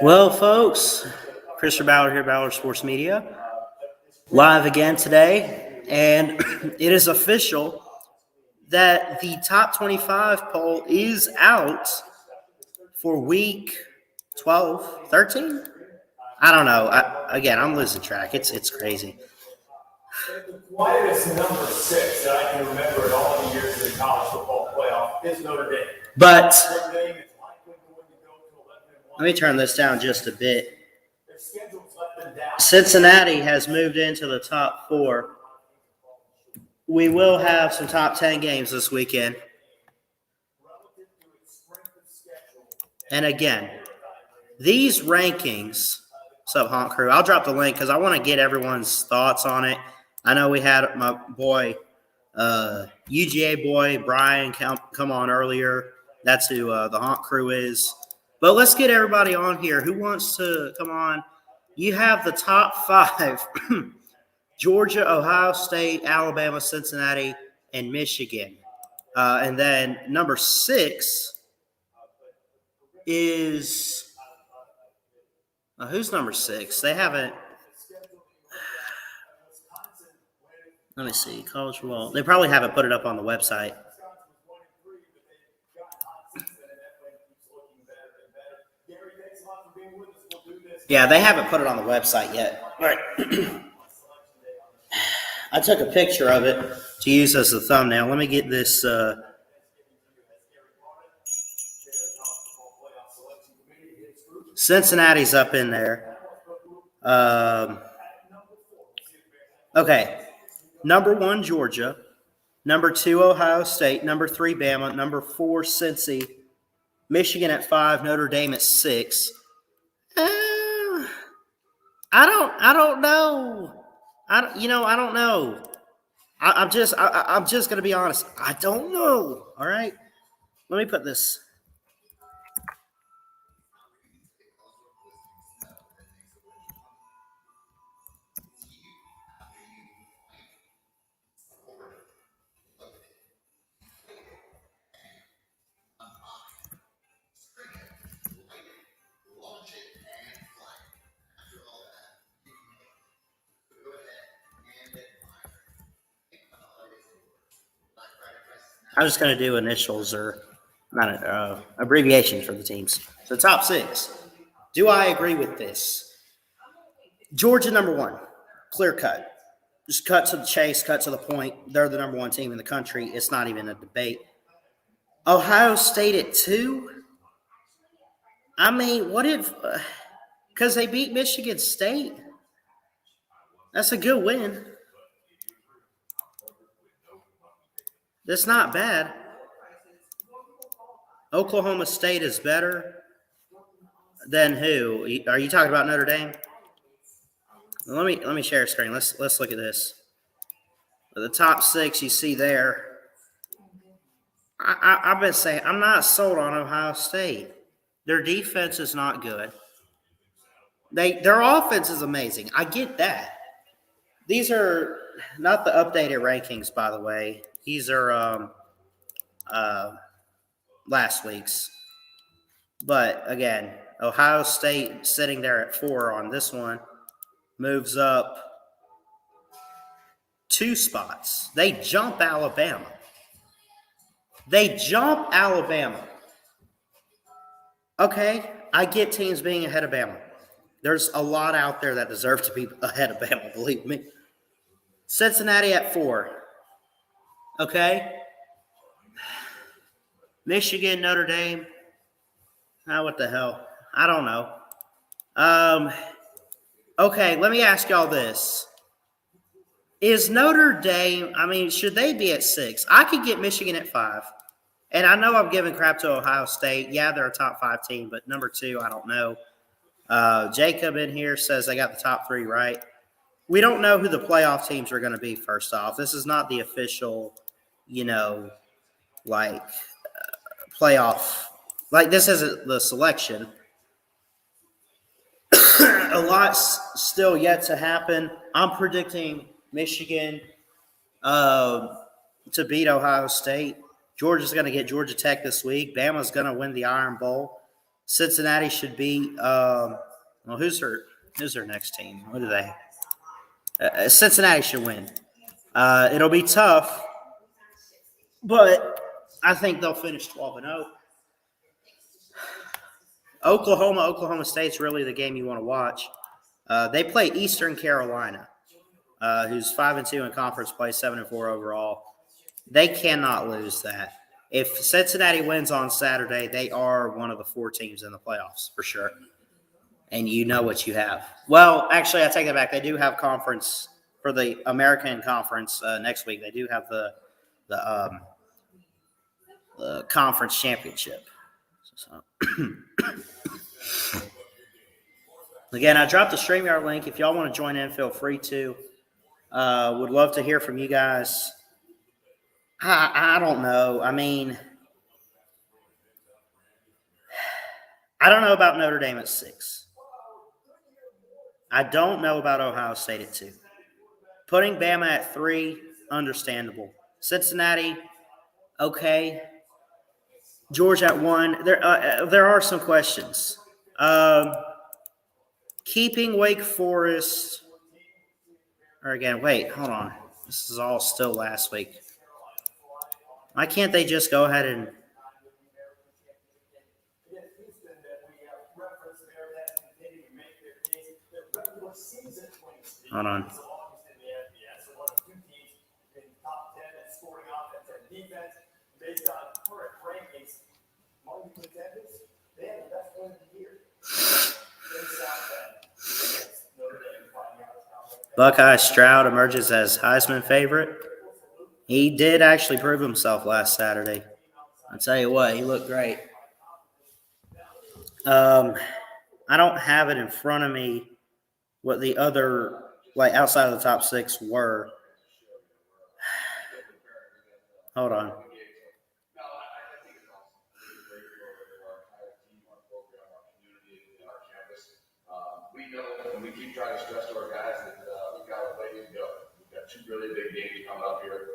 Well, folks, Christopher Ballard here, Ballard Sports Media, live again today, and it is official that the top 25 poll is out for week 12, 13? I don't know. I'm losing track. It's crazy. The quietest number 6 that I can remember in all the years of the college football playoff is Notre Dame. But let me turn this down just a bit. Cincinnati has moved into the top 4. We will have some top 10 games this weekend. And again, these rankings, what's up, Honk Crew? I'll drop the link because I want to get everyone's thoughts on it. I know we had my boy, UGA boy, Brian, come on earlier. That's who the Honk Crew is. But let's get everybody on here. Who wants to come on? You have the top 5, Georgia, Ohio State, Alabama, Cincinnati, and Michigan. And then number 6 is who's number 6? They haven't. Let me see. College football. They probably haven't put it up on the website. Yeah, they haven't put it on the website yet. All right. I took a picture of it to use as the thumbnail. Let me get this. Cincinnati's up in there. Okay. Number 1, Georgia. Number 2, Ohio State. Number 3, Bama. Number 4, Cincy. Michigan at 5. Notre Dame at 6. I don't know. I don't know. I'm just gonna be honest. I don't know. All right. Let me put this. I'm just going to do initials or not abbreviations for the teams. So top 6. Do I agree with this? Georgia, number 1. Clear cut. Just cut to the chase, cut to the point. They're the number 1 team in the country. It's not even a debate. Ohio State at 2? I mean, what if – because they beat Michigan State. That's a good win. That's not bad. Oklahoma State is better than who? Are you talking about Notre Dame? Let me share a screen. Let's look at this. The top 6 you see there. I've been saying I'm not sold on Ohio State. Their defense is not good. Their offense is amazing. I get that. These are not the updated rankings, by the way. These are last week's. But, again, Ohio State sitting there at 4 on this one moves up 2 spots. They jump Alabama. Okay, I get teams being ahead of Bama. There's a lot out there that deserve to be ahead of Bama, believe me. Cincinnati at 4. Okay. Michigan, Notre Dame. What the hell? I don't know. Okay, let me ask y'all this. Is Notre Dame, should they be at 6? I could get Michigan at 5. And I know I'm giving crap to Ohio State. Yeah, they're a top 5 team, but number 2, I don't know. Jacob in here says they got the top 3 right. We don't know who the playoff teams are going to be, first off. This is not the official, playoff. This isn't the selection. A lot's still yet to happen. I'm predicting Michigan to beat Ohio State. Georgia's going to get Georgia Tech this week. Bama's going to win the Iron Bowl. Cincinnati should beat. Who's their next team? What do they? Cincinnati should win. It'll be tough, but I think they'll finish 12-0. Oklahoma State's really the game you want to watch. They play Eastern Carolina, who's 5-2 in conference play, 7-4 overall. They cannot lose that. If Cincinnati wins on Saturday, they are one of the 4 teams in the playoffs for sure. And you know what you have. Well, actually, I take that back. They do have conference for the American Conference next week. They do have the conference championship. So. Again, I dropped the StreamYard link. If y'all want to join in, feel free to. Would love to hear from you guys. I don't know. I mean, I don't know about Notre Dame at 6. I don't know about Ohio State at 2. Putting Bama at 3, understandable. Cincinnati, okay. Georgia at 1. There are some questions. Keeping Wake Forest. Or again, wait, hold on. This is all still last week. Why can't they just go ahead and hold on. Buckeye Stroud emerges as Heisman favorite. He did actually prove himself last Saturday. I'll tell you what, he looked great. I don't have it in front of me what the other, like outside of the top 6 were. Hold on. We know, and we keep trying to stress to our guys that we've got a way to go. We've got 2 really big games coming up here.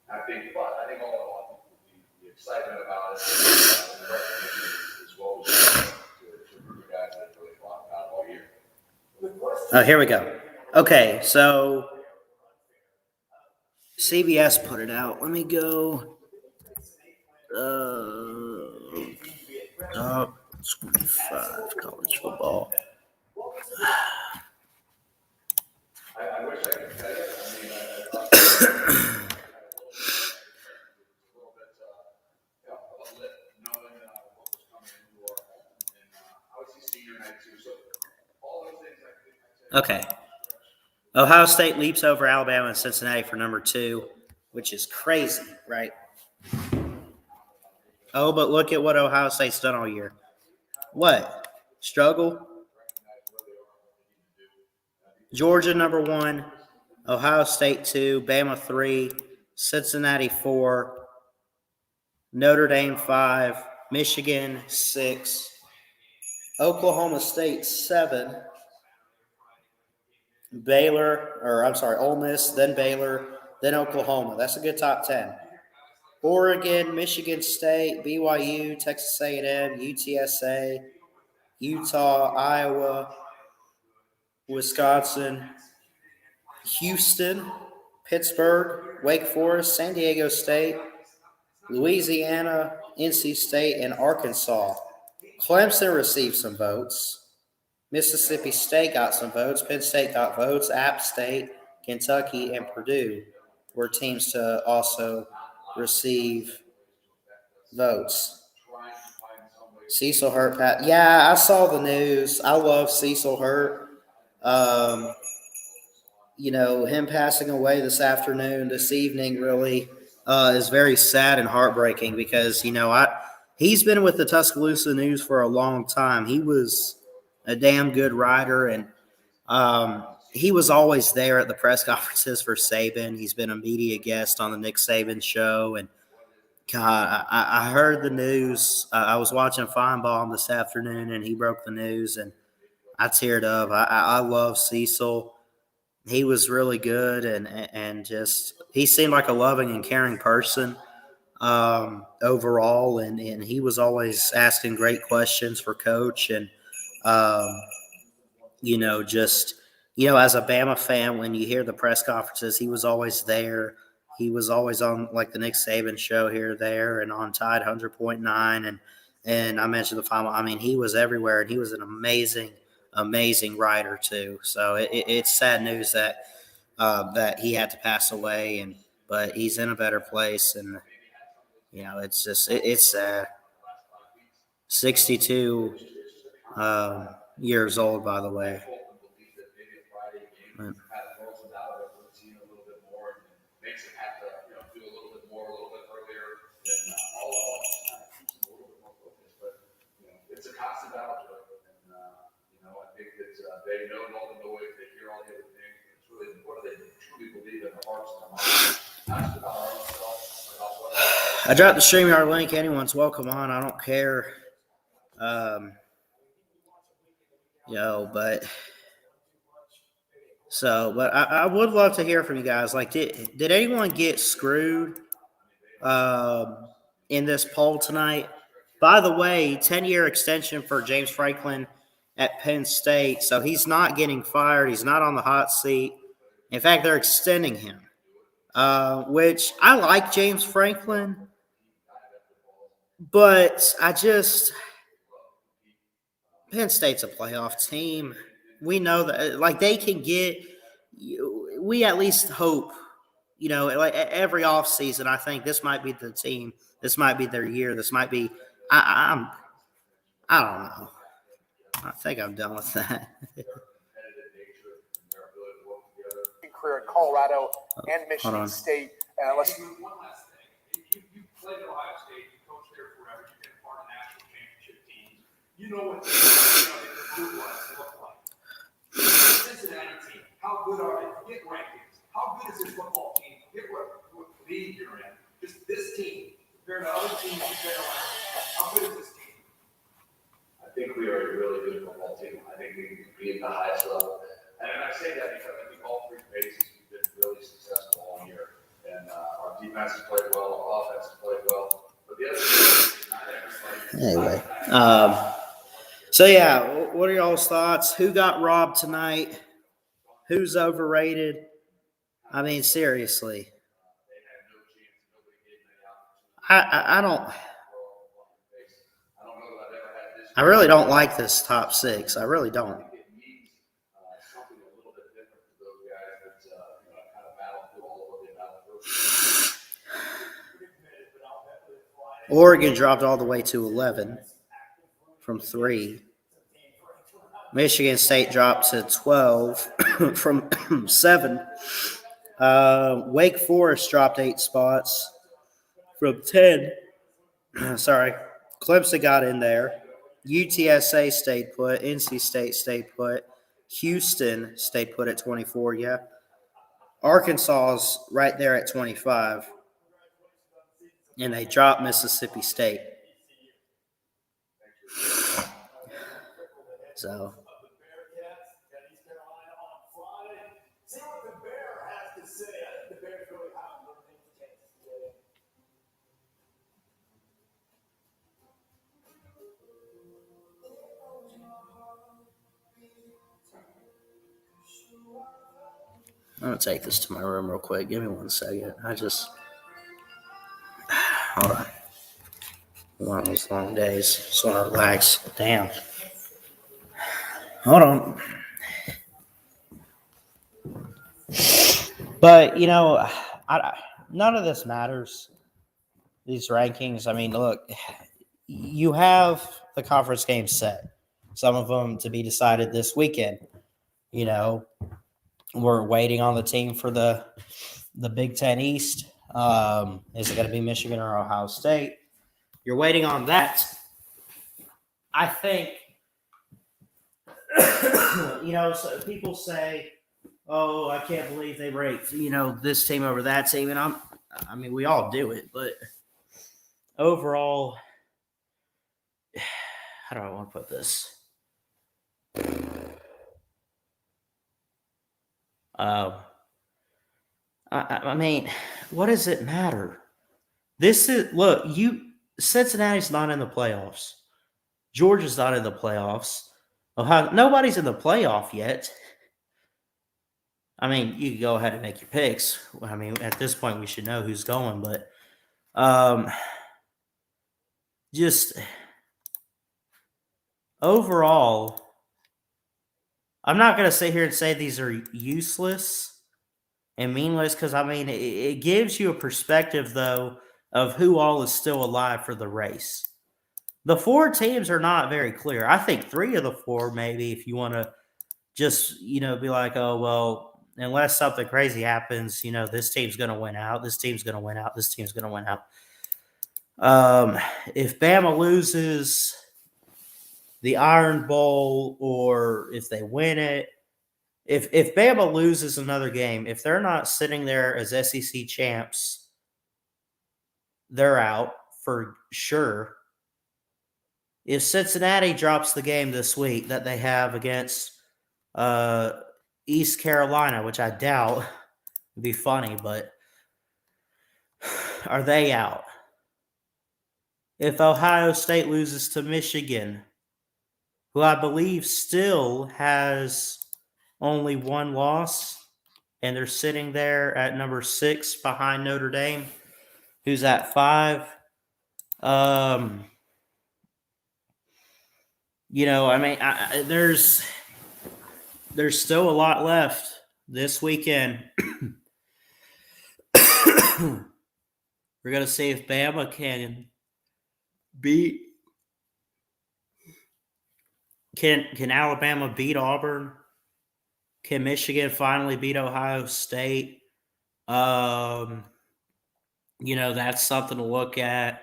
I think all in all, the excitement about it is what we to the guys that really fought out all year. Here we go. Okay, so CBS put it out. Let me go. Top 25 college football. I wish I could tell you. I mean, Okay. Ohio State leaps over Alabama and Cincinnati for number 2, which is crazy, right? Oh, but look at what Ohio State's done all year. What? Struggle? Georgia number 1, Ohio State 2, Bama 3, Cincinnati 4, Notre Dame 5, Michigan 6, Oklahoma State 7, Ole Miss, then Baylor, then Oklahoma. That's a good top 10. Oregon, Michigan State, BYU, Texas A&M, UTSA, Utah, Iowa, Wisconsin, Houston, Pittsburgh, Wake Forest, San Diego State, Louisiana, NC State, and Arkansas. Clemson received some votes. Mississippi State got some votes. Penn State got votes. App State, Kentucky, and Purdue were teams to also receive votes. Cecil Hurt, yeah, I saw the news. I love Cecil Hurt. Him passing away this evening, really is very sad and heartbreaking because he's been with the Tuscaloosa News for a long time. He was a damn good writer, and he was always there at the press conferences for Saban. He's been a media guest on the Nick Saban show, and God, I heard the news. I was watching Feinbaum this afternoon, and he broke the news, and I teared up. I love Cecil. He was really good, and just he seemed like a loving and caring person. overall, and he was always asking great questions for Coach, and um, just as a Bama fan, when you hear the press conferences, he was always there. He was always on like the Nick Saban show here, there, and on Tide 100.9, and I mentioned the final. I mean, he was everywhere, and he was an amazing writer too. So it's sad news that he had to pass away, but he's in a better place, and it's just it's sad. 62 years old, by the way. But, it's a constant battle, Joe. And, I think that they know all the noise, they hear all the other things. It's really what do they truly believe in their hearts and their minds. Not just about our own self, about what I dropped the StreamYard link. Anyone's welcome on. I don't care. But I would love to hear from you guys. Like, did anyone get screwed in this poll tonight? By the way, 10-year extension for James Franklin at Penn State. So he's not getting fired. He's not on the hot seat. In fact, they're extending him, which I like James Franklin. But Penn State's a playoff team. We know that, like, they can get. We at least hope, like every offseason, I think this might be the team. This might be their year. This might be. I don't know. I think I'm done with that. Career in Colorado and Michigan State. One last thing. You played at Ohio State. You coached there forever. You've been part of national championship teams. You know what the blue ones look like. The Cincinnati team. How good are they? Forget rankings. How good is this football team? Forget what league you're in. Just this team compared to other teams you've been around. How good is this team? I think we are a really good football team. I think we can compete at the highest level. And I say that because I think all three phases we've been really successful all year. And our defense has played well, our offense has played well. But the other thing is not everybody. Anyway, so yeah, what are y'all's thoughts? Who got robbed tonight? Who's overrated? I mean, seriously. I don't. I really don't like this top six. I really don't. Oregon dropped all the way to 11 from 3. Michigan State dropped to 12 from 7. Wake Forest dropped 8 spots from 10. Sorry. Clemson got in there. UTSA stayed put. NC State stayed put. Houston stayed put at 24, yeah. Arkansas's right there at 25. And they dropped Mississippi State. So. I'm going to take this to my room real quick. Give me 1 second. Hold on. One of those long days. Just want to relax. Damn. Hold on. But, none of this matters. These rankings. I mean, look, you have the conference games set. Some of them to be decided this weekend. We're waiting on the team for the Big Ten East. Is it going to be Michigan or Ohio State? You're waiting on that. I think, so people say, oh, I can't believe they ranked, this team over that team. And we all do it. But overall, how do I want to put this? I mean, what does it matter? Cincinnati's not in the playoffs. Georgia's not in the playoffs. Ohio, nobody's in the playoff yet. I mean, you can go ahead and make your picks. I mean, at this point, we should know who's going, but just overall, I'm not going to sit here and say these are useless and meaningless because, I mean, it gives you a perspective, though, of who all is still alive for the race. The 4 teams are not very clear. I think 3 of the 4, maybe, if you want to just, be like, oh, well, unless something crazy happens, this team's going to win out. This team's going to win out. This team's going to win out. If Bama loses the Iron Bowl or if they win it, if Bama loses another game, if they're not sitting there as SEC champs, they're out for sure. If Cincinnati drops the game this week that they have against East Carolina, which I doubt, would be funny, but are they out? If Ohio State loses to Michigan, who I believe still has only 1 loss, and they're sitting there at number 6 behind Notre Dame, who's at 5. I mean, there's still a lot left this weekend. We're going to see if Bama can beat. Can Alabama beat Auburn? Can Michigan finally beat Ohio State? That's something to look at.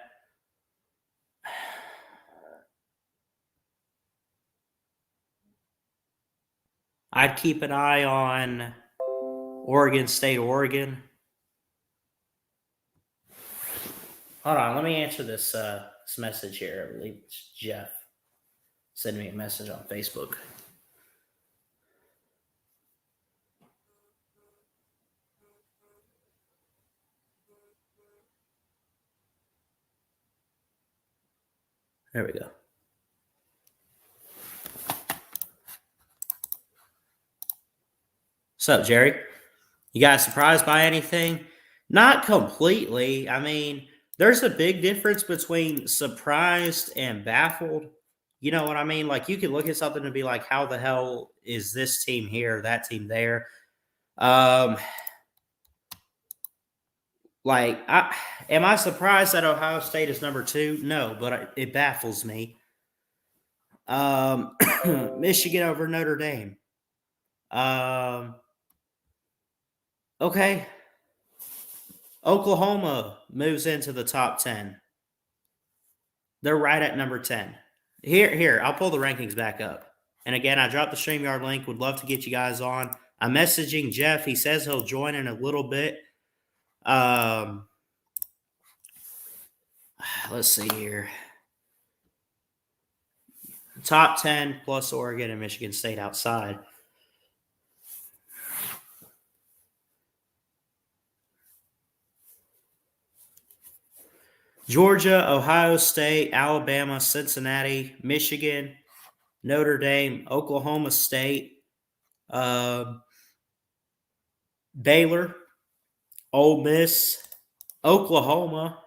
I'd keep an eye on Oregon State, Oregon. Hold on, let me answer this message here. I believe it's Jeff. Send me a message on Facebook. There we go. What's up, Jerry? You guys surprised by anything? Not completely. I mean, there's a big difference between surprised and baffled. You know what I mean? Like, you could look at something and be like, how the hell is this team here, that team there? Am I surprised that Ohio State is number 2? No, but it baffles me. Michigan over Notre Dame. Okay. Oklahoma moves into the top 10. They're right at number 10. Here, I'll pull the rankings back up. And again, I dropped the StreamYard link. Would love to get you guys on. I'm messaging Jeff. He says he'll join in a little bit. Let's see here. Top 10 plus Oregon and Michigan State outside. Georgia, Ohio State, Alabama, Cincinnati, Michigan, Notre Dame, Oklahoma State, Baylor, Ole Miss, Oklahoma.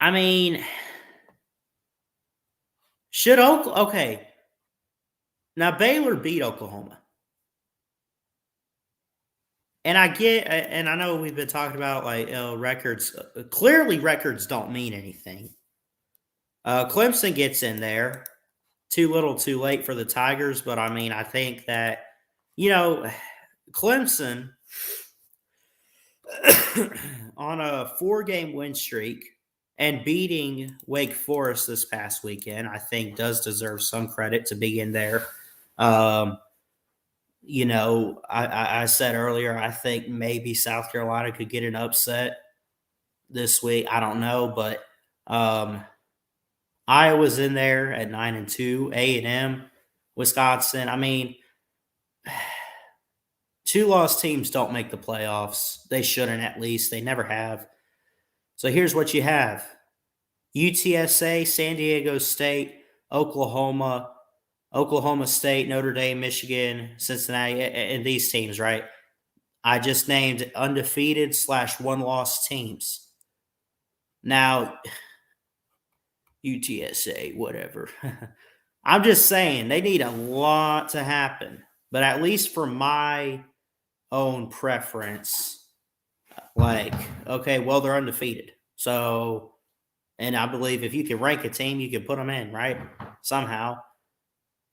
I mean, okay. Now, Baylor beat Oklahoma. And I know we've been talking about records. Clearly, records don't mean anything. Clemson gets in there. Too little, too late for the Tigers. But I mean, I think that, Clemson on a 4-game win streak and beating Wake Forest this past weekend, I think does deserve some credit to be in there. I said earlier, I think maybe South Carolina could get an upset this week. I don't know, but Iowa's in there at 9-2, A&M, Wisconsin. I mean, 2-loss teams don't make the playoffs. They shouldn't, at least. They never have. So here's what you have: UTSA, San Diego State, Oklahoma, Oklahoma State, Notre Dame, Michigan, Cincinnati, and these teams, right? I just named undefeated / one-loss teams. Now, UTSA, whatever. I'm just saying they need a lot to happen. But at least for my own preference, like, okay, well, they're undefeated. So, and I believe if you can rank a team, you can put them in, right? Somehow.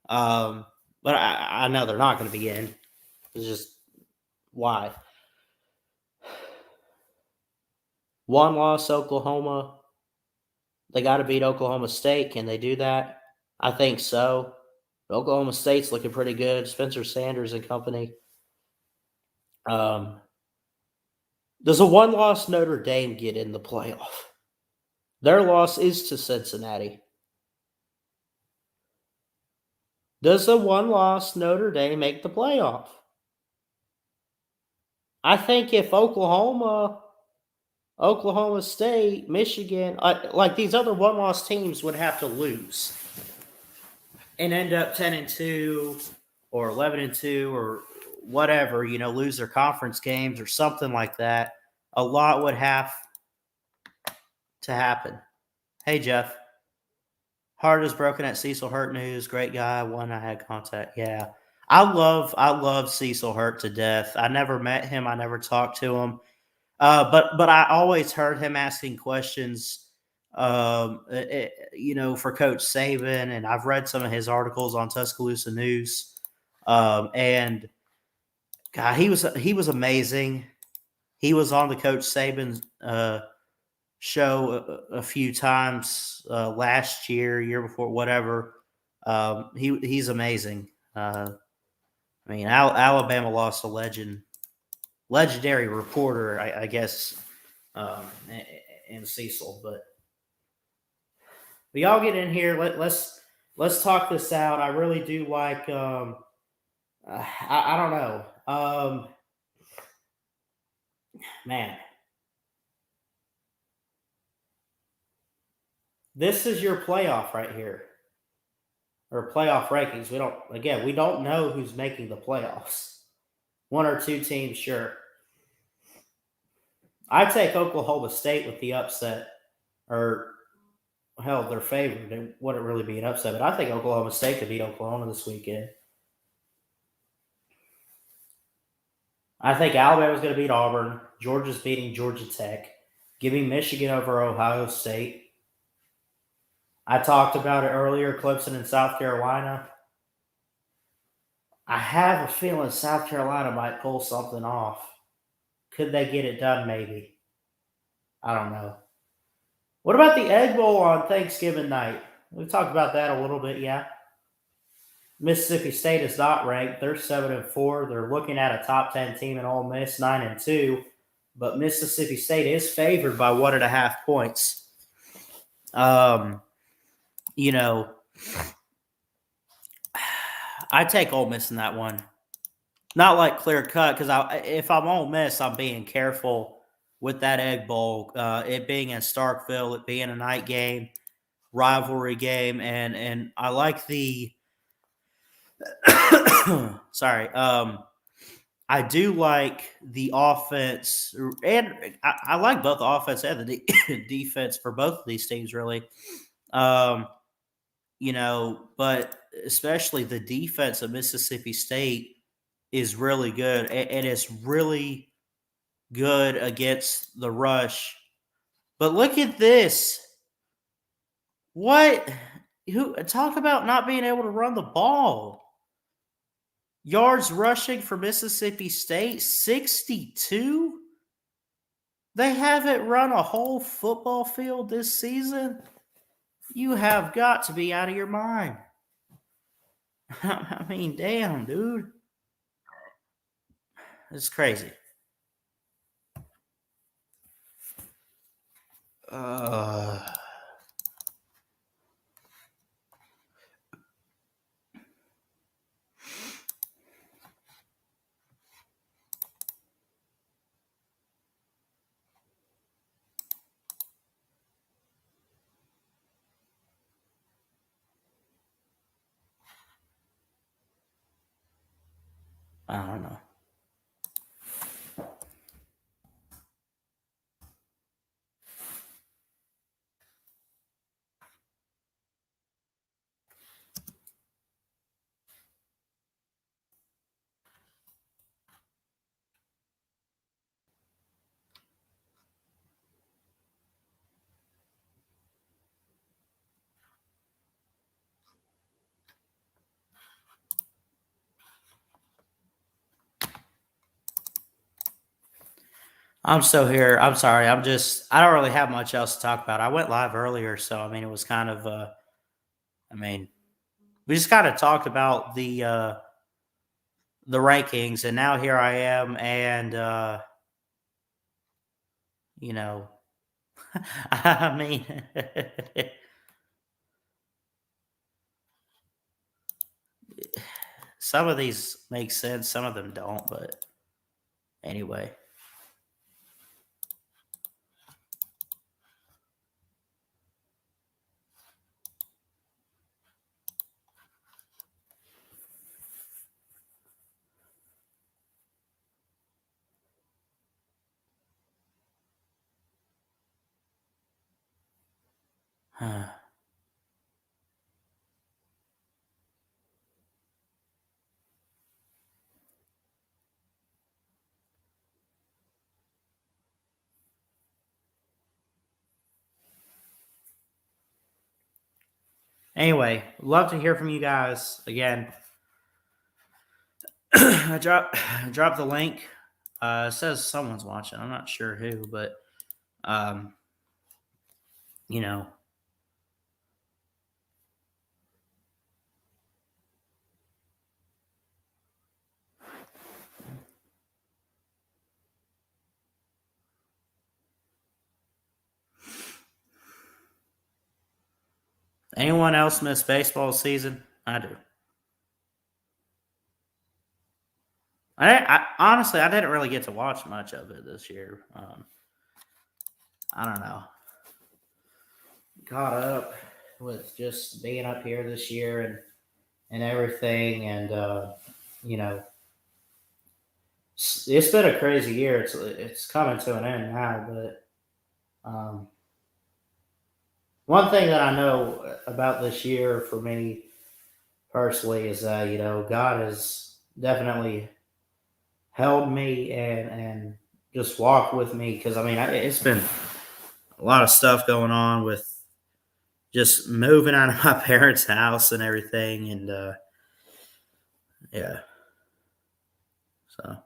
But I know they're not going to be in. It's just why. One loss, Oklahoma. They got to beat Oklahoma State. Can they do that? I think so. Oklahoma State's looking pretty good. Spencer Sanders and company. Does a one-loss Notre Dame get in the playoff? Their loss is to Cincinnati. Does a one-loss Notre Dame make the playoff? I think if Oklahoma State, Michigan, like these other one-loss teams would have to lose and end up 10-2 or 11-2 or whatever, lose their conference games or something like that. A lot would have to happen. Hey, Jeff. Heart is broken at Cecil Hurt news. Great guy. One I had contact. Yeah. I love Cecil Hurt to death. I never met him. I never talked to him. But I always heard him asking questions, for Coach Saban, and I've read some of his articles on Tuscaloosa News. And God, he was amazing. He was on the Coach Saban show a few times last year before, whatever. He's amazing. Alabama lost a legendary reporter, I guess, in Cecil. But we all get in here. Let's talk this out. I really do like. I don't know, man. This is your playoff right here, or playoff rankings. We don't know who's making the playoffs. One or two teams, sure. I take Oklahoma State with the upset, or hell, they're favored. It wouldn't really be an upset, but I think Oklahoma State could beat Oklahoma this weekend. I think Alabama's going to beat Auburn. Georgia's beating Georgia Tech. Giving Michigan over Ohio State. I talked about it earlier, Clemson and South Carolina. I have a feeling South Carolina might pull something off. Could they get it done? Maybe. I don't know. What about the Egg Bowl on Thanksgiving night? We talked about that a little bit, yeah. Mississippi State is not ranked. They're 7-4. They're looking at a top 10 team in Ole Miss, 9-2. But Mississippi State is favored by 1.5 points. I take Ole Miss in that one. Not like clear cut, because if I'm Ole Miss, I'm being careful with that Egg Bowl. It being in Starkville, it being a night game, rivalry game, and I like the sorry. I do like the offense, and I like both the offense and the defense for both of these teams, really. But especially the defense of Mississippi State is really good, and it's really good against the rush. But look at this. Talk about not being able to run the ball. Yards rushing for Mississippi State, 62. They haven't run a whole football field this season. You have got to be out of your mind. I mean, damn, dude. It's crazy. I don't know. I'm still here. I'm sorry. I don't really have much else to talk about. I went live earlier, so I mean, it was kind of, I mean, we just kind of talked about the rankings, and now here I am, and you know, I mean, some of these make sense, some of them don't, but anyway. Anyway, love to hear from you guys again. I dropped the link. It says someone's watching. I'm not sure who, but um, you know, anyone else miss baseball season? I do. I honestly, I didn't really get to watch much of it this year. I don't know. Caught up with just being up here this year and everything, and you know, it's been a crazy year. It's coming to an end now, but one thing that I know about this year for me personally is that God has definitely held me and just walked with me, because I mean it's been a lot of stuff going on with just moving out of my parents' house and everything, and yeah, so.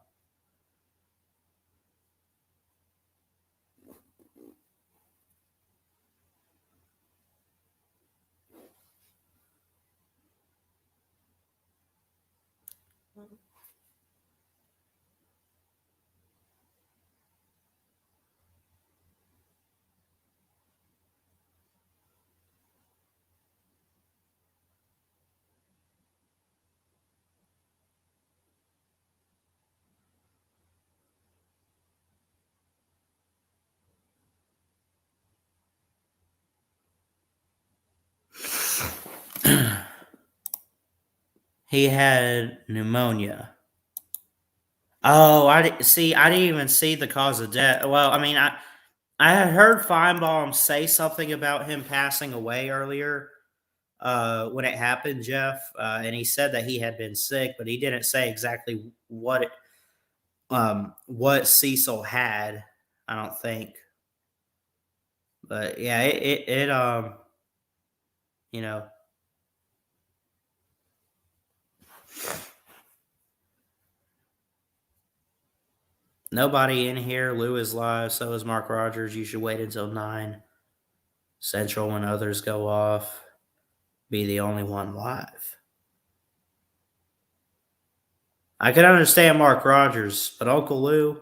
He had pneumonia. Oh, see. I didn't even see the cause of death. Well, I mean, I had heard Feinbaum say something about him passing away earlier when it happened, Jeff, and he said that he had been sick, but he didn't say exactly what Cecil had. I don't think, but yeah, it you know. Nobody in here. Lou is live. So is Mark Rogers. You should wait until 9 Central when others go off. Be the only one live. I can understand Mark Rogers, but Uncle Lou,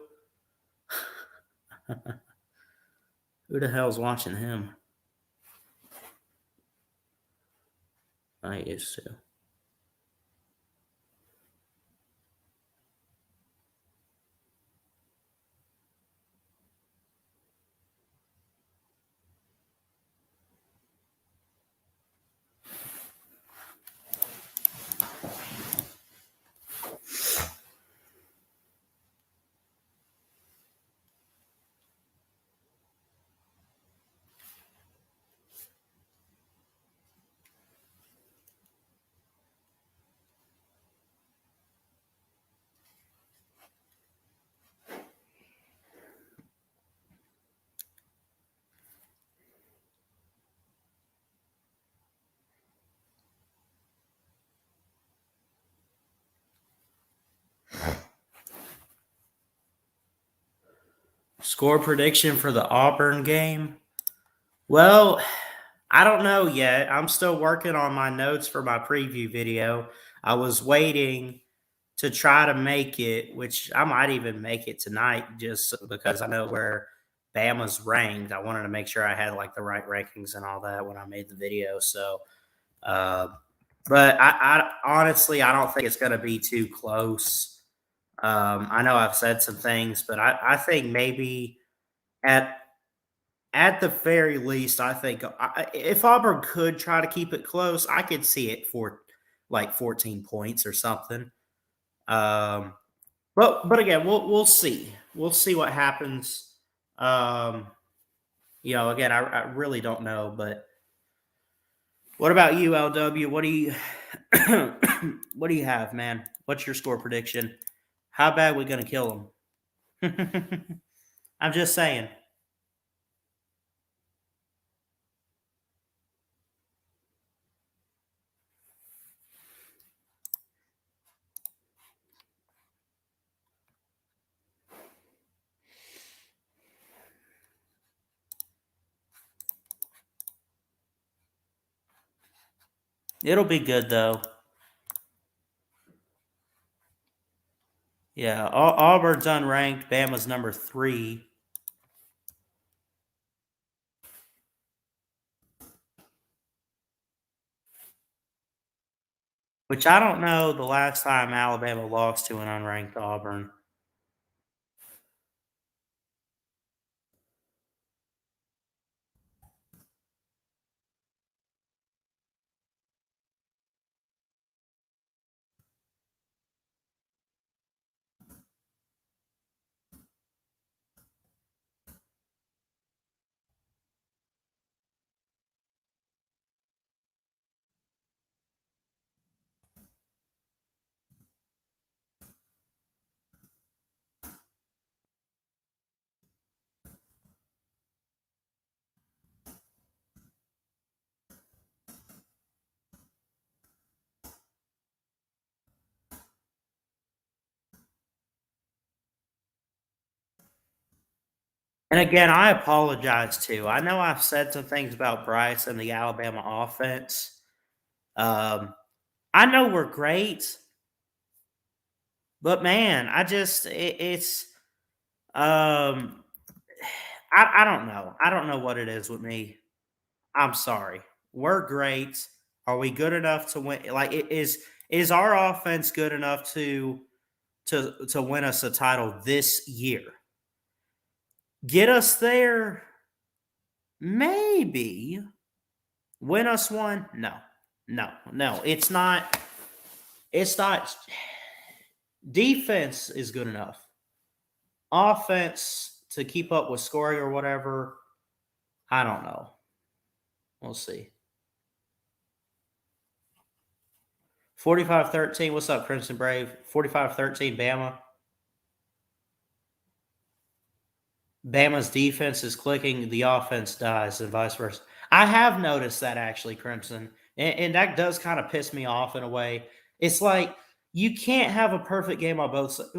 who the hell's watching him? I used to. Score prediction for the Auburn game? Well, I don't know yet. I'm still working on my notes for my preview video. I was waiting to try to make it, which I might even make it tonight just because I know where Bama's ranked. I wanted to make sure I had like the right rankings and all that when I made the video. So, uh, but I honestly, I don't think it's going to be too close. I know I've said some things, but I think maybe at at the very least, I think if Auburn could try to keep it close, I could see it for like 14 points or something. Um, but again, we'll see. We'll see what happens. Um, again, I really don't know. But what about you, LW? What do you what do you have, man? What's your score prediction? How bad we gonna kill them? I'm just saying. It'll be good though. Yeah, Auburn's unranked. Bama's number 3. Which I don't know the last time Alabama lost to an unranked Auburn. And again, I apologize too. I know I've said some things about Bryce and the Alabama offense. Um, I know we're great, but man, it's um, I don't know. I don't know what it is with me. I'm sorry. We're great. Are we good enough to win? Like, is our offense good enough to win us a title this year? Get us there, maybe. Win us one? No, no. It's not. It's not. Defense is good enough. Offense to keep up with scoring or whatever. I don't know. We'll see. 45-13. What's up, Crimson Brave? 45-13, Bama. Bama's defense is clicking, the offense dies, and vice versa. I have noticed that actually, Crimson, and that does kind of piss me off in a way. It's like you can't have a perfect game on both sides.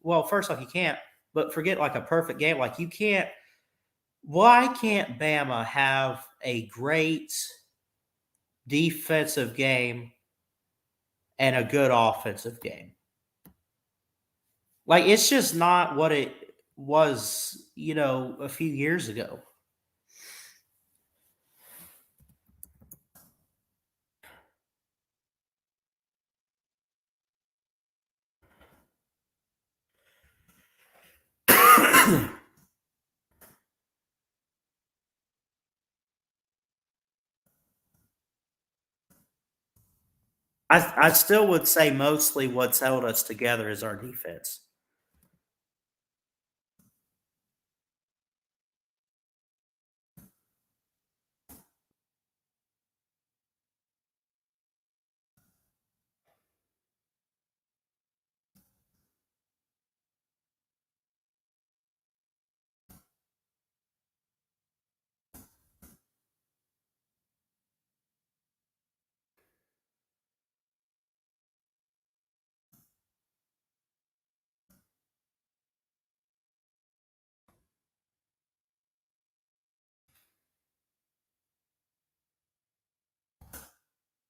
Well, first off, you can't, but forget like a perfect game. Like you can't. Why can't Bama have a great defensive game and a good offensive game? Like it's just not what it was, a few years ago. I still would say mostly what's held us together is our defense.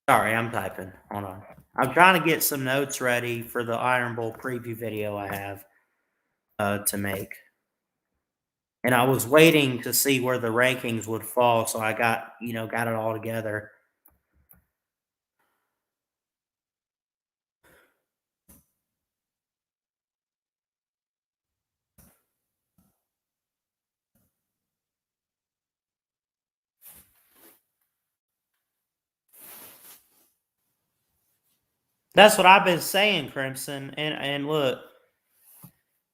Sorry, I'm typing. Hold on. I'm trying to get some notes ready for the Iron Bowl preview video I have to make. And I was waiting to see where the rankings would fall, so I got it all together. That's what I've been saying, Crimson. And look,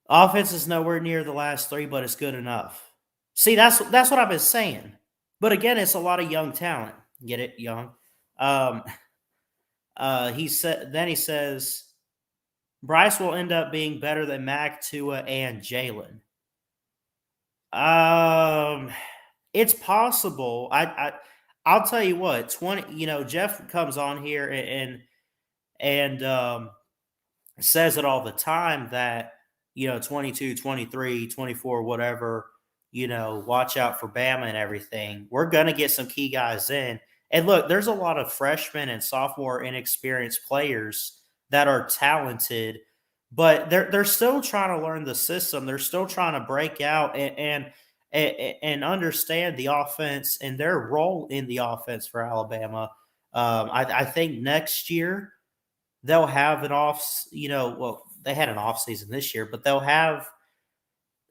offense is nowhere near the last three, but it's good enough. See, that's what I've been saying. But again, it's a lot of young talent. Get it, young. He says Bryce will end up being better than Mac, Tua, and Jalen. It's possible. I'll tell you what. 20. Jeff comes on here and says it all the time that 22, 23, 24, whatever. Watch out for Bama and everything. We're gonna get some key guys in. And look, there's a lot of freshmen and sophomore inexperienced players that are talented, but they're still trying to learn the system. They're still trying to break out and understand the offense and their role in the offense for Alabama. I think next year they'll have an off. They had an off season this year, but they'll have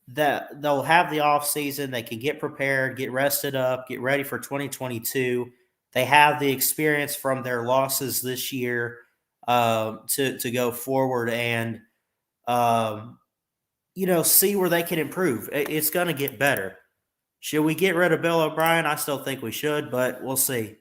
the off season. They can get prepared, get rested up, get ready for 2022. They have the experience from their losses this year to go forward and see where they can improve. It's going to get better. Should we get rid of Bill O'Brien? I still think we should, but we'll see.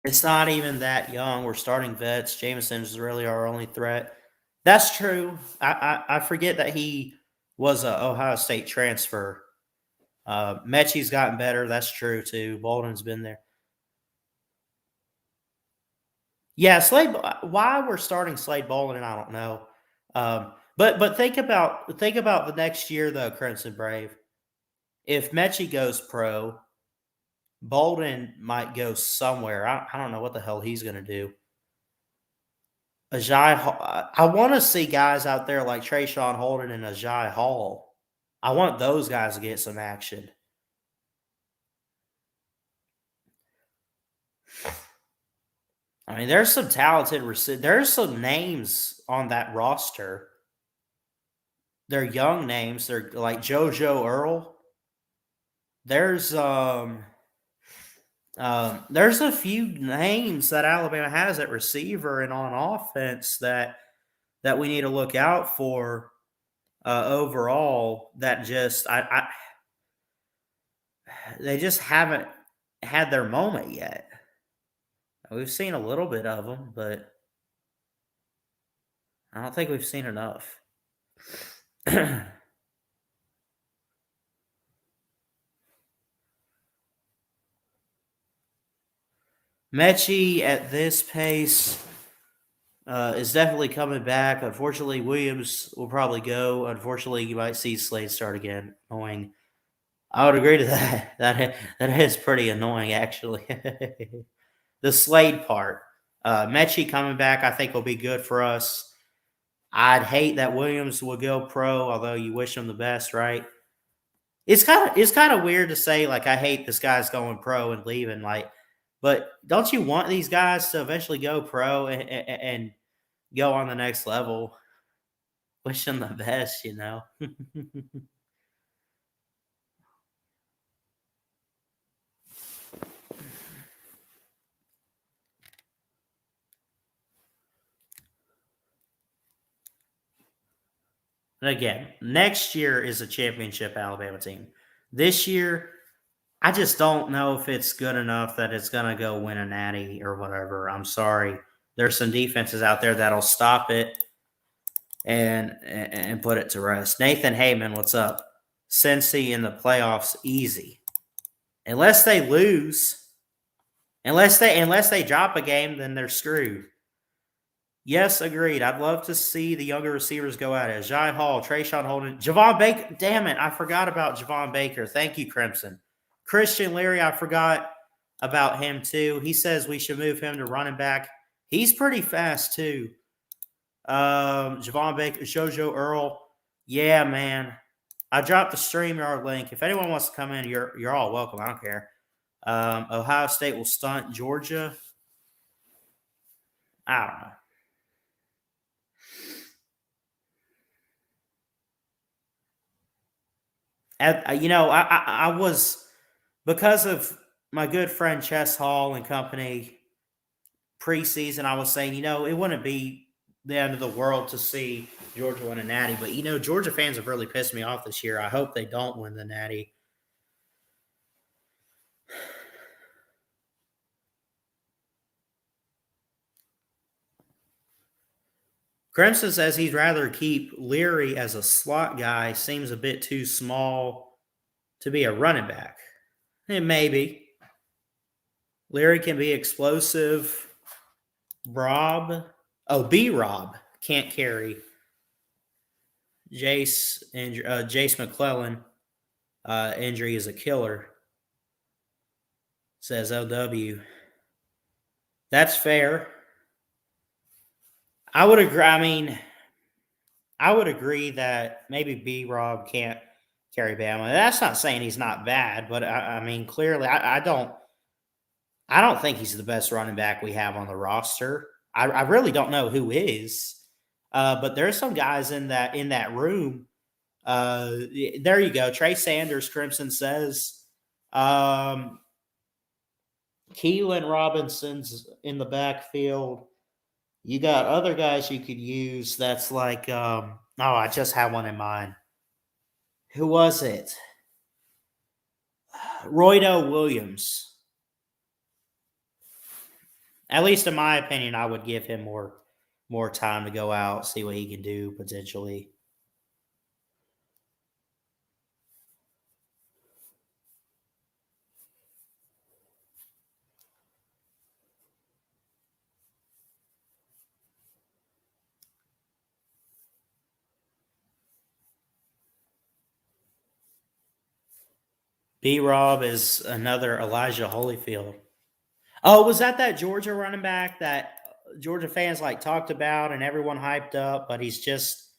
It's not even that young. We're starting vets. Jameson is really our only threat. That's true. I forget that he was a Ohio State transfer. Mechie's gotten better. That's true too. Bolden's been there. Yeah, Slade. Why we're starting Slade Bolden, I don't know. But think about the next year though, Crimson Brave. If Mechie goes pro, Bolden might go somewhere. I don't know what the hell he's going to do. I want to see guys out there like Trayshawn Holden and Ajay Hall. I want those guys to get some action. I mean, there's some talented there's some names on that roster. They're young names. They're like JoJo Earl. There's a few names that Alabama has at receiver and on offense that we need to look out for overall. That just they just haven't had their moment yet. We've seen a little bit of them, but I don't think we've seen enough. Mechie at this pace is definitely coming back. Unfortunately, Williams will probably go. Unfortunately, you might see Slade start again. Annoying. I would agree to that. That is pretty annoying, actually. The Slade part. Mechie coming back, I think, will be good for us. I'd hate that Williams will go pro, although you wish him the best, right? It's kind of weird to say, like, I hate this guy's going pro and leaving, like, but don't you want these guys to eventually go pro and go on the next level? Wish them the best, And again, next year is a championship Alabama team. This year, I just don't know if it's good enough that it's going to go win a natty or whatever. I'm sorry. There's some defenses out there that'll stop it. and put it to rest. Nathan Heyman, what's up? Cincy in the playoffs, easy. Unless they lose, unless they drop a game, then they're screwed. Yes, agreed. I'd love to see the younger receivers go at it. Jai Hall, Trayshawn Holden, Javon Baker. Damn it, I forgot about Javon Baker. Thank you, Crimson. Christian Leary, I forgot about him too. He says we should move him to running back. He's pretty fast too. Javon Baker, Jojo Earl. Yeah, man. I dropped the StreamYard link. If anyone wants to come in, you're all welcome. I don't care. Ohio State will stunt Georgia. I don't know. I was, because of my good friend Chess Hall and company, preseason, I was saying, it wouldn't be the end of the world to see Georgia win a natty. But, Georgia fans have really pissed me off this year. I hope they don't win the natty. Crimson says he'd rather keep Leary as a slot guy. Seems a bit too small to be a running back. And maybe. Leary can be explosive. B-Rob can't carry. Jace McClellan injury is a killer, says OW. That's fair. I would agree. I would agree that maybe B-Rob can't carry Bama. That's not saying he's not bad, but clearly, I don't think he's the best running back we have on the roster. I really don't know who is, but there are some guys in that room. There you go. Trey Sanders, Crimson says. Keelan Robinson's in the backfield. You got other guys you could use. That's like, I just had one in mind. Who was it? Roydo Williams. At least in my opinion, I would give him more time to go out, see what he can do potentially. B-Rob is another Elijah Holyfield. Oh, was that Georgia running back that Georgia fans talked about and everyone hyped up, but he's just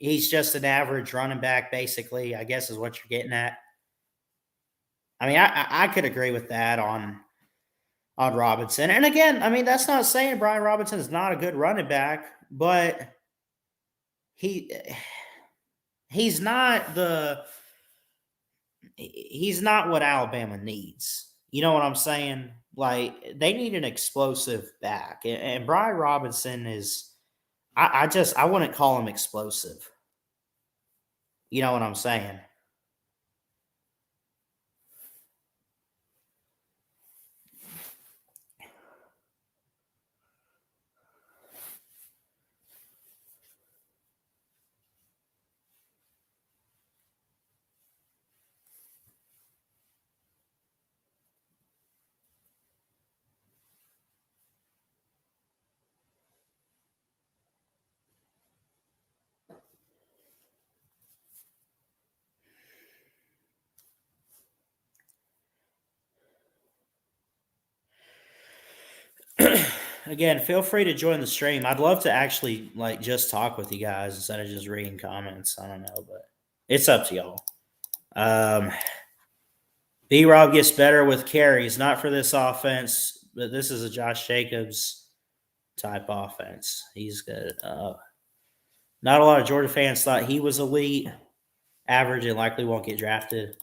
an average running back, basically, I guess is what you're getting at. I could agree with that on Robinson. And again, that's not saying Brian Robinson is not a good running back, but he's not what Alabama needs. You know what I'm saying? They need an explosive back. And Brian Robinson is, I wouldn't call him explosive. You know what I'm saying? Again, feel free to join the stream. I'd love to actually just talk with you guys instead of just reading comments. I don't know, but it's up to y'all. B-Rob gets better with carries, not for this offense, but this is a Josh Jacobs type offense. He's good. Not a lot of Georgia fans thought he was elite, average, and likely won't get drafted.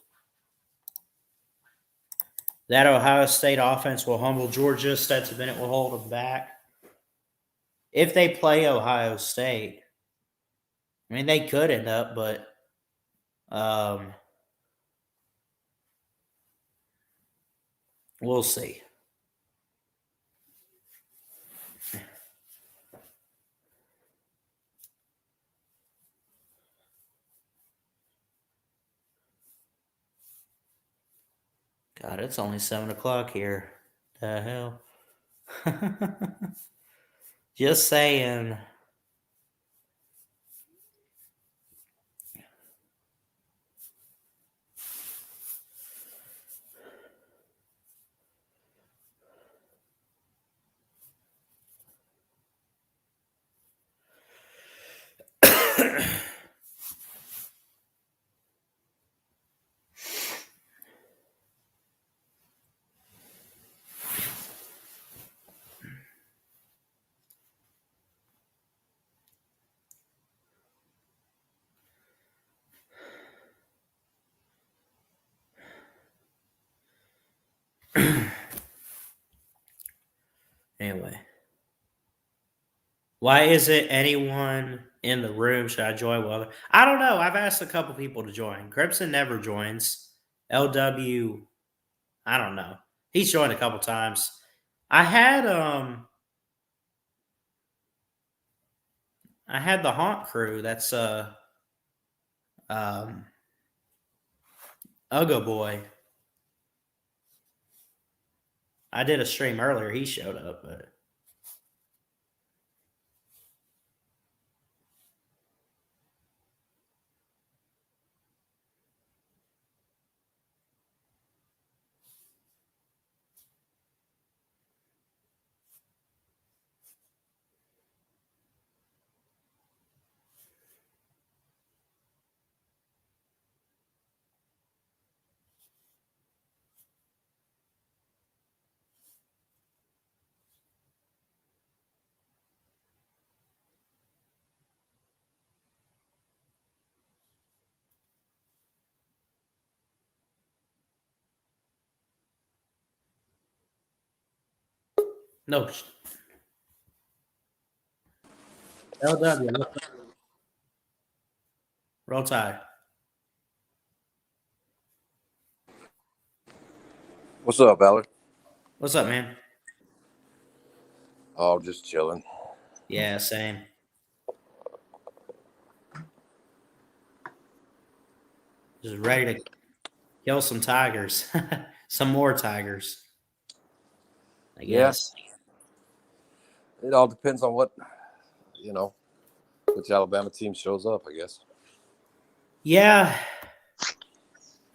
That Ohio State offense will humble Georgia. Stetson Bennett will hold them back. If they play Ohio State, they could end up, but we'll see. God, it's only 7 o'clock here. The hell. Just saying. Anyway. Why isn't anyone in the room? Should I join? Well, I don't know. I've asked a couple people to join. Crimson never joins. LW, I don't know. He's joined a couple times. I had the Haunt crew. That's Ugga Boy. I did a stream earlier. He showed up, but no. LW, roll tide. What's up, Ballard? What's up, man? Oh, just chilling. Yeah, same. Just ready to kill some tigers. Some more tigers. I guess. It all depends on which Alabama team shows up, I guess. Yeah.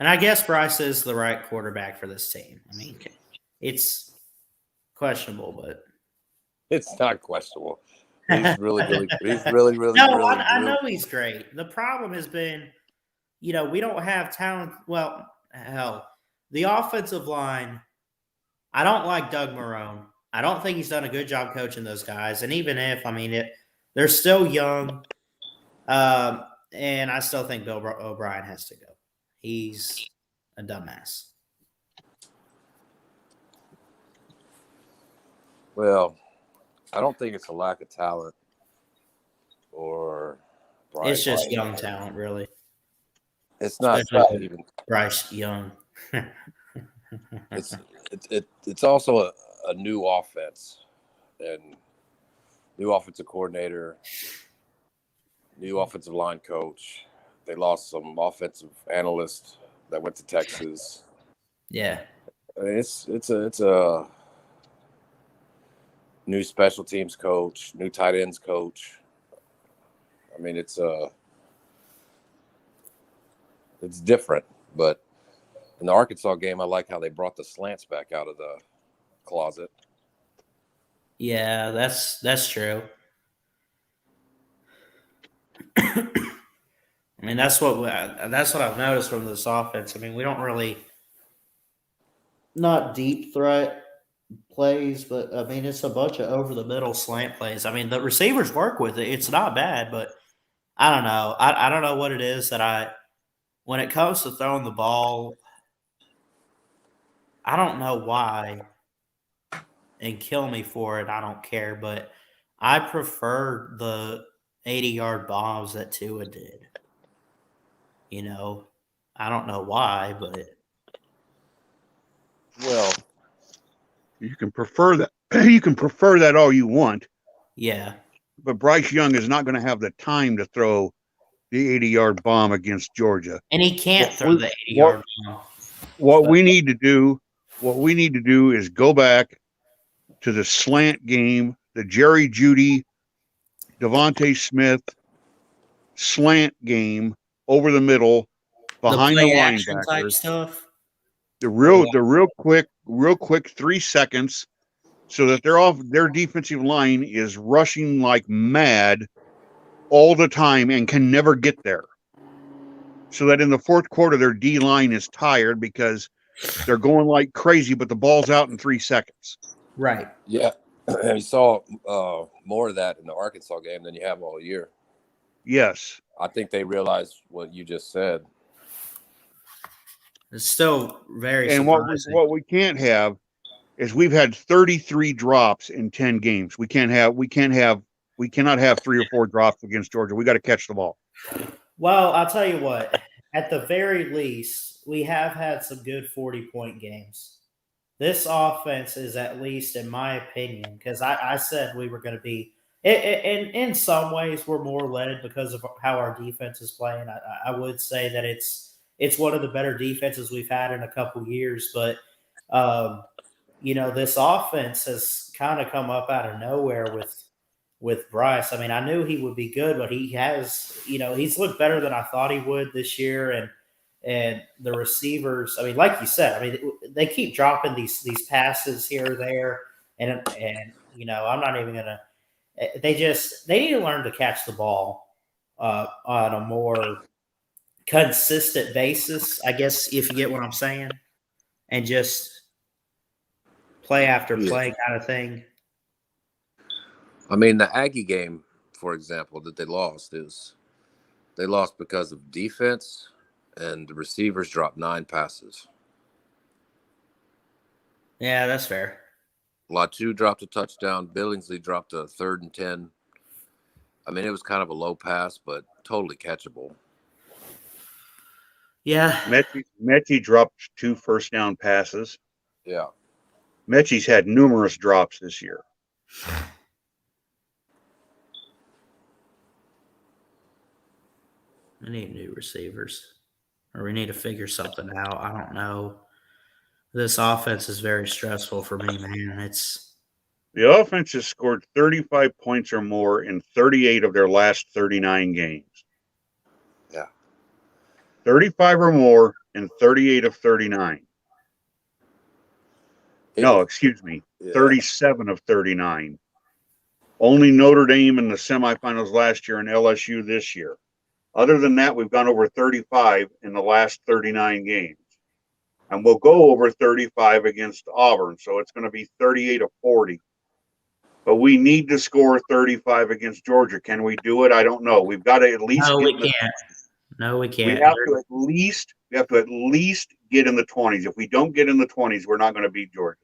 And I guess Bryce is the right quarterback for this team. I mean, it's questionable, but It's not questionable. He's really, really. I know he's great. The problem has been, we don't have talent. Well, hell, the offensive line. I don't like Doug Marrone. I don't think he's done a good job coaching those guys. And even if, they're still young. And I still think Bill O'Brien has to go. He's a dumbass. Well, I don't think it's a lack of talent or It's just young talent, really. It's not even Bryce Young. it's also a new offense and new offensive coordinator, new offensive line coach. They lost some offensive analysts that went to Texas. Yeah, I mean, it's a new special teams coach, new tight ends coach. I mean, it's different, but in the Arkansas game, I like how they brought the slants back out of the closet. Yeah, that's true. That's what I've noticed from this offense. We don't really not deep threat plays, but it's a bunch of over the middle slant plays. The receivers work with it. It's not bad, but I don't know. I don't know what it is that when it comes to throwing the ball, I don't know why, and kill me for it. I don't care, but I prefer the 80-yard bombs that Tua did. I don't know why, but well, you can prefer that. You can prefer that all you want. Yeah. But Bryce Young is not going to have the time to throw the 80-yard bomb against Georgia. And he can't throw the 80-yard bomb. what we need to do is go back to the slant game, the Jerry Jeudy, Devontae Smith slant game over the middle behind the play action type linebackers. stuff. The real quick 3 seconds, so that their defensive line is rushing like mad all the time and can never get there. So that in the fourth quarter, their D line is tired because they're going like crazy, but the ball's out in 3 seconds. Right. Yeah, and you saw more of that in the Arkansas game than you have all year. Yes. I think they realized what you just said. It's still very And surprising. what we can't have is we've had 33 drops in 10 games. We cannot have 3 or 4 drops against Georgia. We got to catch the ball. Well, I'll tell you what. At the very least, we have had some good 40-point games. This offense is, at least in my opinion, because I said we were going to be – and in some ways we're more led because of how our defense is playing. I would say that it's one of the better defenses we've had in a couple years. But, this offense has kind of come up out of nowhere with Bryce. I mean, I knew he would be good, but he has, he's looked better than I thought he would this year. And the receivers, I mean, like you said, I mean, they keep dropping these passes here or there. And I'm not even going to – they need to learn to catch the ball on a more consistent basis, I guess, if you get what I'm saying, and just play after play kind of thing. I mean, the Aggie game, for example, that they lost because of defense, and the receivers dropped 9 passes. Yeah, that's fair. Latu dropped a touchdown. Billingsley dropped a 3rd and 10. I mean, it was kind of a low pass, but totally catchable. Yeah. Mechie dropped 2 first down passes. Yeah. Mechie's had numerous drops this year. We need new receivers, or we need to figure something out. I don't know. This offense is very stressful for me, man. The offense has scored 35 points or more in 38 of their last 39 games. Yeah. 35 or more in 38 of 39. No, excuse me. Yeah. 37 of 39. Only Notre Dame in the semifinals last year and LSU this year. Other than that, we've gone over 35 in the last 39 games. And we'll go over 35 against Auburn. So it's going to be 38 of 40. But we need to score 35 against Georgia. Can we do it? I don't know. We've got to at least No, get we can't. No, we can't. We have to at least get in the 20s. If we don't get in the 20s, we're not going to beat Georgia.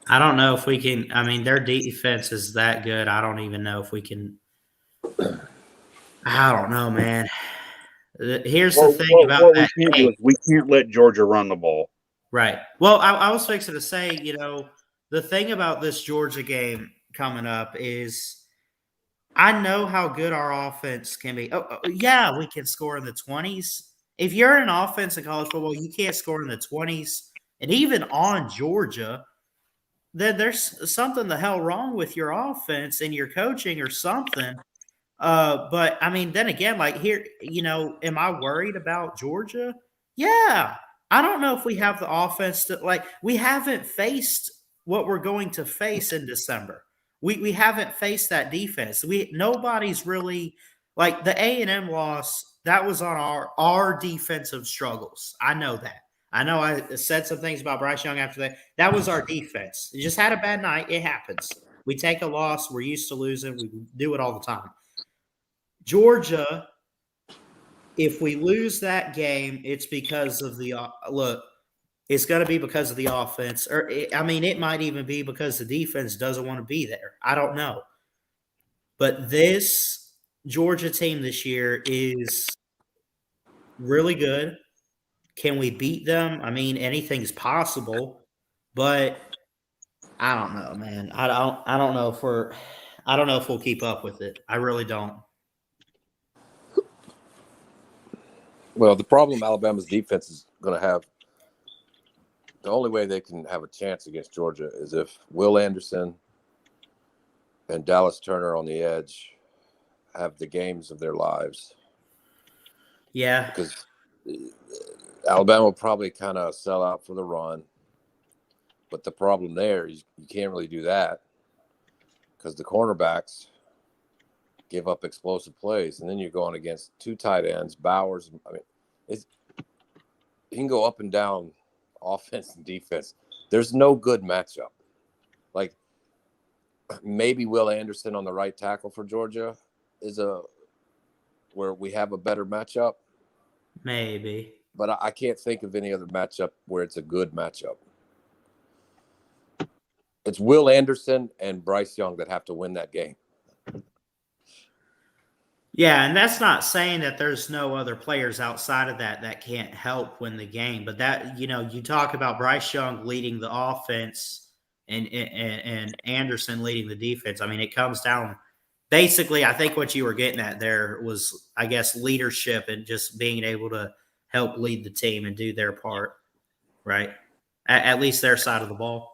I don't know if we can. I mean, their defense is that good. I don't even know if we can. I don't know, man. Here's the thing about that. We can't let Georgia run the ball. Right. Well, I was fixing to say, the thing about this Georgia game coming up is I know how good our offense can be. Yeah, we can score in the 20s. If you're an offense in college football, you can't score in the 20s, and even on Georgia, then there's something the hell wrong with your offense and your coaching or something. But I mean, then again, like here, am I worried about Georgia? Yeah. I don't know if we have the offense we haven't faced what we're going to face in December. We haven't faced that defense. Nobody's really like the A&M loss. That was on our defensive struggles. I know that. I know I said some things about Bryce Young after that. That was our defense. It just had a bad night. It happens. We take a loss. We're used to losing. We do it all the time. Georgia, if we lose that game, it's because of the look. It's going to be because of the offense, it might even be because the defense doesn't want to be there. I don't know, but this Georgia team this year is really good. Can we beat them? I mean, anything's possible, but I don't know, man. I don't know if we'll keep up with it. I really don't. Well, the problem Alabama's defense is going to have, the only way they can have a chance against Georgia is if Will Anderson and Dallas Turner on the edge have the games of their lives. Yeah. Because Alabama will probably kind of sell out for the run. But the problem there is you can't really do that because the cornerbacks give up explosive plays. And then you're going against two tight ends, Bowers. I mean, you can go up and down offense and defense. There's no good matchup. Like maybe Will Anderson on the right tackle for Georgia is where we have a better matchup. Maybe. But I can't think of any other matchup where it's a good matchup. It's Will Anderson and Bryce Young that have to win that game. Yeah, and that's not saying that there's no other players outside of that can't help win the game. But that, you talk about Bryce Young leading the offense and Anderson leading the defense. I mean, it comes down basically, I think what you were getting at there was, I guess, leadership and just being able to help lead the team and do their part, right? At least their side of the ball.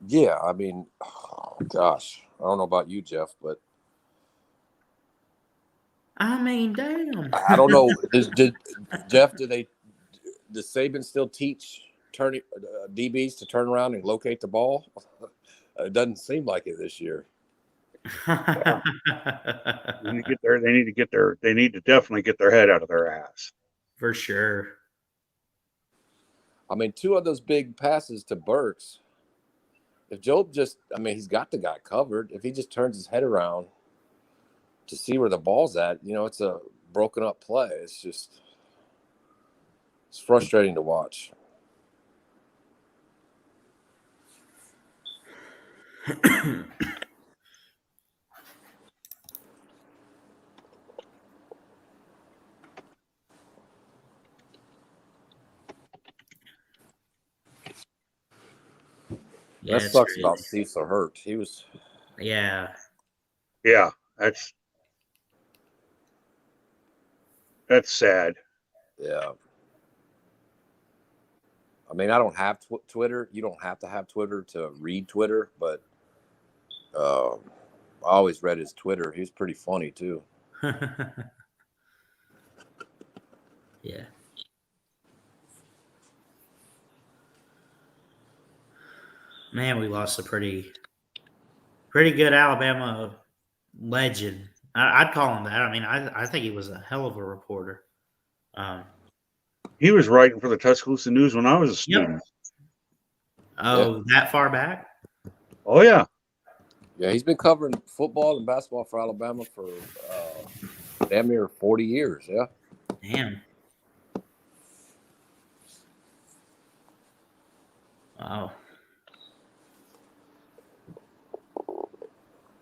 Yeah, I mean, oh, gosh, I don't know about you, Jeff, but I mean, damn. I don't know. Jeff, does Saban still teach turning DBs to turn around and locate the ball? It doesn't seem like it this year. They need to get their. They need to definitely get their head out of their ass. For sure. I mean, two of those big passes to Burks. If Job he's got the guy covered. If he just turns his head around to see where the ball's at, it's a broken up play. It's frustrating to watch. Yeah, That it's sucks crazy. about Cecil Hurt. He was. Yeah. Yeah, that's sad. Yeah. I mean, I don't have Twitter. You don't have to have Twitter to read Twitter, but I always read his Twitter. He was pretty funny too. Yeah. Man, we lost a pretty good Alabama legend. I'd call him that. I mean, I think he was a hell of a reporter. He was writing for the Tuscaloosa News when I was a Yep. student. Oh, that far back? Oh yeah. Yeah, he's been covering football and basketball for Alabama for damn near 40 years. Yeah. Damn. Wow.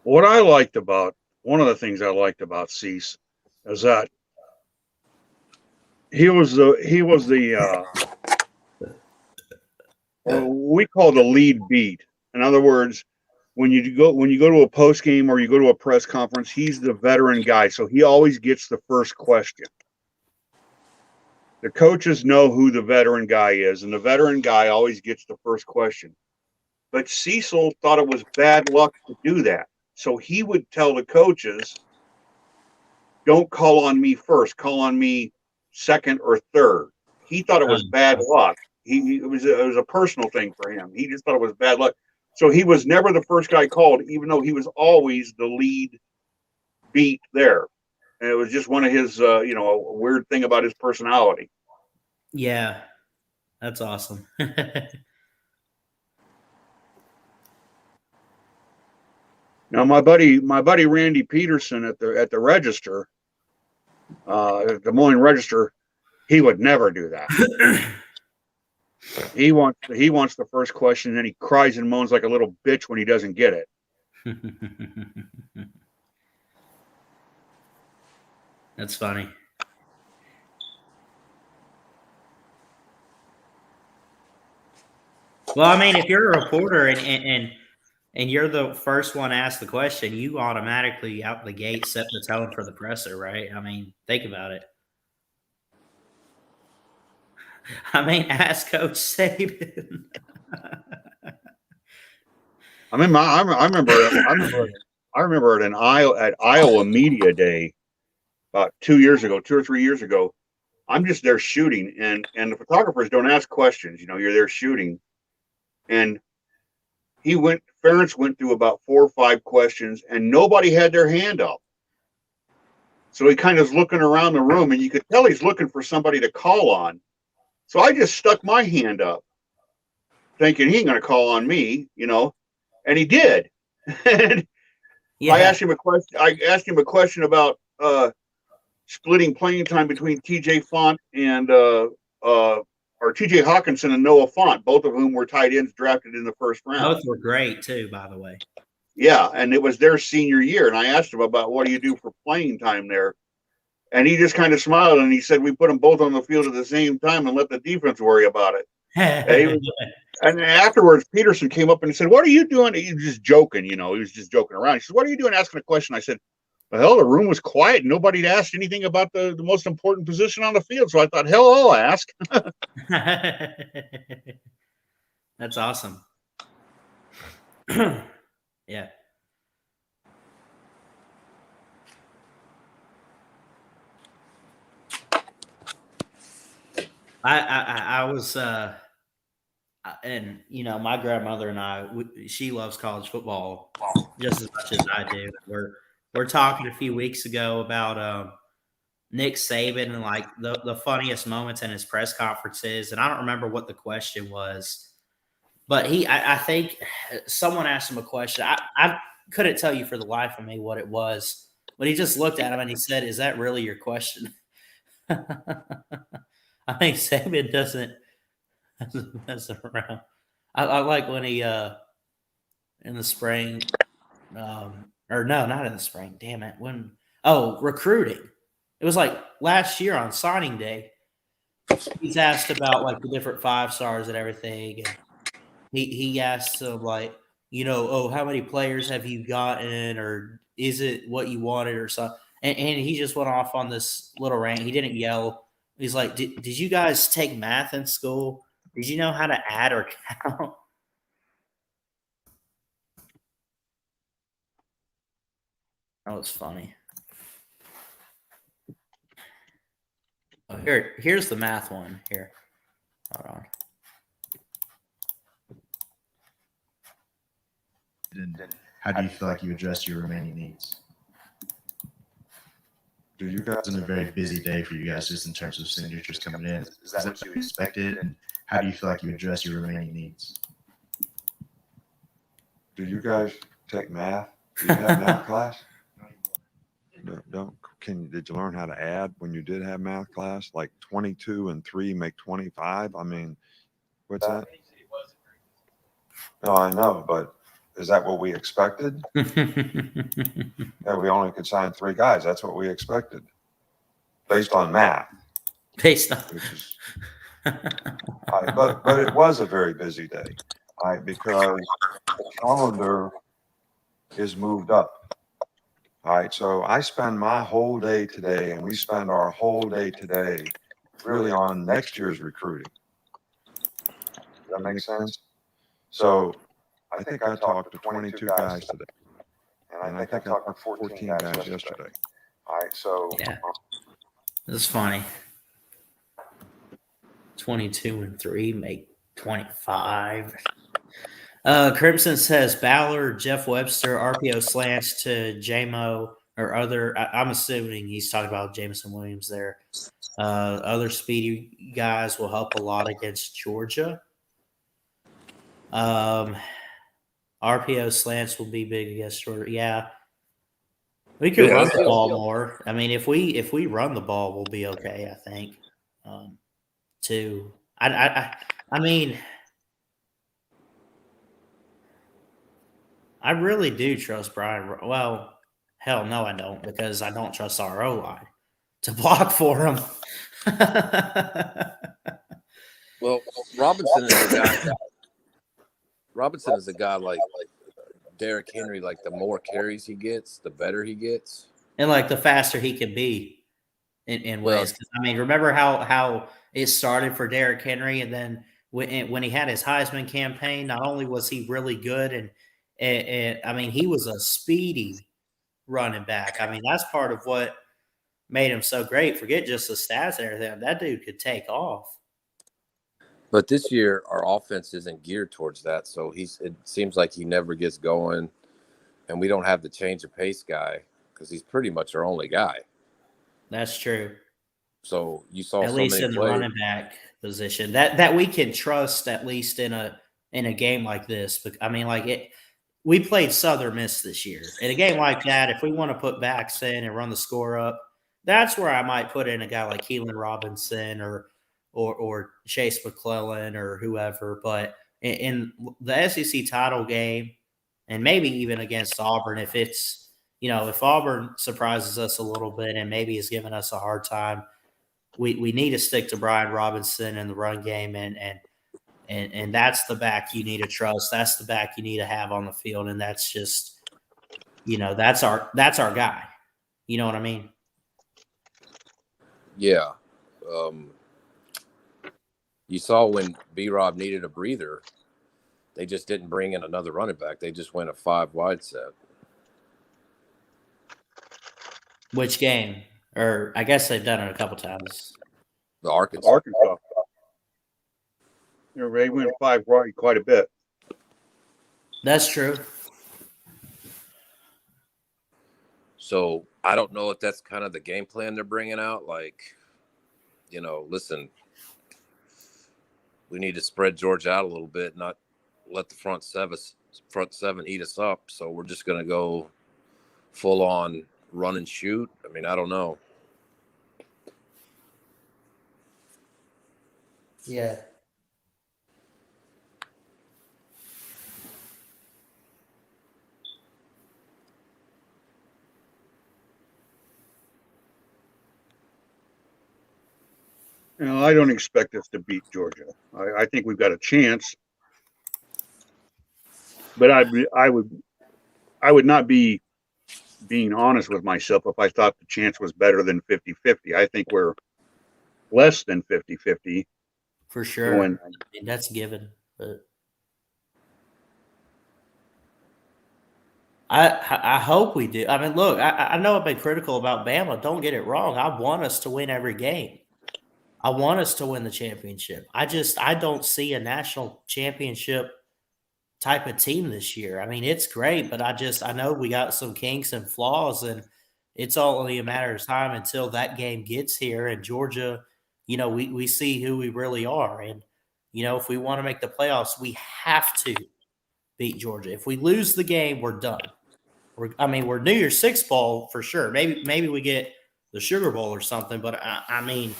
One of the things I liked about Cease is that he was the we call the lead beat. In other words, when you go to a post game or you go to a press conference, he's the veteran guy, so he always gets the first question. The coaches know who the veteran guy is, and the veteran guy always gets the first question. But Cecil thought it was bad luck to do that. So he would tell the coaches, don't call on me first, call on me second or third. He thought it was bad luck. It was a personal thing for him. He just thought it was bad luck. So he was never the first guy called, even though he was always the lead beat there. And it was just one of his, a weird thing about his personality. Yeah, that's awesome. Now, my buddy Randy Peterson at the Register, Des Moines Register, he would never do that. He wants the first question, and then he cries and moans like a little bitch when he doesn't get it. That's funny. Well, I mean, if you're a reporter and and you're the first one to ask the question, you automatically out the gate set the tone for the presser, right? I mean, think about it. I mean, ask Coach Saban. I mean, I remember at Iowa Media Day about 2 or 3 years ago. I'm just there shooting, and the photographers don't ask questions. You know, you're there shooting, and Ferentz went through about 4 or 5 questions, and nobody had their hand up. So he kind of is looking around the room, and you could tell he's looking for somebody to call on. So I just stuck my hand up, thinking he ain't going to call on me, you know, and he did. And Yeah. I asked him a question about splitting playing time between TJ Font and or TJ Hawkinson and Noah Font, both of whom were tight ends drafted in the first round. Both were great too, by the way. Yeah, and it was their senior year, and I asked him about what do you do for playing time there, and he just kind of smiled and he said we put them both on the field at the same time and let the defense worry about it. And afterwards, Peterson came up and he said, "What are you doing?" He was just joking, you know. He was just joking around. He said, "What are you doing?" Asking a question. I said, "Well, the room was quiet. And nobody asked anything about the most important position on the field. So I thought, hell, I'll ask." That's awesome. Yeah. I was and you know, my grandmother and she loves college football just as much as I do. We're talking a few weeks ago about Nick Saban and like the funniest moments in his press conferences, and I don't remember what the question was, but I think someone asked him a question. I couldn't tell you for the life of me what it was, but he just looked at him and he said, "Is that really your question?" I think Saban doesn't mess around. I like when he in the spring, or no, not in the spring. Damn it! Recruiting. It was like last year on signing day. He's asked about like the different 5-stars and everything, and he asked him like, you know, oh, how many players have you gotten, or is it what you wanted, or something? And he just went off on this little rant. He didn't yell. He's like, did you guys take math in school? Did you know how to add or count? That was funny. Oh, here's the math one. Here. Hold on. And how do you feel like you address your remaining needs? Do you guys in a very busy day for you guys just in terms of signatures coming in? Is that what you expected? And how do you feel like you address your remaining needs? Do you guys take math? Do you have math class? Did you learn how to add when you did have math class? Like 22 and 3 make 25? I mean, what's that? No, I know, but is that what we expected? Yeah, we only could sign 3 guys. That's what we expected. Based on math. Based on. But it was a very busy day. Because the calendar is moved up. All right, so I spend my whole day today, and we spend our whole day today really on next year's recruiting. Does that make sense? So I think I talked to 22 guys today, and I think I talked to 14 guys yesterday. All right, so yeah, that's funny. 22 and 3 make 25. Crimson says Ballard, Jeff Webster, RPO slants to JMO or other. I'm assuming he's talking about Jameson Williams there. Other speedy guys will help a lot against Georgia. RPO slants will be big against Georgia. Yeah. We could run the ball more. I mean, if we run the ball, we'll be okay, I think. Too. I mean, I really do trust Brian. Well, hell no, I don't, because I don't trust our O-line to block for him. Well, Robinson is a guy like Derrick Henry, like the more carries he gets, the better he gets. And like the faster he can be in Well, ways. 'Cause, I mean, remember how it started for Derrick Henry, and then when he had his Heisman campaign, not only was he really good, and I mean, he was a speedy running back. I mean, that's part of what made him so great. Forget just the stats and everything. That dude could take off. but this year our offense isn't geared towards that, so it seems like he never gets going, and we don't have the change of pace guy because he's pretty much our only guy. That's true. So you saw At so least many in the plays. running back position that we can trust, at least in a game like this. But I mean, like it. We played Southern Miss this year. In a game like that, if we want to put backs in and run the score up, that's where I might put in a guy like Keelan Robinson or Chase McClellan or whoever. But in the SEC title game, and maybe even against Auburn, if it's if Auburn surprises us a little bit and maybe is giving us a hard time, we need to stick to Brian Robinson in the run game and that's the back you need to trust. That's the back you need to have on the field, and that's just that's our guy. You know what I mean? Yeah. You saw when B-Rob needed a breather, they just didn't bring in another running back. They just went a 5-wide set. Which game? Or I guess they've done it a couple times. The Arkansas. Arkansas. They went 5 wide quite a bit. That's true. So I don't know if that's kind of the game plan they're bringing out. Like, listen, we need to spread Georgia out a little bit, not let the front seven eat us up. So we're just going to go full on run and shoot. I mean, I don't know. Yeah. I don't expect us to beat Georgia. I think we've got a chance, but I would not be being honest with myself if I thought the chance was better than 50-50. I think we're less than 50-50. For sure. I mean, that's given. But I hope we do. I mean, look, I know I've been critical about Bama. Don't get it wrong. I want us to win every game. I want us to win the championship. I don't see a national championship type of team this year. I mean, it's great, but I know we got some kinks and flaws, and it's only a matter of time until that game gets here. And Georgia, we see who we really are. And, if we want to make the playoffs, we have to beat Georgia. If we lose the game, we're done. We're New Year's Six bowl for sure. Maybe we get the Sugar Bowl or something, but I mean,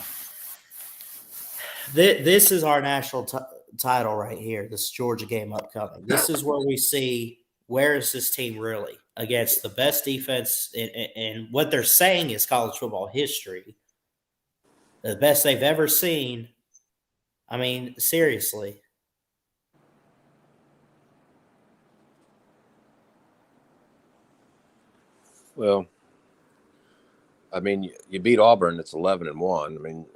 this is our national title right here, this Georgia game upcoming. This is where we see where is this team really against the best defense in what they're saying is college football history, the best they've ever seen. I mean, seriously. Well, I mean, you beat Auburn. It's 11-1. I mean,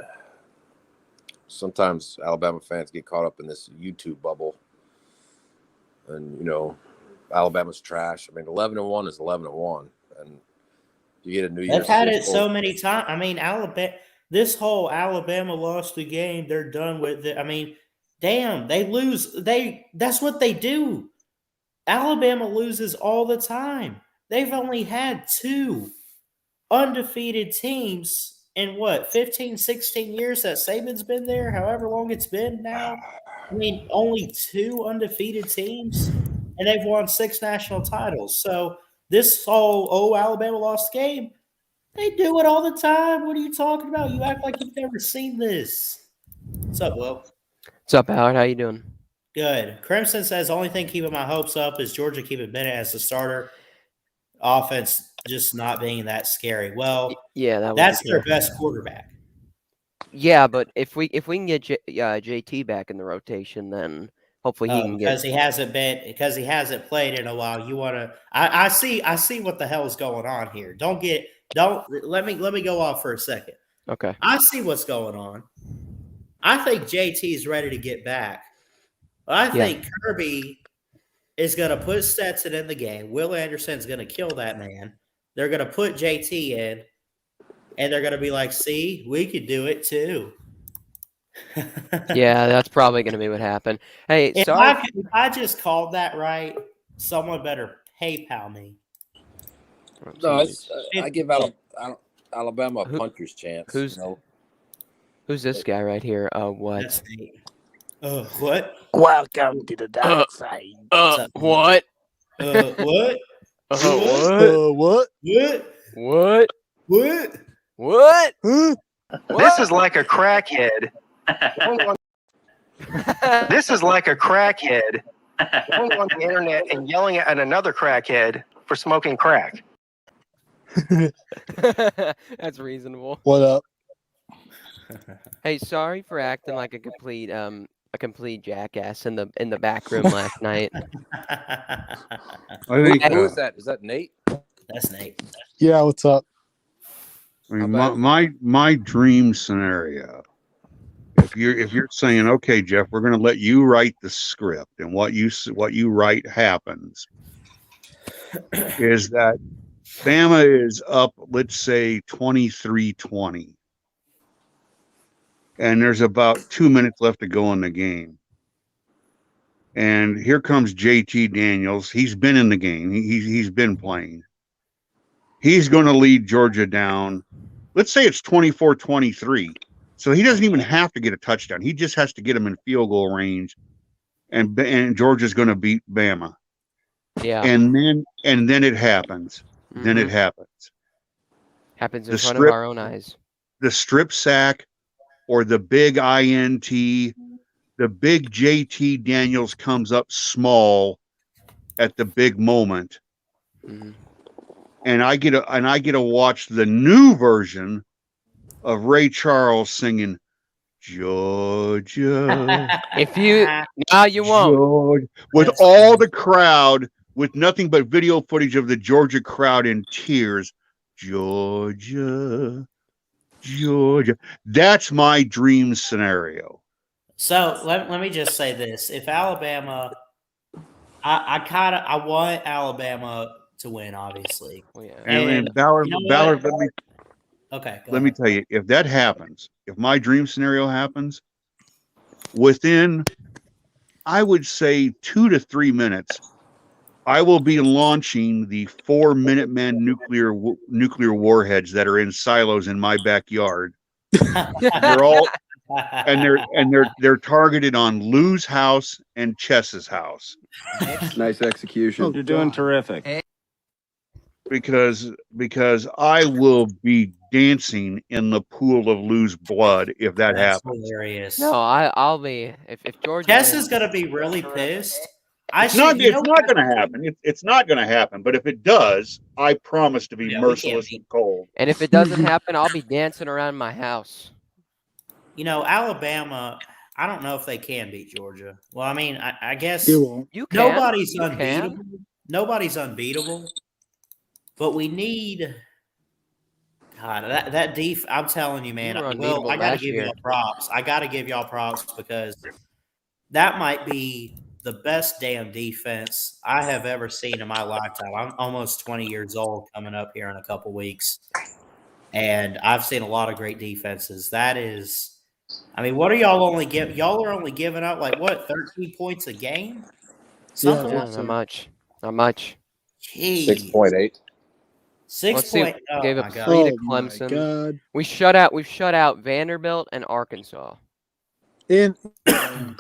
sometimes Alabama fans get caught up in this YouTube bubble, and Alabama's trash. I mean, 11-1 is 11-1, and you get a New Year's. They've had it so many times. I mean, this whole Alabama lost the game, they're done with it. I mean, damn, they lose. That's what they do. Alabama loses all the time. They've only had 2 undefeated teams in 15, 16 years that Saban's been there, however long it's been now. I mean, only 2 undefeated teams, and they've won 6 national titles. So this whole, Alabama lost game, they do it all the time. What are you talking about? You act like you've never seen this. What's up, Will? What's up, Howard? How you doing? Good. Crimson says, only thing keeping my hopes up is Georgia keeping Bennett as the starter. Offense just not being that scary. Well, yeah, that's their best quarterback. Yeah, but if we can get JT back in the rotation, then Hopefully he can because get. he hasn't played in a while. You want to? I see what the hell's going on here. Don't let me go off for a second. Okay. I see what's going on. I think JT is ready to get back. But I think Kirby is going to put Stetson in the game. Will Anderson's going to kill that man. They're going to put JT in, and they're going to be like, "See, we could do it too." Yeah, that's probably going to be what happened. Hey, If sorry. if I just called that right, someone better PayPal me. No, I give Alabama a Who- puncher's chance. who's- you know? Who's this guy right here? What? That's neat. What? Welcome to the dark side. What's up, What? What? What? What? What? What? What? What? This is like a crackhead. This is like a crackhead going on the internet and yelling at another crackhead for smoking crack. That's reasonable. What up? Hey, sorry for acting like a complete jackass in the back room last night. I think Who is that? Is that Nate? That's Nate. Yeah, what's up? I mean, my dream scenario. If you're saying, okay, Jeff, we're going to let you write the script, and what you write happens, is that Bama is up, let's say 23-20, and there's about 2 minutes left to go in the game. And here comes JT Daniels. He's been in the game. He's been playing. He's going to lead Georgia down. Let's say it's 24-23. So he doesn't even have to get a touchdown. He just has to get him in field goal range, and Georgia's going to beat Bama. Yeah. And then it happens. Then it happens. Happens in The front strip- of our own eyes. The strip sack or the big INT, the big JT Daniels comes up small at the big moment. Mhm. And I get to watch the new version of Ray Charles singing Georgia. If you now you won't. Georgia, with That's all funny. the crowd, with nothing but video footage of the Georgia crowd in tears. Georgia. That's my dream scenario. So let me just say this: if Alabama, I want Alabama to win, obviously. Oh, yeah. And Ballard, you know Ballard, what? let me Okay, go let me ahead. tell you, if that happens, if my dream scenario happens, within, I would say 2 to 3 minutes, I will be launching the 4 Minuteman nuclear warheads that are in silos in my backyard. They're all they're targeted on Lou's house and Chess's house. Nice execution. Oh, You're doing terrific. Because I will be dancing in the pool of Lou's blood if that That's happens. hilarious. No, I'll be if Georgia. Jess wins- is gonna be really pissed. It's not going to happen. It's not going to happen. But if it does, I promise to be Yeah, we can't merciless beat- and cold. And if it doesn't happen, I'll be dancing around my house. Alabama. I don't know if they can beat Georgia. Well, I mean, I guess You You can. nobody's You unbeatable. can. Nobody's unbeatable. But we need God that def. I'm telling you, man. You were Well, unbeatable I got to last give year. y'all props. I got to give y'all props because that might be the best damn defense I have ever seen in my lifetime. I'm almost 20 years old coming up here in a couple weeks. And I've seen a lot of great defenses. That is, I mean, what are y'all only give? Y'all are only giving up like what, 13 points a game? Something Yeah, like not much. Not much. Jeez. 6.8. 6 Let's see. point. Oh Gave my up God. 3 to Oh my Clemson. God. We've shut out Vanderbilt and Arkansas. And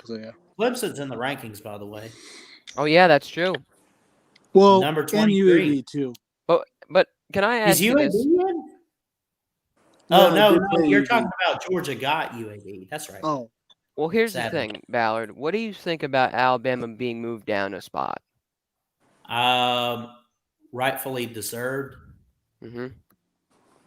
so, yeah. Clemson's in the rankings, by the way. Oh yeah, that's true. Well, Number and 23. UAB too. But can I ask Is you UAB this? in? Oh, No, no, they play you're UAB. talking about Georgia got UAB. That's right. Oh, Well, here's the Sadly. thing, Ballard. What do you think about Alabama being moved down a spot? Rightfully deserved. Mm-hmm.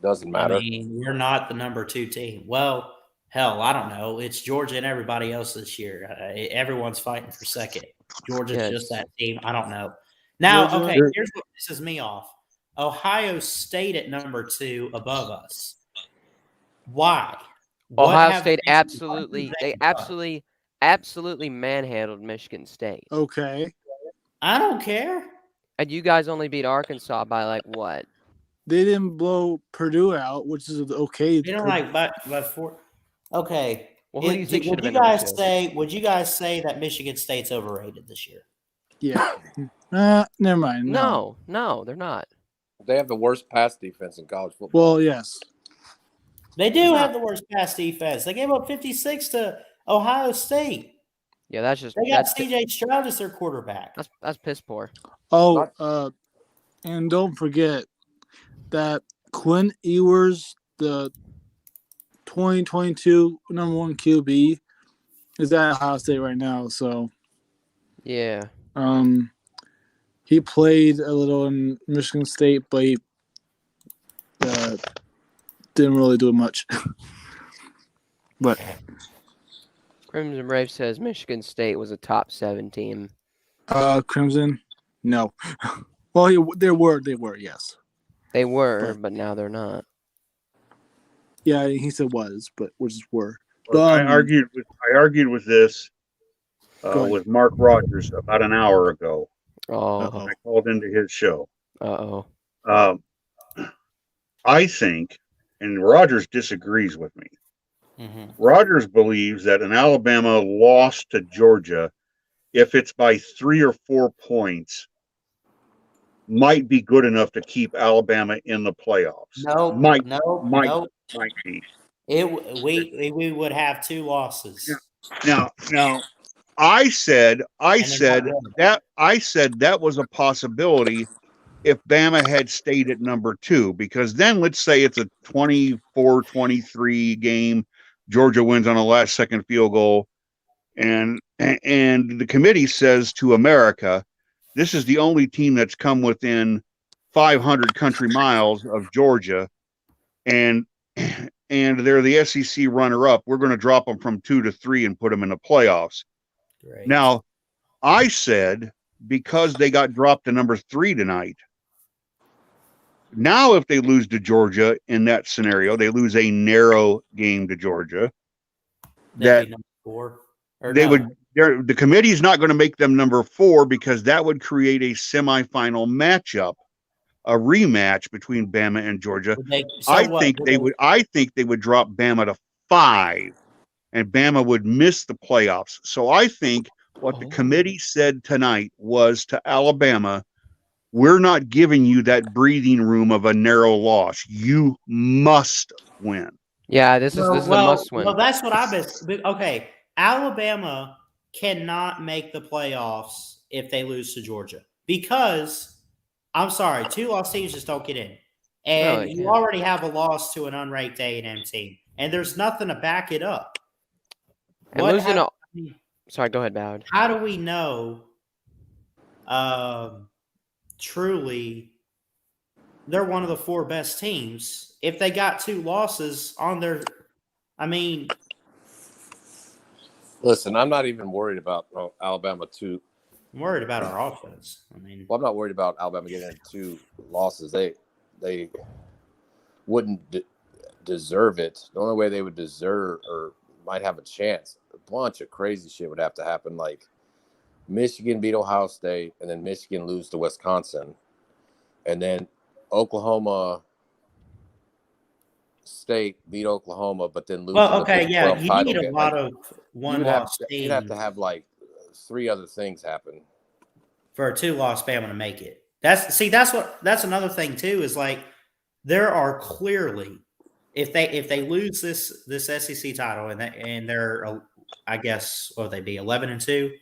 Doesn't I matter. mean, we're not the number 2 team. Well, hell, I don't know. It's Georgia and everybody else this year. Everyone's fighting for second. Georgia's Yeah, just that team. I don't know. Now, Georgia- okay, here's what pisses me off. Ohio State at number 2 above us. Why? What Ohio have State they absolutely manhandled Michigan State. Okay. I don't care. And you guys only beat Arkansas by like what? They didn't blow Purdue out, which is okay. You know, like by 4. Okay. Well, who do you think should Would have you been guys number 2? say? Would you guys say that Michigan State's overrated this year? Yeah. Never mind. No. No, they're not. They have the worst pass defense in college football. Well, yes. They do have the worst pass defense. They gave up 56 to Ohio State. Yeah, that's just They got C.J. Stroud as their quarterback. That's piss poor. Oh, and don't forget that Quinn Ewers, the 2022 number 1 QB, is at Ohio State right now. So, yeah, he played a little in Michigan State, but he didn't really do much. But Crimson Brave says Michigan State was a top 7 team. Crimson, no. Well, they were, yes. They were, but now they're not. Yeah, he said was, but which is were. I argued with this with Mark Rogers about an hour ago. Oh, I called into his show. I think, and Rogers disagrees with me. Mm-hmm. Rogers believes that an Alabama loss to Georgia, if it's by 3 or 4 points, might be good enough to keep Alabama in the playoffs. No, might be. We would have 2 losses. Now, I said that was a possibility if Bama had stayed at number 2, because then let's say it's a 24-23 game, Georgia wins on a last second field goal, and the committee says to America, this is the only team that's come within 500 country miles of Georgia, and they're the SEC runner-up. We're going to drop them from 2 to 3 and put them in the playoffs. Great. Now, I said, because they got dropped to number 3 tonight, now if they lose to Georgia in that scenario, they lose a narrow game to Georgia. That'd be number 4. The committee's not going to make them number 4, because that would create a semifinal matchup, a rematch between Bama and Georgia. I think they would drop Bama to 5, and Bama would miss the playoffs. So I think what the committee said tonight was to Alabama, we're not giving you that breathing room of a narrow loss. You must win. Yeah, this is a must win. Well, that's what I've been. Okay, Alabama cannot make the playoffs if they lose to Georgia, because I'm sorry, 2 lost teams just don't get in, and you already have a loss to an unranked A&M team, and there's nothing to back it up. And sorry, go ahead, Bowd. How do we know? Truly, they're one of the 4 best teams if they got 2 losses on their. I mean, listen, I'm not even worried about Alabama 2. I'm worried about our offense. I'm not worried about Alabama getting 2 losses. They wouldn't deserve it. The only way they would deserve or might have a chance, a bunch of crazy shit would have to happen, like Michigan beat Ohio State, and then Michigan lose to Wisconsin, and then Oklahoma State beat Oklahoma, but then lose. Well, okay, yeah, you need a lot of one-loss teams. You'd have to have like 3 other things happen for a 2-loss Bama to make it. That's another thing too, is like there are clearly, if they lose this SEC title and they're, I guess, what would they be, 11-2?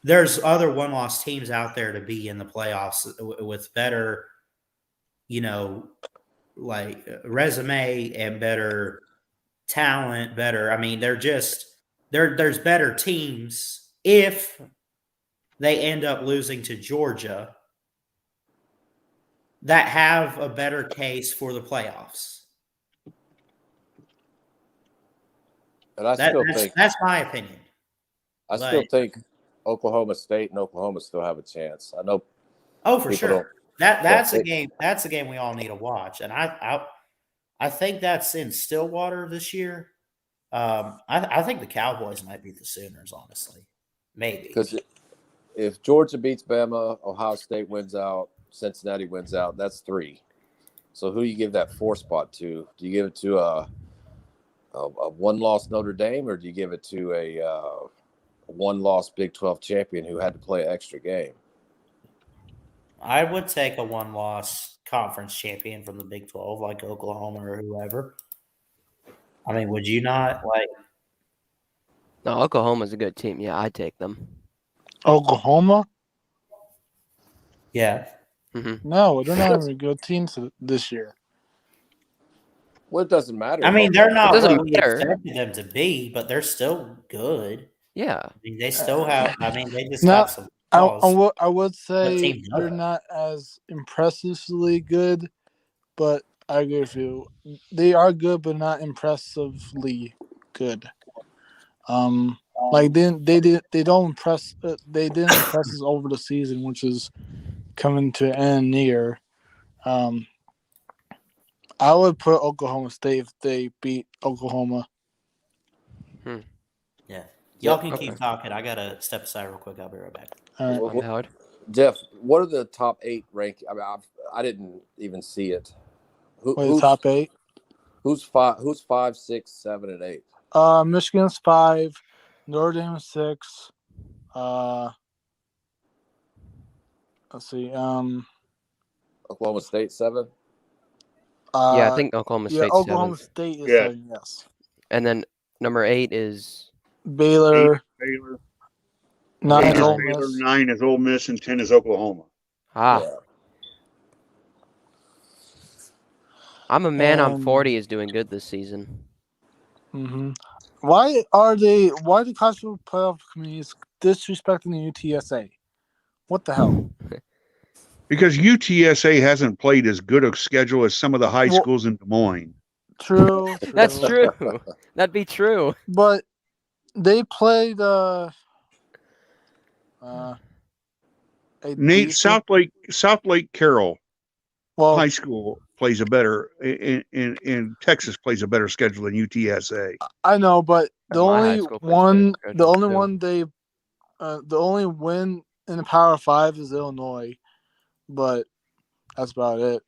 There's other 1-loss teams out there to be in the playoffs with better, like resume and better talent, better. I mean, there's better teams if they end up losing to Georgia that have a better case for the playoffs. And I still think That's my opinion. I still think Oklahoma State and Oklahoma still have a chance. I know. Oh, for people sure. don't- That's a don't- game. That's a game we all need to watch, and I think that's in Stillwater this year. I think the Cowboys might beat the Sooners, honestly. Maybe. Because if Georgia beats Bama, Ohio State wins out, Cincinnati wins out, that's 3. So who do you give that 4 spot to? Do you give it to a one-loss Notre Dame, or do you give it to a one-loss Big 12 champion who had to play an extra game? I would take a one-loss conference champion from the Big 12, like Oklahoma or whoever. I mean, would you not? No, Oklahoma's a good team. Yeah, I'd take them. Oklahoma? Yeah. Mm-hmm. No, they're not a good team this year. Well, it doesn't matter. I mean, they're not doesn't what we matter. expected them to be, but they're still good. Yeah. I mean, they still have. I mean, they just Now, got some flaws. I would say team they're doesn't? not as impressively good, but I agree with you. They are good, but not impressively good. Like they don't impress. They didn't impress us over the season, which is coming to an end near. I would put Oklahoma State if they beat Oklahoma. Yeah. Y'all can keep talking. I gotta step aside real quick. I'll be right back. All right. Howard. Jeff, what are the top 8 ranked? I mean, I didn't even see it. The top 8? Who's 5? Who's 5, 6, 7, and 8? Michigan's 5, Notre Dame 6. Let's see. Oklahoma State 7. Yeah, I think Oklahoma State. Oklahoma 7th. State is Yeah. 7. Yes. And then number 8 is Baylor. Baylor. 9 is Baylor, Ole Miss. 9 is Ole Miss, and 10 is Oklahoma. Yeah. I'm a man on And- 40 is doing good this season. Mm-hmm. Why the college football playoff committee is disrespecting the UTSA? What the hell? Because UTSA hasn't played as good a schedule as some of the high schools in Des Moines. True. That's true. That'd be true. But they played Nate, South Lake Carroll Well, High School plays a better in Texas plays a better schedule than UTSA. I know, but the My high only school plays one, better the only too. one the only win in the Power 5 is Illinois, but that's about it.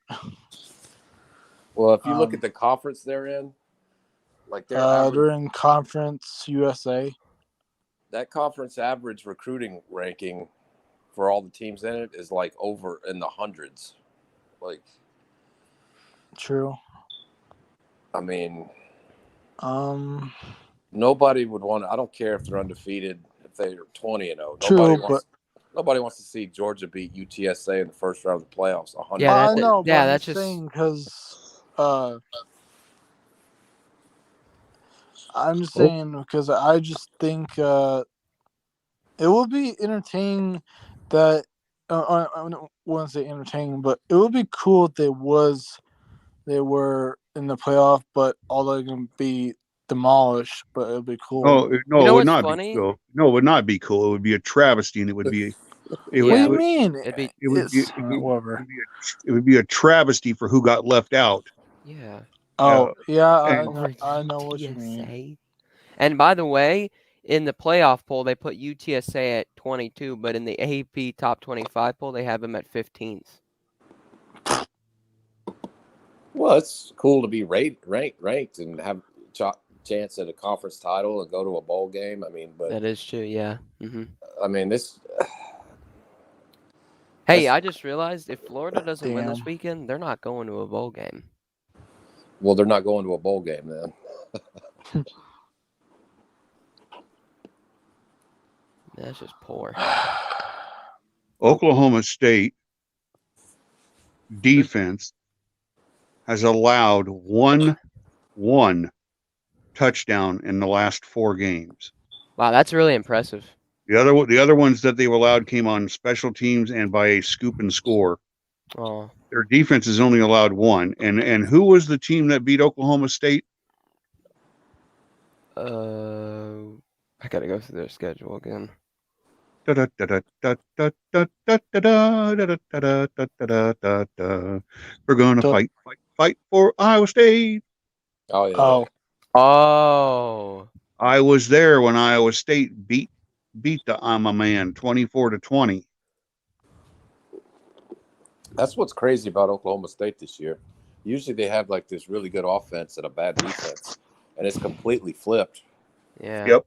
Well, if you look at the conference they're in, like They're in Conference USA. that conference average recruiting ranking for all the teams in it is like over in the hundreds. Like, True. I mean, Um. nobody would want. I don't care if they're undefeated, if they're 20-0. True, Nobody wants to see Georgia beat UTSA in the first round of the playoffs. 100. Yeah, I know, but yeah, I'm that's just just saying because I'm just saying because I just think it would be entertaining that I wouldn't say entertaining, but it would be cool if they were in the playoff, but all they're gonna be demolished. But it would be cool. No, You it know would what's not funny? be cool. No, it would not be cool. It would be a travesty, and it would be. It What do you would, mean? It'd be it would be, Whatever. it would be a travesty for who got left out. yeah. Oh yeah, and- I know what you mean. UTSA. And by the way, in the playoff poll, they put UTSA at 22, but in the AP top 25 poll, they have them at 15th. Well, it's cool to be ranked and have a chance at a conference title and go to a bowl game. I mean, but That is true, yeah. I mean this. Hey, I just realized if Florida doesn't win this Damn. weekend, they're not going to a bowl game. Well, they're not going to a bowl game then. That's just poor. Oklahoma State defense has allowed one touchdown in the last 4 games. Wow, that's really impressive. The other ones that they've allowed came on special teams and by a scoop and score. Oh, Their defense has only allowed 1. And who was the team that beat Oklahoma State? I gotta go through their schedule again. We're gonna fight for Iowa State. Oh yeah. Oh, Oh, I was there when Iowa State beat the I'm a man 24-20. That's what's crazy about Oklahoma State this year. Usually they have like this really good offense and a bad defense, and it's completely flipped. yeah. Yep.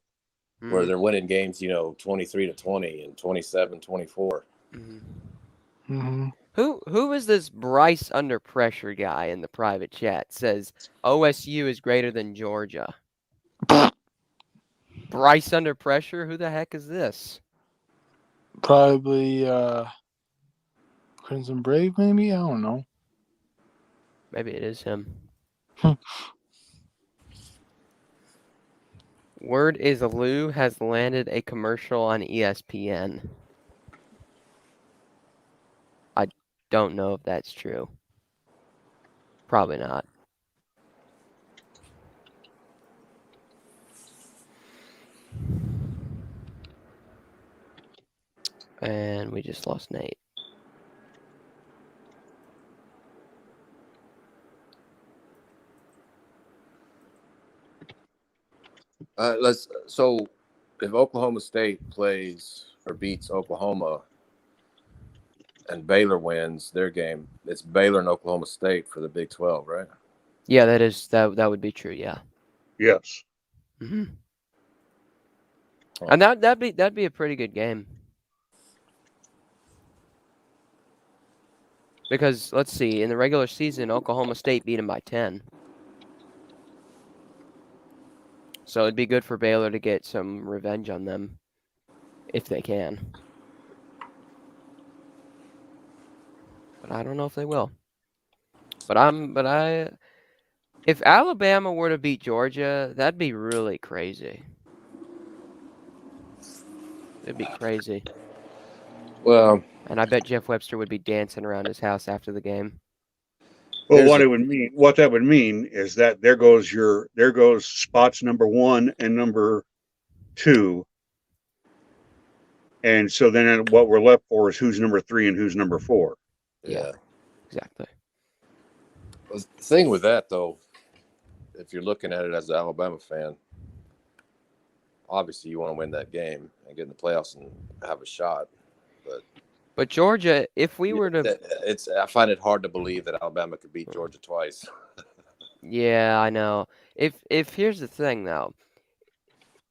Where they're winning games, 23-20 and 27-24. Mm-hmm. Who is this Bryce under pressure guy in the private chat? Says OSU is greater than Georgia. Bryce under pressure? Who the heck is this? Probably Crimson Brave, maybe? I don't know. Maybe it is him. Word is Lou has landed a commercial on ESPN. I don't know if that's true. Probably not. And we just lost Nate. So if Oklahoma State plays or beats Oklahoma and Baylor wins their game, it's Baylor and Oklahoma State for the Big 12, right? Yeah, that would be true. Yeah. Yes. Mm-hmm. And that'd be a pretty good game. Because let's see, in the regular season, Oklahoma State beat them by 10. So it'd be good for Baylor to get some revenge on them, if they can. But I don't know if they will. If Alabama were to beat Georgia, that'd be really crazy. It'd be crazy. Well, and I bet Jeff Webster would be dancing around his house after the game. Well, what that would mean is that there goes spots number 1 and number 2. And so then what we're left for is who's number 3 and who's number 4. Yeah, exactly. The thing with that, though, if you're looking at it as an Alabama fan, obviously you want to win that game and get in the playoffs and have a shot. But Georgia, if we were to, I find it hard to believe that Alabama could beat Georgia twice. Yeah, I know. If here's the thing though,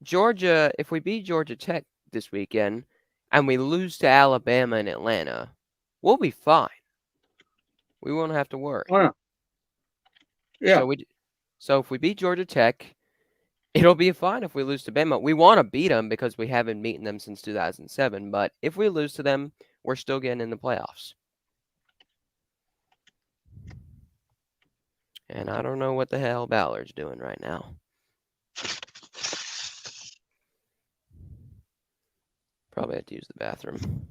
Georgia, if we beat Georgia Tech this weekend and we lose to Alabama and Atlanta, we'll be fine. We won't have to worry. Yeah. So if we beat Georgia Tech, it'll be fine if we lose to Bama. We want to beat them because we haven't beaten them since 2007. But if we lose to them, we're still getting in the playoffs. And I don't know what the hell Ballard's doing right now. Probably have to use the bathroom.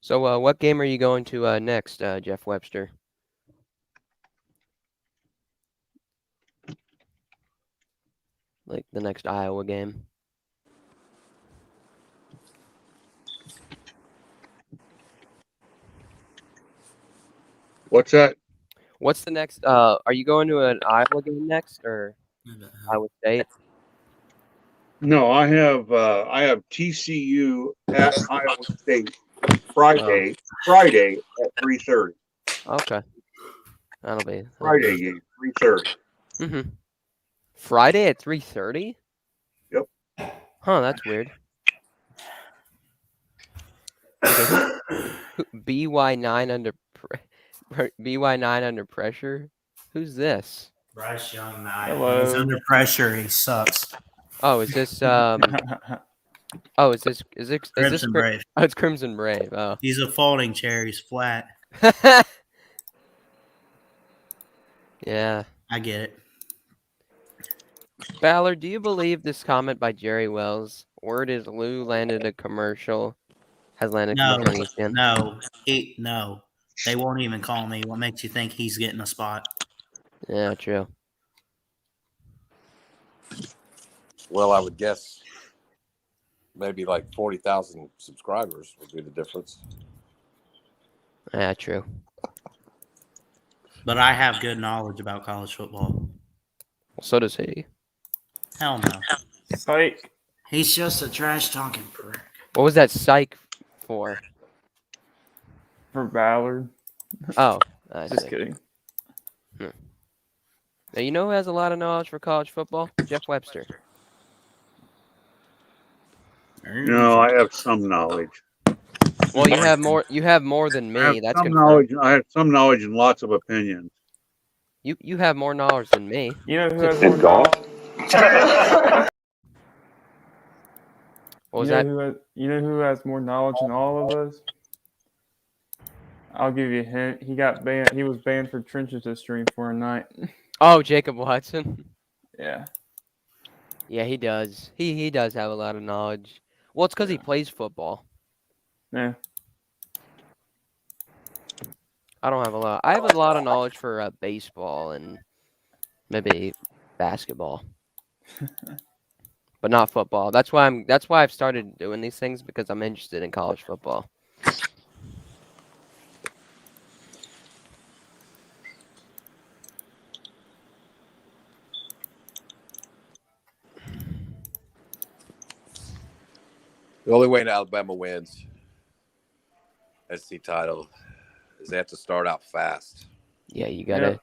So what game are you going to next, Jeff Webster? Like the next Iowa game? What's that? What's the next? Are you going to an Iowa game next or Iowa State? No, I have TCU at Iowa State Friday at 3:30. Okay, that'll be Friday game 3:30. Mm-hmm. Friday at 3:30. Yep. Huh, that's weird. BY9 under BY9 under pressure. Who's this? Bryce Young, Knight. Hello. He's under pressure. He sucks. Oh, is this is this Crimson Brave? Oh, it's Crimson Brave. Oh. He's a folding chair. He's flat. Yeah. I get it. Ballard, do you believe this comment by Jerry Wells? Word is Lou landed a commercial Has landed No, coming East again. no. They won't even call me. What makes you think he's getting a spot? Yeah, true. Well, I would guess maybe like 40,000 subscribers would be the difference. Yeah, true. But I have good knowledge about college football. Well, so does he. Hell no. Psych. He's just a trash talking prick. What was that psych for? For Ballard. Oh, I Just see. kidding. Now, you know who has a lot of knowledge for college football? Jeff Webster. No, I have some knowledge. Well, you have more. You have more than I have me. That's some confirmed. knowledge. I have some knowledge and lots of opinions. You have more knowledge than me. You know who has more knowledge? What was that? You know who has more knowledge than all of us? I'll give you a hint. He got banned. He was banned for trenches history for a night. Oh, Jacob Watson. Yeah. Yeah, he does. He does have a lot of knowledge. Well, it's because he plays football. Yeah. I don't have a lot. I have a lot of knowledge for baseball and maybe basketball, but not football. That's why I've started doing these things, because I'm interested in college football. The only way Alabama wins SC title is they have to start out fast. Yeah, you gotta.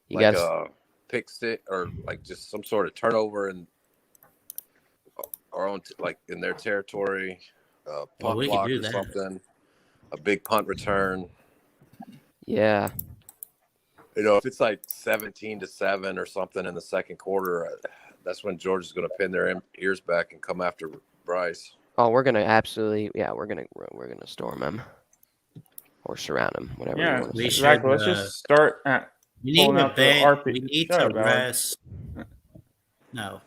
You like gotta. Pick stick or like just some sort of turnover in our own like in their territory, punt we could block do or that. something, a big punt return. Yeah. You know, if it's like 17-7 or something in the second quarter, that's when Georgia's going to pin their ears back and come after Bryce. Oh, we're gonna absolutely. Yeah, we're gonna storm him or surround him, whatever you Yeah, want to say. exactly. Let's just start at We need pulling to out the ban. RP. We need Shut to up, Ballard. rest. No,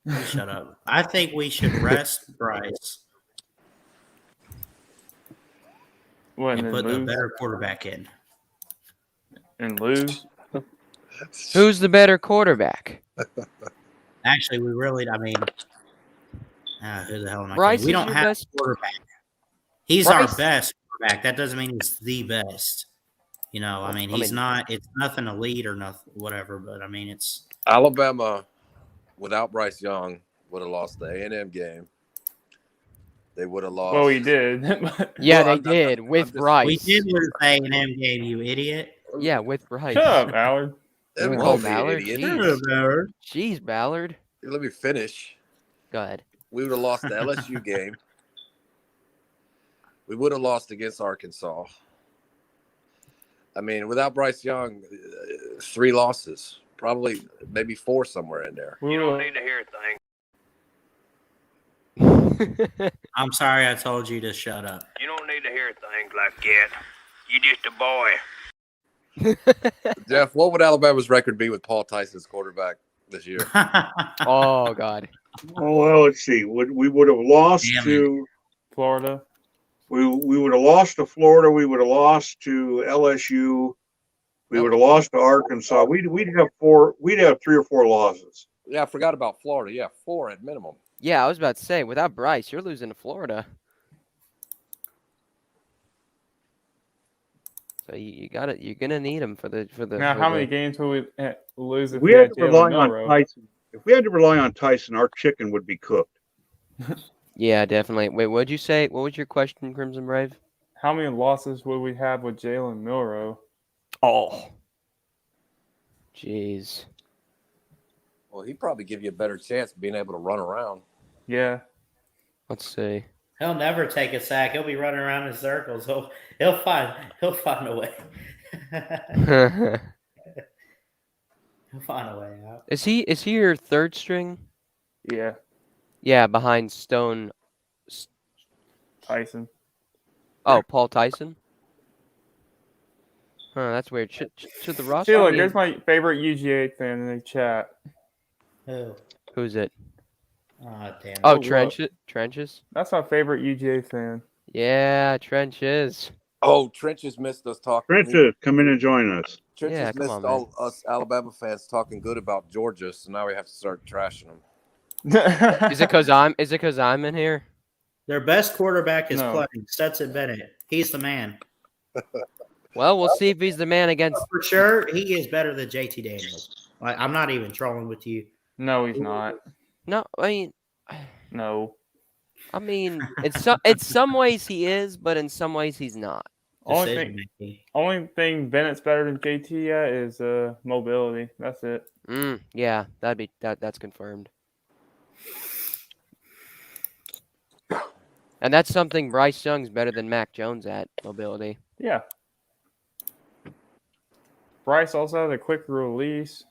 you shut up. I think we should rest Bryce What, and and put then a lose? better quarterback in. And lose? Who's the better quarterback? Actually, we really. I mean, who the hell am I Bryce kidding? We is don't your have best- a quarterback. He's Bryce- our best quarterback. That doesn't mean he's the best. You know, I mean, he's not. It's nothing elite or nothing, whatever. But I mean, it's Alabama without Bryce Young would have lost the A&M game. They would have lost. Well, we did. Yeah, they did with Bryce. we did lose the A&M game, you idiot. Yeah, with Bryce. Shut up, Ballard. Don't Whoa, call me an Ballard. idiot. Jeez. Jeez, Ballard. Let me finish. Go ahead. We would have lost the LSU game. We would have lost against Arkansas. I mean, without Bryce Young, 3 losses, probably maybe 4 somewhere in there. You don't need to hear a thing. I'm sorry I told you to shut up. You don't need to hear things like that. You just a boy. Jeff, what would Alabama's record be with Paul Tyson as quarterback this year? Oh, God. Oh, well, let's see. We would have lost to Florida. We would have lost to Florida. We would have lost to LSU. We would have lost to Arkansas. We'd have 3 or 4 losses. Yeah, I forgot about Florida. Yeah, 4 at minimum. Yeah, I was about to say, without Bryce, you're losing to Florida. So you're gonna need him for the. Now, how many games will we lose if We we had had to rely Jalen on Milroe? Tyson. If we had to rely on Tyson, our chicken would be cooked. Yeah, definitely. Wait, what'd you say? What was your question, Crimson Brave? How many losses would we have with Jalen Milroe? Oh. Jeez. Well, he'd probably give you a better chance of being able to run around. Yeah. Let's see. He'll never take a sack. He'll be running around in circles. He'll find a way. He'll find a way out. Is he your third string? Yeah. Yeah, behind Stone. Tyson. Oh, Paul Tyson. Huh, that's weird. Should the roster? See, look, be- there's my favorite UGA fan in the chat. Who? Who's it? Oh, damn. Oh, look. Trenches. That's my favorite UGA fan. Yeah, Trenches. Oh, Trenches missed us talking. Trenches, come in and join us. Trenches Yeah, come missed on, man. all us Alabama fans talking good about Georgia, so now we have to start trashing them. Is it because I'm in here? Their best quarterback is No. playing. Stetson Bennett. He's the man. Well, we'll see if he's the man against. For sure, he is better than JT Daniels. Like, I'm not even trolling with you. No, he's not. No, No. I mean, in some ways he is, but in some ways he's not. Only thing Bennett's better than JT at is mobility. That's it. Yeah, that's confirmed. And that's something Bryce Young's better than Mac Jones at, mobility. Yeah. Bryce also has a quick release.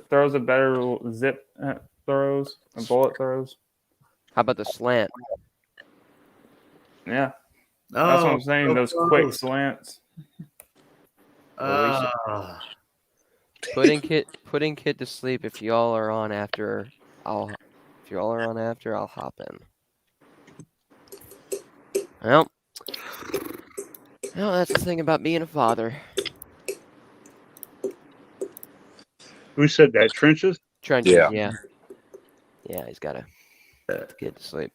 Throws a better zip throws and bullet throws. How about the slant? Yeah. That's what I'm saying. Those quick slants. Putting Kid to sleep. If y'all are on after, I'll hop in. Well, that's the thing about being a father. Who said that? Trenches? Trenches, yeah. Yeah, he's got to get to sleep.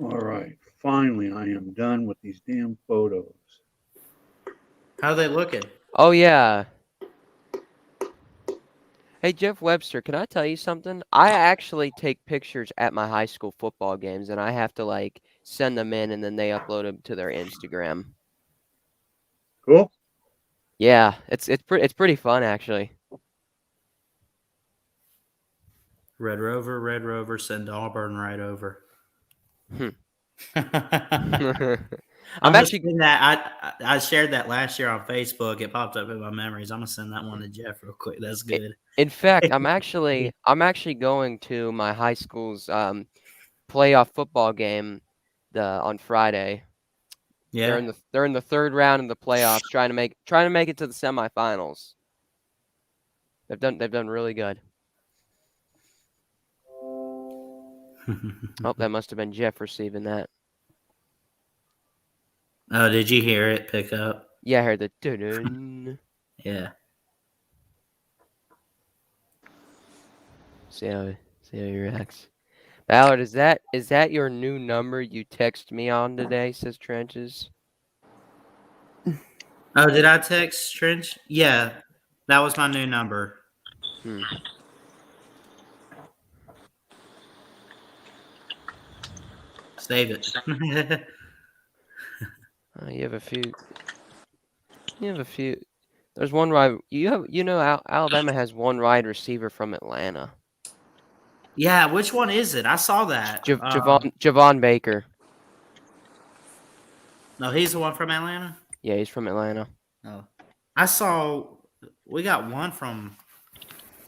All right. Finally, I am done with these damn photos. How are they looking? Oh, yeah. Hey, Jeff Webster, can I tell you something? I actually take pictures at my high school football games, and I have to, like, send them in, and then they upload them to their Instagram. Cool. Yeah, it's pretty fun, actually. Red Rover, send Auburn right over. I'm actually doing that. I shared that last year on Facebook. It popped up in my memories. I'm gonna send that one to Jeff real quick. That's good. In fact, I'm actually going to my high school's playoff football game on Friday. Yeah. They're in the third round of the playoffs, trying to make it to the semifinals. They've done really good. Oh, that must have been Jeff receiving that. Oh, did you hear it pick up? Yeah, I heard the dun. Yeah. See how he reacts. Ballard, is that your new number you text me on today? Says Trenches. Oh, did I text Trench? Yeah, that was my new number. Save it. You have a few. There's one wide. Alabama has one wide receiver from Atlanta. Yeah, which one is it? I saw that. Javon Baker. No, he's the one from Atlanta? Yeah, he's from Atlanta. Oh. I saw we got one from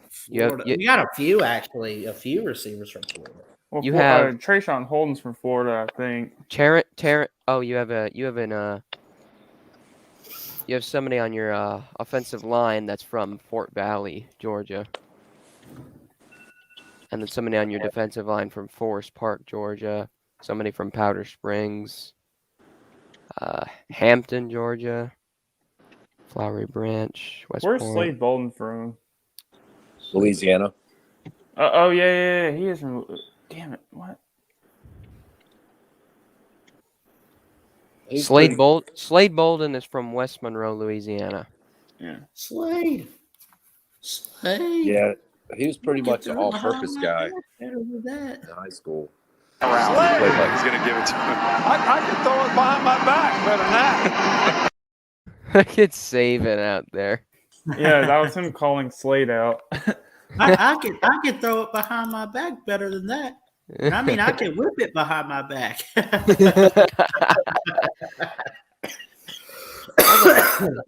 Florida. We got a few, actually. A few receivers from Florida. Well, you have Trayshawn Holden's from Florida, I think. Tarrant. Oh, you have somebody on your offensive line that's from Fort Valley, Georgia. And then somebody on your defensive line from Forest Park, Georgia. Somebody from Powder Springs. Hampton, Georgia. Flowery Branch, West Where's Point. Slade Bolden from? Louisiana. Oh, yeah. He is from... Damn it, what? Slade Bolden is from West Monroe, Louisiana. Yeah. Slade. Yeah, he was pretty much an all-purpose guy Better than that. in high school. Slade. Played like he's going to give it to him. I can throw it behind my back better than that. Look at Saban out there. Yeah, that was him calling Slade out. I can throw it behind my back better than that. I mean, I can whip it behind my back.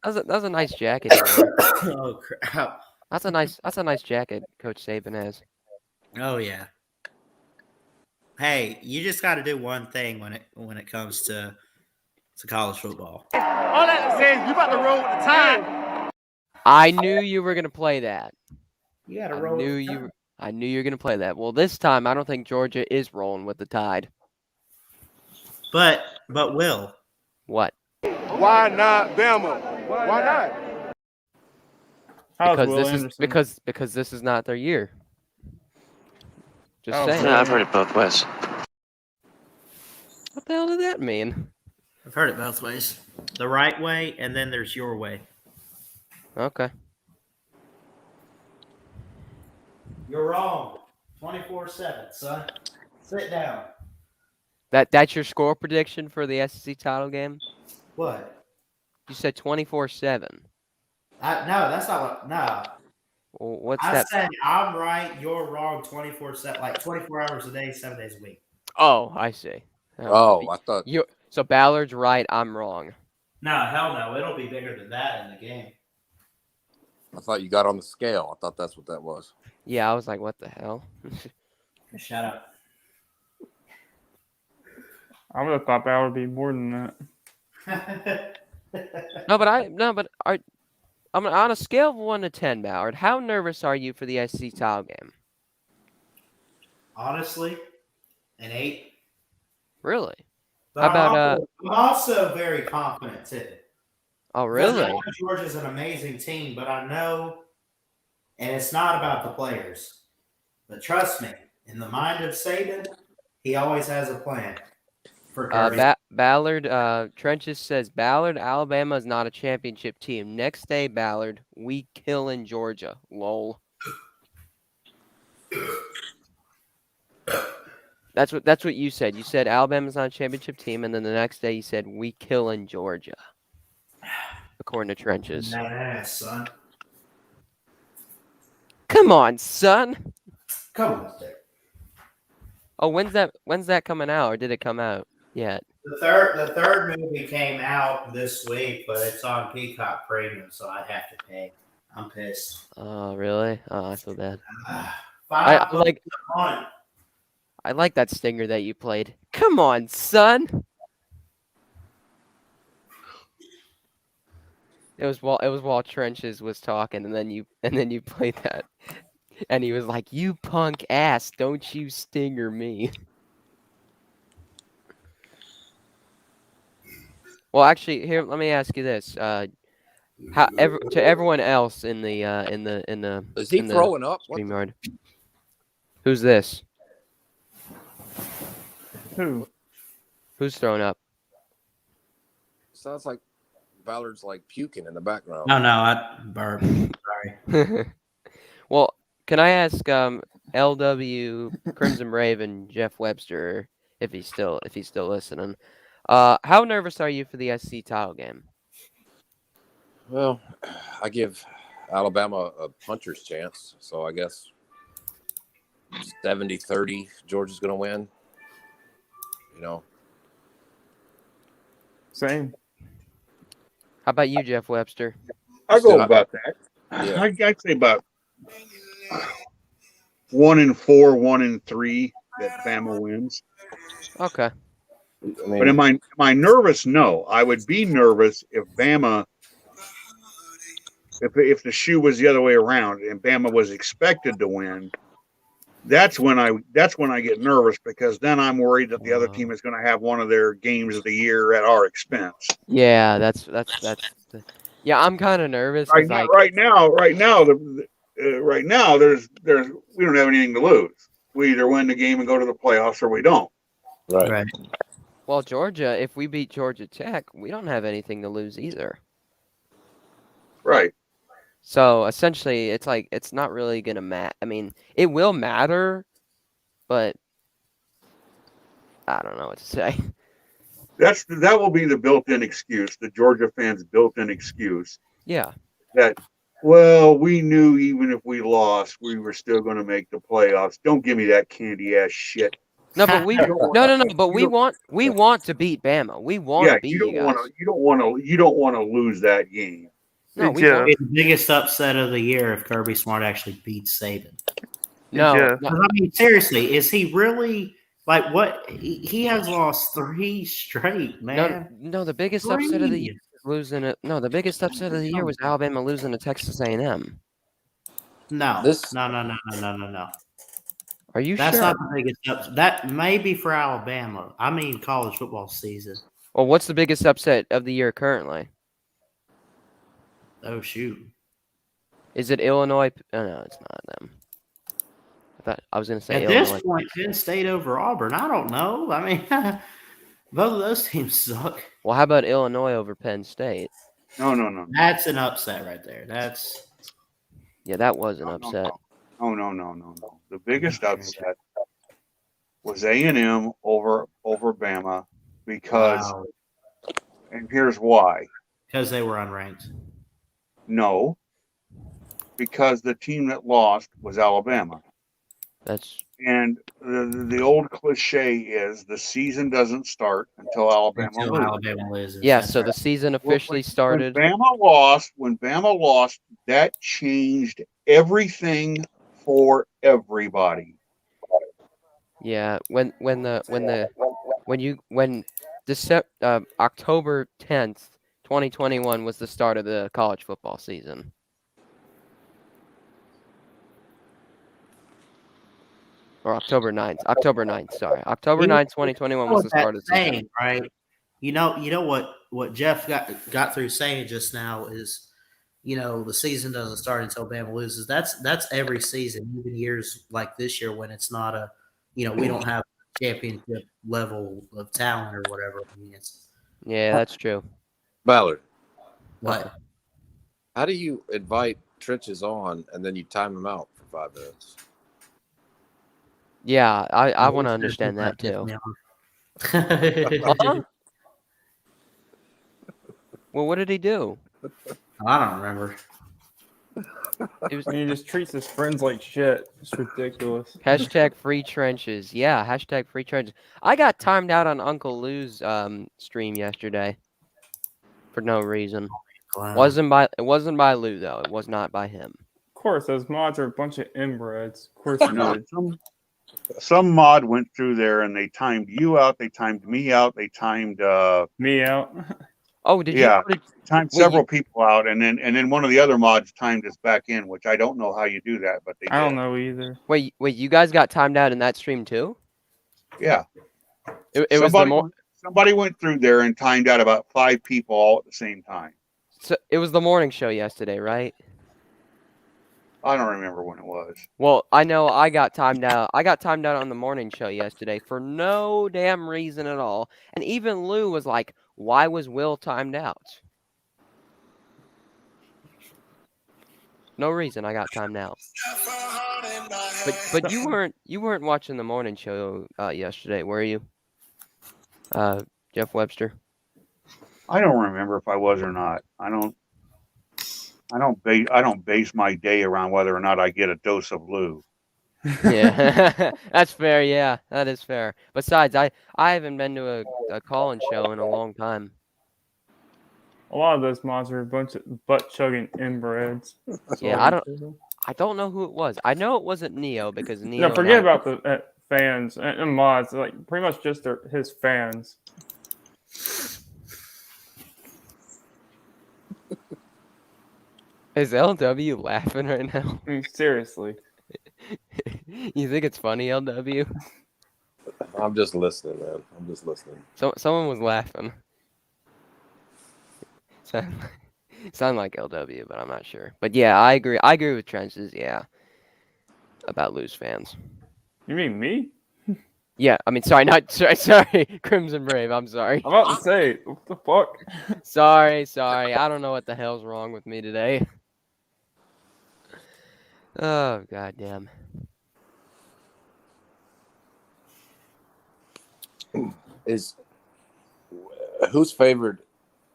That's a nice jacket. Oh crap! That's a nice jacket Coach Saban has. Oh yeah. Hey, you just got to do one thing when it comes to college football. All that says you about to roll with the time. I knew you were gonna play that. You got to I roll. knew with the you. Tide. I knew you were gonna play that. Well, this time I don't think Georgia is rolling with the Tide. But Will, What? Why not Bama? Why not? How's Because Will this is Anderson? because this is not their year. Just How's saying. Will No, I've heard it both ways. What the hell did that mean? I've heard it both ways. The right way, and then there's your way. Okay. You're wrong. 24/7, son. Sit down. That's your score prediction for the SEC title game? What? You said 24/7. No, that's not what. No. Well, what's I that? said I'm right, you're wrong 24/7, like 24 hours a day, 7 days a week. Oh, I see. Oh, I thought you. So Ballard's right. I'm wrong. No, hell no. It'll be bigger than that in the game. you got on the scale. I thought that's what that was. Yeah, I was like, what the hell? Shut up. I would have thought that would be more than that. No, but I'm on a scale of 1 to 10, Ballard. How nervous are you for the SEC title game? Honestly, an 8. Really? But How about I'm also very confident too. Oh, Because I really? know Georgia's an amazing team, but I know, and it's not about the players. But trust me, in the mind of Saban, he always has a plan for Kirby. Ballard, Trenches says, Ballard, Alabama is not a championship team. Next day, Ballard, we killing Georgia. Lol. That's what you said. You said Alabama's not a championship team, and then the next day you said we killing Georgia. According to Trenches. That ass, son. Come on, son. Come on, Dick. Oh, when's that coming out, or did it come out yet? The third movie came out this week, but it's on Peacock Premium, so I'd have to pay. I'm pissed. Oh, really? Oh, I feel bad. I like that stinger that you played. Come on, son. It was while Trenches was talking, and then you played that, and he was like, "You punk ass, don't you stinger me." Well, actually, here, let me ask you this: to everyone else in the Is he throwing up? StreamYard, who's this? Who? Who's throwing up? Sounds like Ballard's like puking in the background. No, I burped. Sorry. Well, can I ask LW Crimson Raven Jeff Webster if he's still listening? How nervous are you for the SC title game? Well, I give Alabama a puncher's chance, so I guess 70-30 Georgia's going to win. You know. Same. How about you, Jeff Webster? I go about that. Yeah. I'd say about 1-4, 1-3 that Bama wins. Okay. I mean, But am I nervous? No. I would be nervous if Bama, if the shoe was the other way around and Bama was expected to win. That's when I get nervous, because then I'm worried that the other team is going to have one of their games of the year at our expense. Yeah, that's. Yeah, I'm kind of nervous. Right now, there's we don't have anything to lose. We either win the game and go to the playoffs, or we don't. right. Well, Georgia, if we beat Georgia Tech, we don't have anything to lose either. Right. So essentially, it's like it's not really gonna matter. I mean, it will matter, but I don't know what to say. That will be the built-in excuse, the Georgia fans' built-in excuse. Yeah. That, well, we knew even if we lost, we were still going to make the playoffs. Don't give me that candy ass shit. No, but we But we want to beat Bama. We want to beat you guys. You don't want to lose that game. No, It'd be the biggest upset of the year if Kirby Smart actually beats Saban. No, I mean, seriously, is he really like what? He has lost 3 straight, man. No, the biggest upset of the year was losing it. No, the biggest upset of the year was Alabama losing to Texas A&M. No, This no. Are you That's sure? not the biggest upset. That may be for Alabama. I mean, college football season. Well, what's the biggest upset of the year currently? Oh shoot! Is it Illinois? Oh, no, it's not them. I was going to say At Illinois. this point, Penn State over Auburn. I don't know. I mean, both of those teams suck. Well, how about Illinois over Penn State? No. That's an upset right there. That's Yeah, that was an upset. No. The biggest upset was A&M over Bama because, wow. and here's why. Because they were unranked. No, because the team that lost was Alabama. That's And the old cliche is the season doesn't start until Alabama Until loses. Alabama loses. yeah. That's So right. the season officially started. When Bama lost, that changed everything for everybody. Yeah, when October 10th, 2021 was the start of the college football season. Or October 9th. October 9th, sorry. October 9th, 2021 was the start of the season. Saying, right? You know what Jeff got through saying just now is, the season doesn't start until Bama loses. That's every season, even years like this year when it's not we don't have championship level of talent or whatever. I mean, Yeah, that's true. Ballard. What? How do you invite Trenches on and then you time him out for 5 minutes? Yeah, I want to understand that too. Huh? Well, what did he do? I don't remember. He just treats his friends like shit. It's ridiculous. Hashtag free trenches. Yeah, hashtag free trenches. I got timed out on Uncle Lou's stream yesterday for no reason. Wow. It wasn't by Lou though. It was not by him. Of course, those mods are a bunch of inbreds. Of course, Some mod went through there and they timed you out. They timed me out. They timed me out. Oh, did yeah, you? timed several people out, and then one of the other mods timed us back in, which I don't know how you do that, but they did. I don't know either. Wait, you guys got timed out in that stream too? Yeah. Somebody went through there and timed out about 5 people all at the same time. So it was the morning show yesterday, right? I don't remember when it was. Well, I know I got timed out. I got timed out on the morning show yesterday for no damn reason at all. And even Lou was like, "Why was Will timed out?" No reason I got timed out. But you weren't watching the morning show yesterday, were you? Jeff Webster. I don't remember if I was or not. I don't base my day around whether or not I get a dose of Lou. Yeah, that's fair. Yeah, that is fair. Besides, I haven't been to a call-in show in a long time. A lot of those mods are a bunch of butt-chugging inbreds. Yeah, I don't know who it was. I know it wasn't Neo because Neo. No, forget about the fans and mods. Like pretty much just his fans. Is LW laughing right now? I mean, seriously. You think it's funny, LW? I'm just listening, man. I'm just listening. Someone was laughing. Sound like LW, but I'm not sure. But yeah, I agree. I agree with Trenches. Yeah, about Lou's fans. You mean me? Yeah, I mean, sorry, Crimson Brave. I'm sorry. I'm about to say, what the fuck? Sorry. I don't know what the hell's wrong with me today. Oh, goddamn. Is who's favored?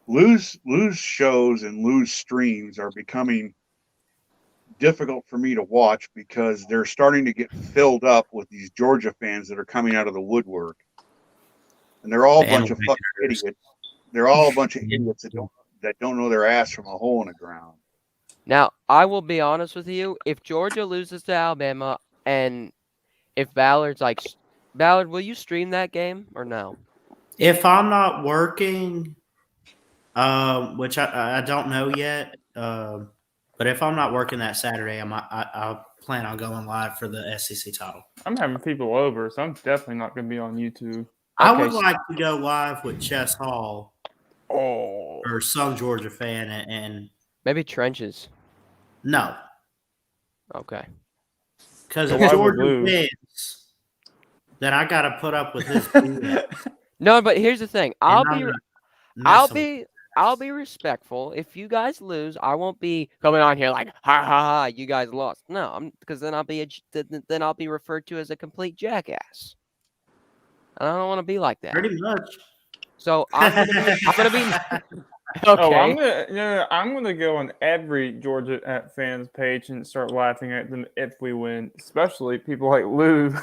Lou's shows and Lou's streams are becoming difficult for me to watch because they're starting to get filled up with these Georgia fans that are coming out of the woodwork, and they're all a bunch of fucking idiots. They're all a bunch of idiots that don't know their ass from a hole in the ground. Now, I will be honest with you. If Georgia loses to Alabama, and if Ballard's like, Ballard, will you stream that game or no? If I'm not working, which I don't know yet, But if I'm not working that Saturday, I plan on going live for the SEC title. I'm having people over, so I'm definitely not going to be on YouTube. I Okay, would like to go live with Chess Hall Oh, or some Georgia fan, and maybe Trenches. no, Okay. because So if why would Georgia lose? wins, then I got to put up with his BS. No, but here's the thing. And I'll I'm be not I'll messing with be I'll be respectful. If you guys lose, I won't be coming on here like ha ha ha, you guys lost. No, because then I'll be referred to as a complete jackass. And I don't want to be like that. pretty much. So I'm gonna be Oh, okay. I'm gonna go on every Georgia fans page and start laughing at them if we win, especially people like Lou.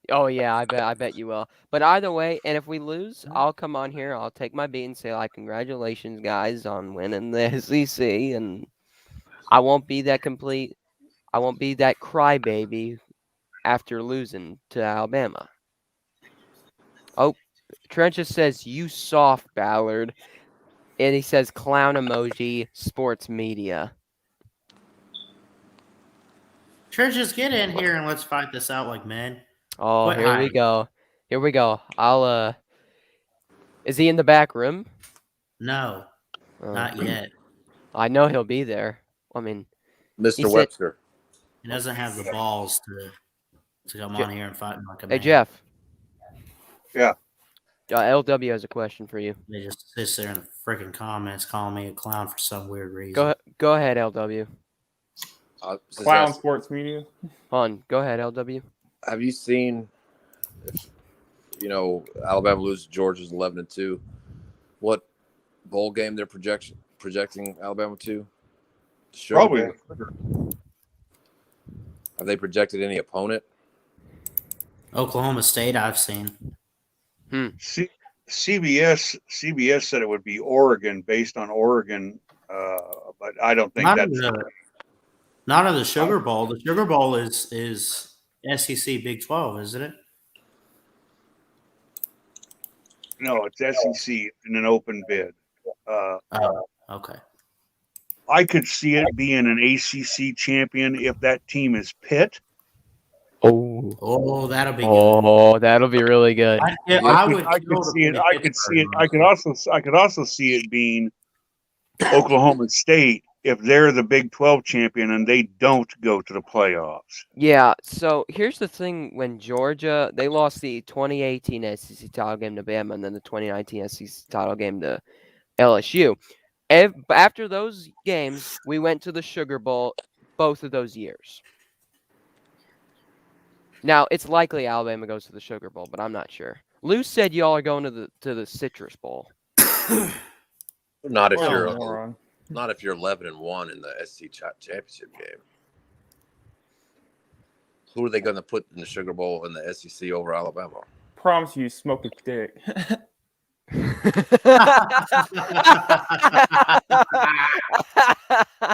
Oh yeah, I bet you will. But either way, and if we lose, I'll come on here, I'll take my beat and say like congratulations guys on winning the SEC, and I won't be that crybaby after losing to Alabama. Oh, Trenches says you soft Ballard. And he says clown emoji, sports media. Trenches, get in here and let's fight this out like men. Oh, Quit here we hiding. go. Here we go. Is he in the back room? No, not yet. I know he'll be there. I mean, Mr. Webster. He doesn't have the balls to come on here and fight like a man. Hey, Jeff. Yeah. LW has a question for you. They just sits there in the freaking comments calling me a clown for some weird reason. Go ahead, LW. Clown sports media. Hon, go ahead, LW. Have you seen, if, Alabama loses to Georgia's 11-2, what bowl game they're projecting Alabama to? Probably. Have they projected any opponent? Oklahoma State, I've seen. CBS said it would be Oregon based on Oregon, but I don't think that's not in the Sugar Bowl. The Sugar Bowl is SEC Big 12, isn't it? No, it's SEC in an open bid. Okay. I could see it being an ACC champion if that team is Pitt. Oh, that'll be good. Oh, that'll be really good. I could see it. I could also see it being Oklahoma State if they're the Big 12 champion and they don't go to the playoffs. Yeah, so here's the thing. When Georgia, they lost the 2018 SEC title game to Bama and then the 2019 SEC title game to LSU. After those games, we went to the Sugar Bowl both of those years. Now, it's likely Alabama goes to the Sugar Bowl, but I'm not sure. Lou said y'all are going to the Citrus Bowl. Not if you're 11-1 in the SEC championship game. Who are they going to put in the Sugar Bowl in the SEC over Alabama? Promise you, smoke a dick.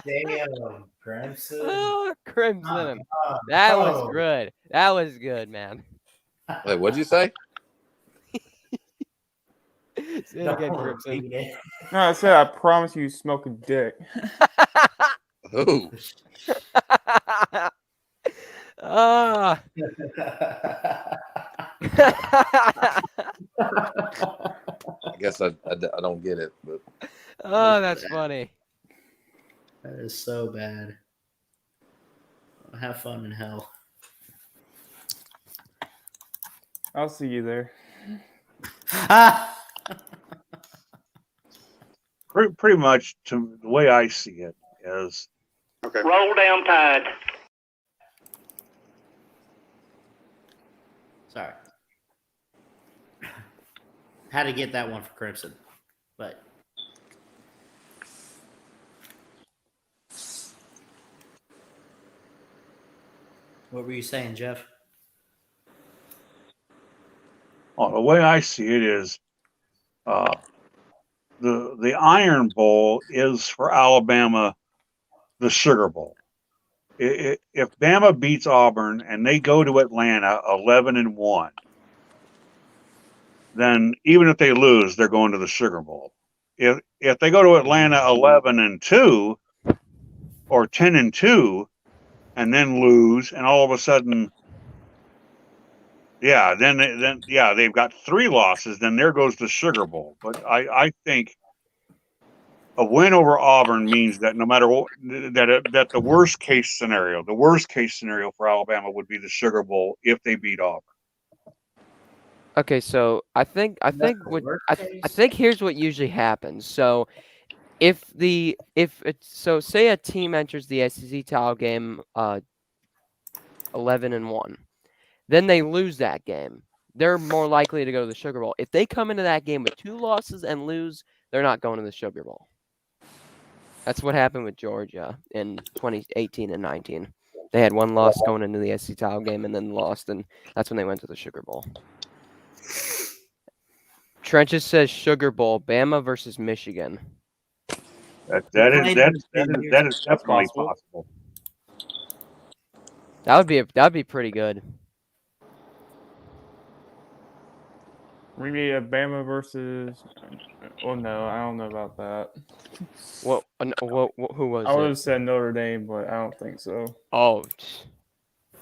Damn, Crimson. Oh, Crimson. That was good. That was good, man. Wait, what'd you say? Say it again, Crimson. No, I said I promise you, smoke a dick. Who? Ah. I guess I don't get it, but oh, that's funny. That is so bad. Have fun in hell. I'll see you there. Pretty much, to the way I see it, is okay. Roll down Tide. Sorry. Had to get that one for Crimson, but what were you saying, Jeff? well, the way I see it is, the Iron Bowl is for Alabama the Sugar Bowl. If Bama beats Auburn and they go to Atlanta 11-1, then even if they lose, they're going to the Sugar Bowl. If they go to Atlanta 11-2, or 10-2 and then lose, and all of a sudden, they've got 3 losses. Then there goes the Sugar Bowl. But I think a win over Auburn means that no matter what, that the worst case scenario for Alabama would be the Sugar Bowl if they beat Auburn. Okay, so I think here's what usually happens. So say a team enters the SEC title game 11-1, then they lose that game. They're more likely to go to the Sugar Bowl. If they come into that game with 2 losses and lose, they're not going to the Sugar Bowl. That's what happened with Georgia in 2018 and 19. They had 1 loss going into the SEC title game and then lost, and that's when they went to the Sugar Bowl. Trenches says Sugar Bowl, Bama versus Michigan. That is definitely possible. That'd be pretty good. Maybe a Bama versus. Oh no, I don't know about that. What? Who was I would it? have said Notre Dame, but I don't think so. Oh,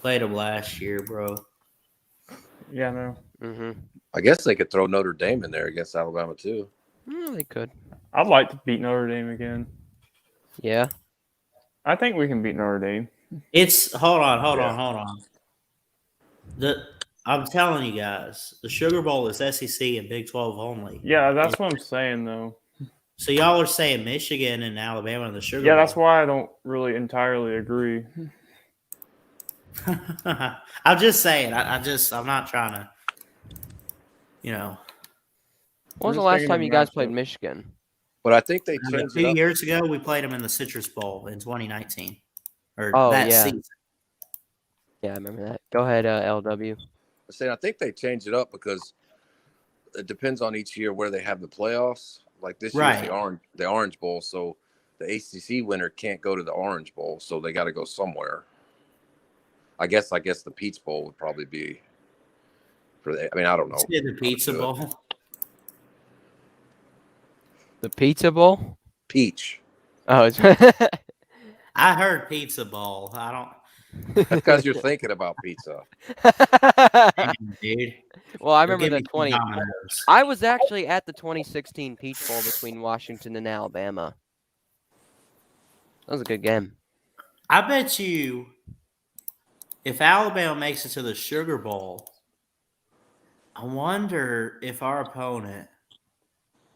Played them last year, bro. Yeah, no. Mm-hmm. I guess they could throw Notre Dame in there against Alabama too. They could. I'd like to beat Notre Dame again. Yeah. I think we can beat Notre Dame. Hold on. I'm telling you guys, the Sugar Bowl is SEC and Big 12 only. Yeah, that's what I'm saying though. So y'all are saying Michigan and Alabama in the Sugar Bowl. Yeah, that's why I don't really entirely agree. I'm just saying. I'm not trying to, When was the last time you guys played Michigan? But I think they changed 2 years ago, we played them in the Citrus Bowl in 2019. Season. Yeah, I remember that. Go ahead, LW. I think they changed it up because it depends on each year where they have the playoffs. Like this year's the Orange Bowl, so the ACC winner can't go to the Orange Bowl, so they got to go somewhere. I guess the Peach Bowl would probably be for the. I mean, I don't know. The Pizza Bowl. The Pizza Bowl. Peach. Oh, I heard Pizza Bowl. I don't. That's because you're thinking about pizza. Dude. Well, I remember the 20. I was actually at the 2016 Peach Bowl between Washington and Alabama. That was a good game. I bet you if Alabama makes it to the Sugar Bowl, I wonder if our opponent,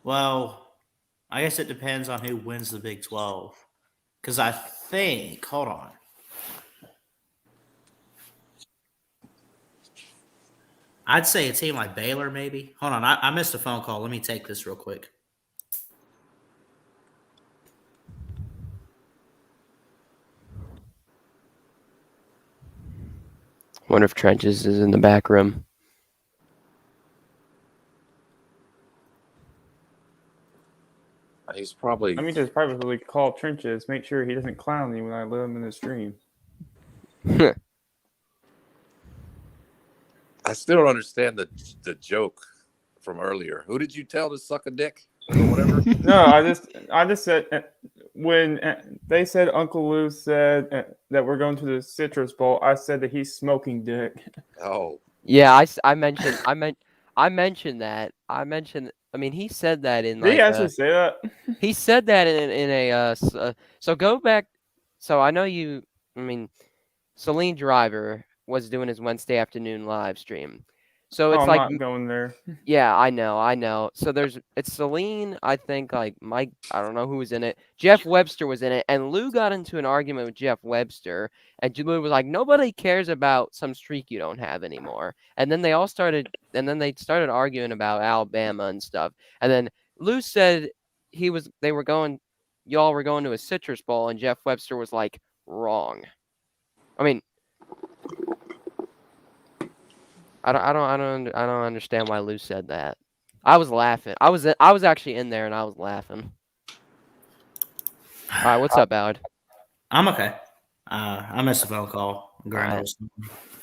well, I guess it depends on who wins the Big 12. Because I think, hold on. I'd say a team like Baylor, maybe. Hold on, I missed a phone call. Let me take this real quick. Wonder if Trenches is in the back room. He's probably. Let me just privately call Trenches, make sure he doesn't clown me when I let him in the stream. I still don't understand the joke from earlier. Who did you tell to suck a dick or whatever? No, I just said when they said Uncle Lou said that we're going to the Citrus Bowl, I said that he's smoking dick. Oh. Yeah, I mentioned that. I mean, he said that in. Did he actually say that? He said that in a. So go back. So I know you. I mean, Celine Driver was doing his Wednesday afternoon live stream. So it's I'm like not going there. Yeah, I know. So it's Celine, I think, like Mike, I don't know who was in it. Jeff Webster was in it, and Lou got into an argument with Jeff Webster, and Lou was like, nobody cares about some streak you don't have anymore. And then they started arguing about Alabama and stuff. And then Lou said y'all were going to a Citrus Bowl, and Jeff Webster was like, wrong. I mean, I don't understand why Lou said that. I was laughing. I was actually in there and I was laughing. All right, what's up, Bowd? I'm okay. I missed a phone call. Right.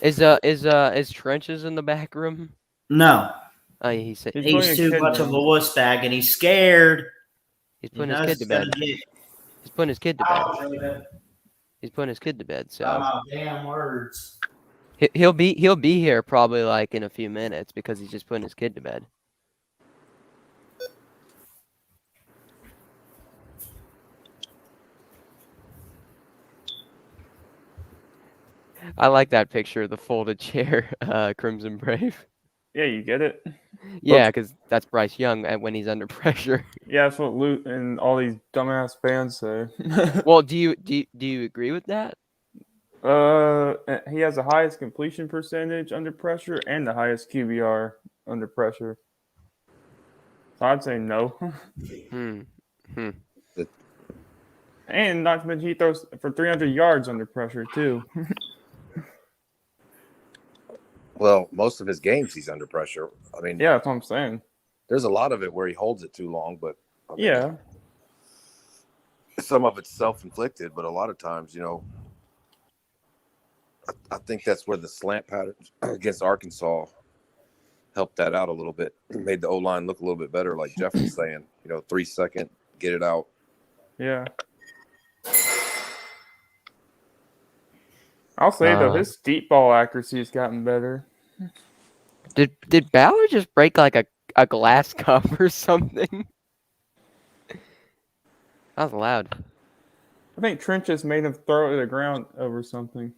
Is Trenches in the back room? No. Oh, he said he's too much of a wuss bag and he's scared. He's putting his kid to bed. He's putting his kid to bed. He's putting his kid to bed. Got So my damn words. he'll be here probably like in a few minutes because he's just putting his kid to bed. I like that picture of the folded chair, Crimson Brave. Yeah, you get it. Yeah, because that's Bryce Young when he's under pressure. Yeah, that's what Luke and all these dumbass fans say. Well, do you agree with that? He has the highest completion percentage under pressure and the highest QBR under pressure. So I'd say no. And not to mention he throws for 300 yards under pressure too. Well, most of his games he's under pressure. I mean, Yeah, that's what I'm saying. there's a lot of it where he holds it too long, but I mean, Yeah. some of it's self-inflicted, but a lot of times, you know, I think that's where the slant pattern against Arkansas helped that out a little bit. Made the O-line look a little bit better, like Jeff was saying. 3 second, get it out. Yeah. I'll say though, his deep ball accuracy has gotten better. Did Ballard just break like a glass cup or something? That was loud. I think Trenches made him throw it to the ground over something.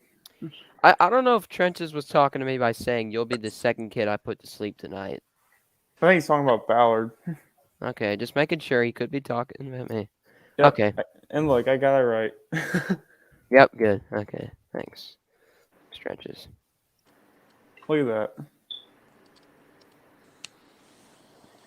I don't know if Trenches was talking to me by saying you'll be the second kid I put to sleep tonight. I think he's talking about Ballard. Okay, just making sure he could be talking about me. Yep. Okay. And look, I got it right. Yep, good. Okay, thanks. Trenches. Look at that.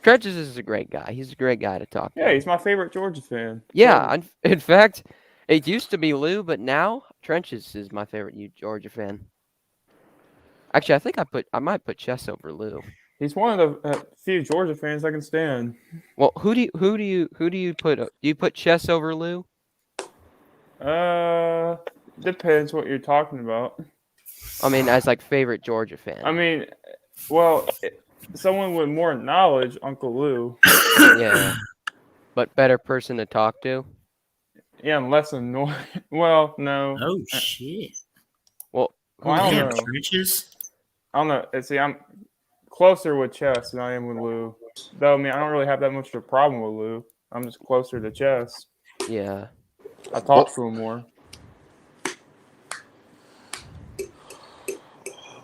Trenches is a great guy. He's a great guy to talk to. Yeah, he's my favorite Georgia fan. Yeah, in fact, it used to be Lou, but now Trenches is my favorite Georgia fan. Actually, I think I might put Chess over Lou. He's one of the few Georgia fans I can stand. Well, who do you put? Do you put Chess over Lou? Depends what you're talking about. I mean, as like favorite Georgia fan. I mean, well, someone with more knowledge, Uncle Lou. Yeah, but better person to talk to. Yeah, and less annoying. Well, no. Oh shit. Well, I don't know. Trenches. I don't know. See, I'm closer with Chess than I am with Lou. Though, I mean, I don't really have that much of a problem with Lou. I'm just closer to Chess. Yeah. I talk to him more.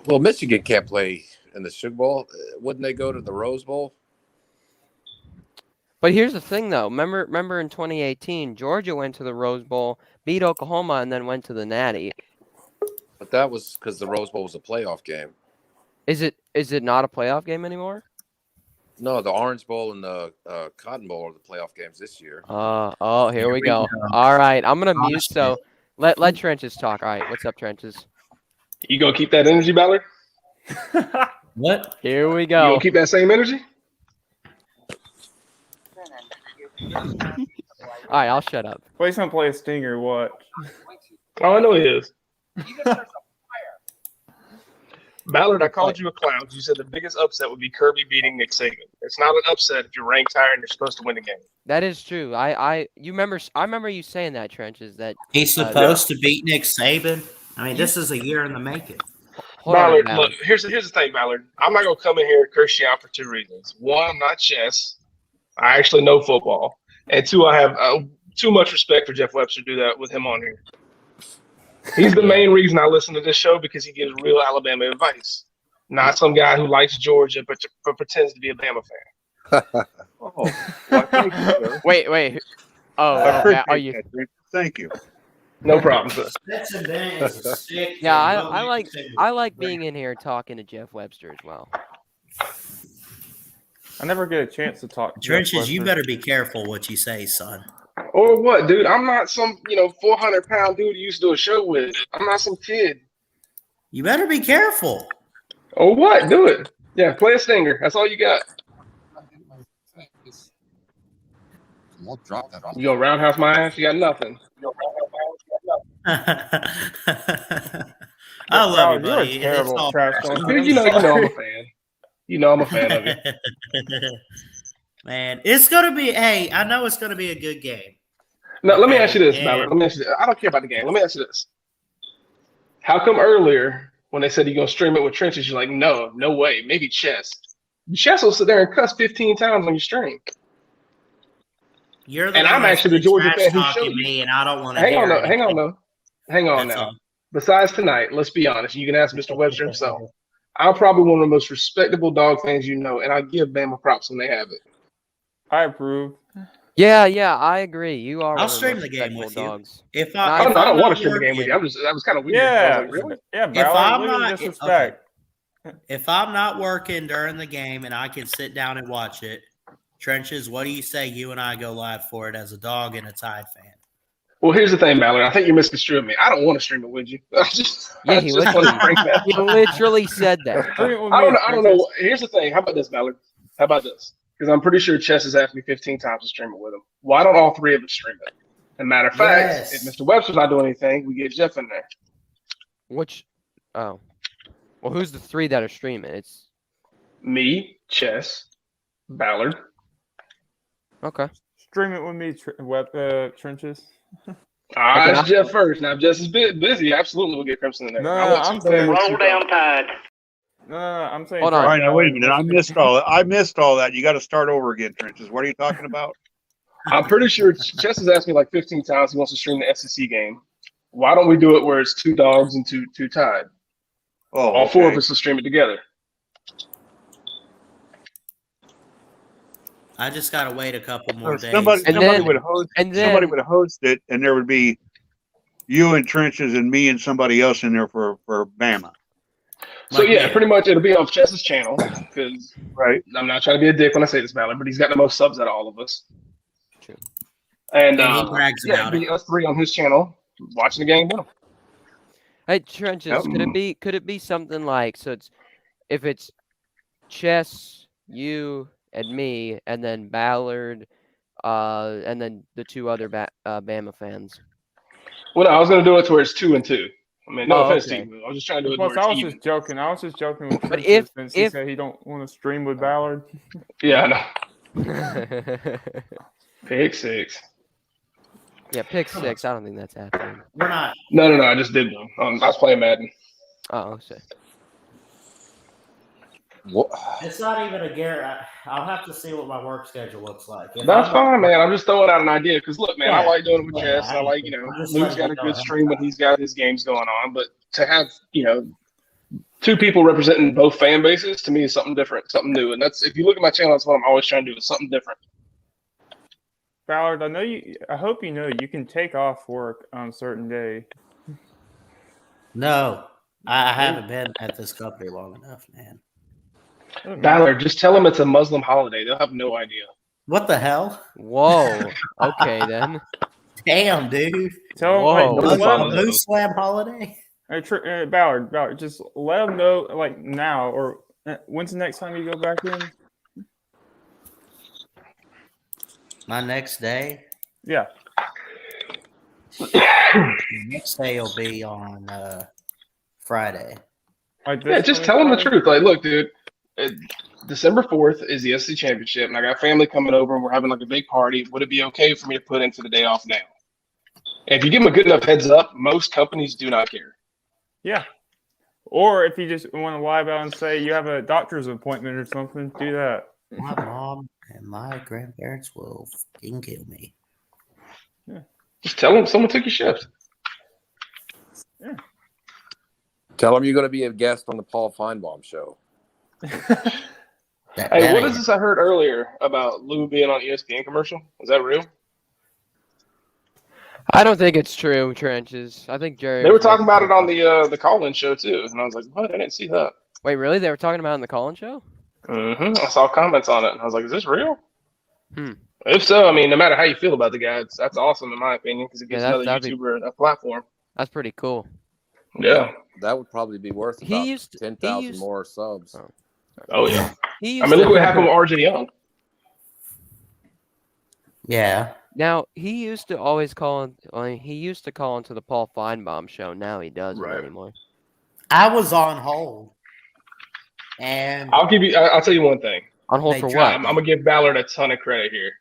Well, Michigan can't play in the Sugar Bowl. Wouldn't they go to the Rose Bowl? But here's the thing, though. Remember in 2018, Georgia went to the Rose Bowl, beat Oklahoma, and then went to the Natty. But that was because the Rose Bowl was a playoff game. Is it not a playoff game anymore? No, the Orange Bowl and the Cotton Bowl are the playoff games this year. Here we go. All right, I'm gonna mute. So let Trenches talk. All right, what's up, Trenches? You gonna keep that energy, Ballard? What? Here we You go. gonna keep that same energy? All right, I'll shut up. Well, he's gonna play a stinger. Watch. Oh, I know he is. Ballard, I called you a clown. You said the biggest upset would be Kirby beating Nick Saban. It's not an upset if you're ranked higher and you're supposed to win the game. That is true. I remember you saying that, Trenches. That He's supposed to beat Nick Saban. I mean, this is a year in the making. Ballard, look, here's the thing, Ballard. I'm not gonna come in here and curse you out for 2 reasons. One, I'm not Chess. I actually know football. And 2, I have too much respect for Jeff Webster to do that with him on here. He's the main reason I listen to this show because he gives real Alabama advice. Not some guy who likes Georgia but pretends to be a Bama fan. Wait. Are you? Thank you. No problem, sir. Stetson Bennett is a sick. Yeah, I like being in here talking to Jeff Webster as well. I never get a chance to talk to Trenches, you better be careful what you say, son. Or what, dude? I'm not some 400-pound dude you used to do a show with. I'm not some kid. You better be careful. Or what? Do it. Yeah, play a stinger. That's all you got. You gonna roundhouse my ass? You got nothing. I love you, buddy. Terrible It's all trash personal. talking. You know I'm a fan. You know I'm a fan of it. Man, it's gonna be. Hey, I know it's gonna be a good game. Now, let me ask you this, Okay, Ballard. and Let me ask you this. I don't care about the game. Let me ask you this. How come earlier, when they said you're going to stream it with trenches, you're like, no, no way. Maybe chess. Chess will sit there and cuss 15 times on your stream. you're the And one I'm that's actually the been Georgia trash fan who showed talking you. me, and I don't want to Hang on, hear though. Hang on, anything. though. Hang on That's now. all. Besides tonight, let's be honest. You can ask Mr. Webster himself. I'm probably one of the most respectable dog fans you know, and I give Bama props when they have it. I approve. Yeah, I agree. You are I'll one of the stream most the game respectable with you. dogs. If And I if don't I'm want to not stream the game with you. working, That was kind of weird. I was like, really? Yeah, if Ballard, I'm look at not the okay, disrespect. if I'm not working during the game and I can sit down and watch it, Trenches, what do you say? You and I go live for it as a dog and a Tide fan. Well, here's the thing, Ballard. I think you're misconstruing me. I don't want to stream it with you. I just want to bring he literally said that. I don't know. Here's the thing. How about this, Ballard? How about this? Because I'm pretty sure Chess has asked me 15 times to stream it with him. Why don't all three of us stream it? And matter of fact, if Mr. Webster's not doing anything, we get Jeff in there. Well, who's the three that are streaming? It's me, Chess, Ballard. Okay. Stream it with me, Trenches. I asked Jeff first. Now, if Jess is busy, absolutely we'll get Crimson in there. No, I'm saying roll down Tide. No, I'm saying. All right, now wait a minute. I missed all that. You got to start over again, Trenches. What are you talking about? I'm pretty sure Chess has asked me like 15 times he wants to stream the SEC game. Why don't we do it where it's two dogs and two Tide? Oh, all four of us will stream it together. I just gotta wait a couple more days. Somebody would host it, and there would be you and Trenches and me and somebody else in there for Bama. So pretty much it'll be on Chess's channel because I'm not trying to be a dick when I say this, Ballard, but he's got the most subs out of all of us. True. And he brags about it'll be us three on his channel watching the game with him. Hey, Trenches, could it be something like if it's Chess, you, and me, and then Ballard, and then the two other Bama fans? Well, no, I was going to do it to where it's 2 and 2. I mean, no offense to okay. you. I was just trying to do it Plus, where I it's was even. just joking. I was just joking with But Trenches since he said he don't want to stream with Ballard. Yeah, I know. Pick 6. Yeah, pick 6. I don't think that's happening. We're not. No. I just did one. I was playing Madden. Oh, okay. It's not even a guarantee. I'll have to see what my work schedule looks like. That's fine, man. I'm just throwing out an idea because look, man, I like doing it with Chess. I like, Lou's got a good stream when he's got his games going on. But to have, two people representing both fan bases to me is something different, something new. And that's if you look at my channel, that's what I'm always trying to do. Is something different. Ballard, I hope you know you can take off work on a certain day. No, I haven't been at this company long enough, man. Ballard, just tell them it's a Muslim holiday. They'll have no idea. What the hell? Whoa. Okay, then. Damn, dude. Tell them, Muslim holiday? Hey, Ballard, just let them know, like, now, or when's the next time you go back in? My next day? Yeah. The next day will be on Friday. Yeah, just tell them the truth. Like, look, dude, December 4th is the SC Championship, and I got family coming over, and we're having like a big party. Would it be okay for me to put into the day off now? And if you give them a good enough heads up, most companies do not care. Yeah. Or if you just want to lie about and say you have a doctor's appointment or something, do that. My mom and my grandparents will fucking kill me. Yeah. Just tell them someone took your shift. Yeah. Tell them you're going to be a guest on the Paul Feinbaum show. Hey, what is this I heard earlier about Lou being on ESPN commercial? Is that real? I don't think it's true, Trenches. I think Jerry. They were talking about it on the call-in show too, and I was like, "What? I didn't see that." Wait, really? They were talking about it in the call-in show? Mm-hmm. I saw comments on it, and I was like, "Is this real?" If so, I mean, no matter how you feel about the guy, that's awesome in my opinion because it gives another YouTuber a platform. That's pretty cool. Yeah, that would probably be worth about 10,000 more subs. Oh yeah. I mean, look what happened with RJ Young. Yeah. Now he used to always call. He used to call into the Paul Feinbaum show. Now he doesn't anymore. I was on hold, and I'll tell you one thing. On hold for what? I'm gonna give Ballard a ton of credit here.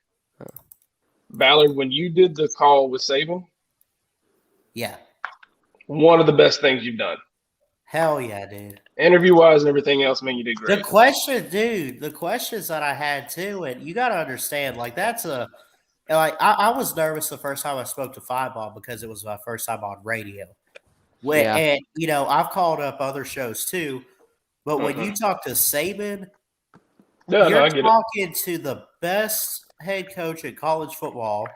Ballard, when you did the call with Saban, Yeah. one of the best things you've done. Hell yeah, dude. Interview-wise and everything else, man, you did great. The questions that I had too, and you got to understand, like I was nervous the first time I spoke to Fireball because it was my first time on radio. Yeah. And I've called up other shows too, but when you talk to Saban, you're I get talking to the best head coach in college football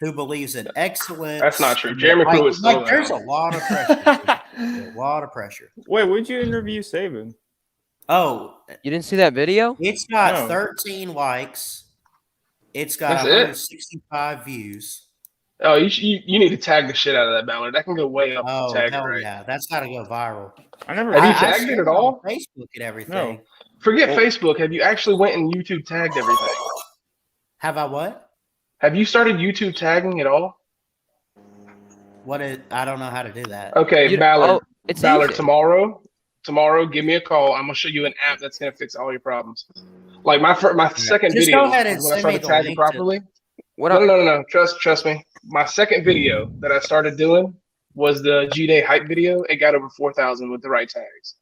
who believes in excellence. That's not true. Jeremy Pruitt's still there's a around. lot of pressure. A lot of pressure. Wait, would you interview Saban? Oh, You didn't see that video? it's got No. 13 likes. It's got That's it? 165 views. Oh, you need to tag the shit out of that, Ballard. That can go way up. Oh, tag hell right. yeah. That's got to go viral. I never. Have you I tagged it shared at all? on Facebook and everything. No. Forget Facebook. Have you actually went and YouTube tagged everything? Have I what? Have you started YouTube tagging at all? I don't know how to do that. Okay, Ballard. It's Ballard, easy. tomorrow, give me a call. I'm gonna show you an app that's gonna fix all your problems. Like my second Just video go ahead and is when I send me started the tagging link properly. What No. Trust me. My second video that I started doing was the G-Day hype video. It got over 4,000 with the right tags.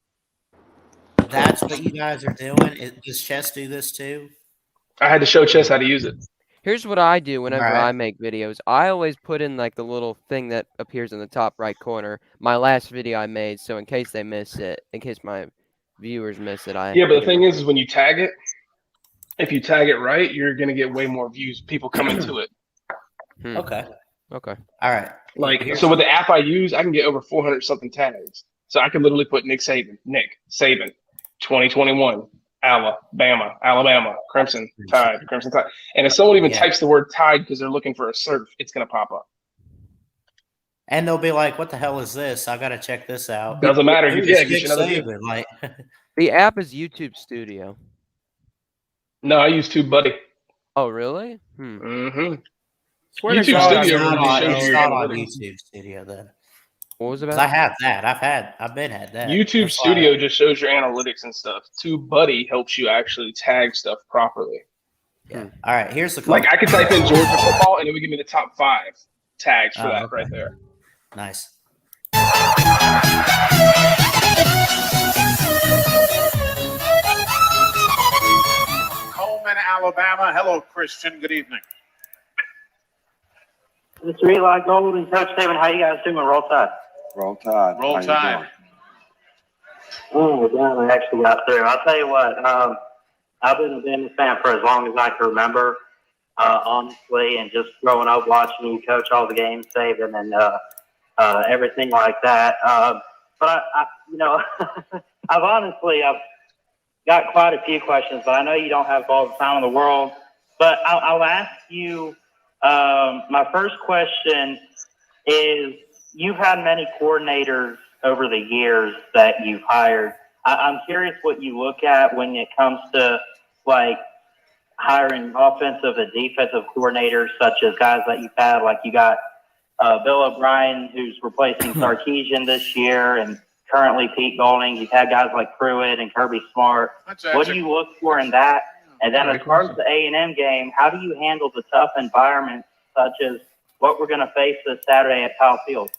That's what you guys are doing? Does Chess do this too? I had to show Chess how to use it. Here's what I do whenever Alright. I make videos. I always put in like the little thing that appears in the top right corner. My last video I made, so in case they miss it, in case my viewers miss it, Yeah, but the thing is when you tag it, if you tag it right, you're gonna get way more views, people coming to it. Okay. Okay. All right. Like, so with the app I use, I can get over 400 something tags. So I can literally put Nick Saban, 2021, Alabama, Crimson Tide. And if someone even types the word Tide because they're looking for a surf, it's going to pop up. And they'll be like, what the hell is this? I got to check this out. Doesn't matter. Who's Yeah, Nick get another view. Saban? Like, The app is YouTube Studio. No, I use TubeBuddy. Oh, really? Mm-hmm. Swear to YouTube God, Studio I really don't shows know. you not on analytics. YouTube Studio then. What was it 'Cause about? I have that. I've been had that. YouTube That's why Studio just shows your analytics and stuff. TubeBuddy helps you actually tag stuff properly. Yeah. All right. Here's the Like I could type in Georgia football and it would give me the top 5 tags for that okay. right there. Nice. Coleman, Alabama. Hello, Christian. Good evening. Mr. Eli Gold and Coach Saban, how you guys doing? Roll Tide. Roll Tide. Roll How you Tide. doing? Oh, damn, I actually got through. I'll tell you what, I've been a Bama fan for as long as I can remember, honestly, and just growing up watching you coach all the games, Saban, and everything like that. But I I've got quite a few questions, but I know you don't have all the time in the world. But I'll ask you, my first question is, you've had many coordinators over the years that you've hired. I'm curious what you look at when it comes to like hiring offensive and defensive coordinators, such as guys that you've had, like you got Bill O'Brien, who's replacing Sarkisian this year, and currently Pete Golding. You've had guys like Pruitt and Kirby Smart. What do you look for in that? And then as far as the A&M game, how do you handle the tough environments such as what we're going to face this Saturday at Powell Field?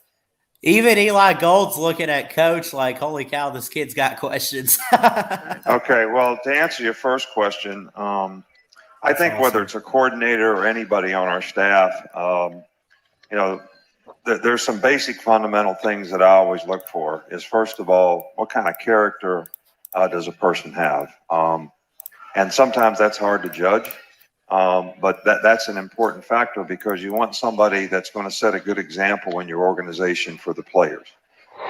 Even Eli Gold's looking at Coach like, holy cow, this kid's got questions. Okay, well, to answer your first question, I think whether it's a coordinator or anybody on our staff, there's some basic fundamental things that I always look for. Is first of all, what kind of character does a person have? And sometimes that's hard to judge, but that's an important factor because you want somebody that's going to set a good example in your organization for the players,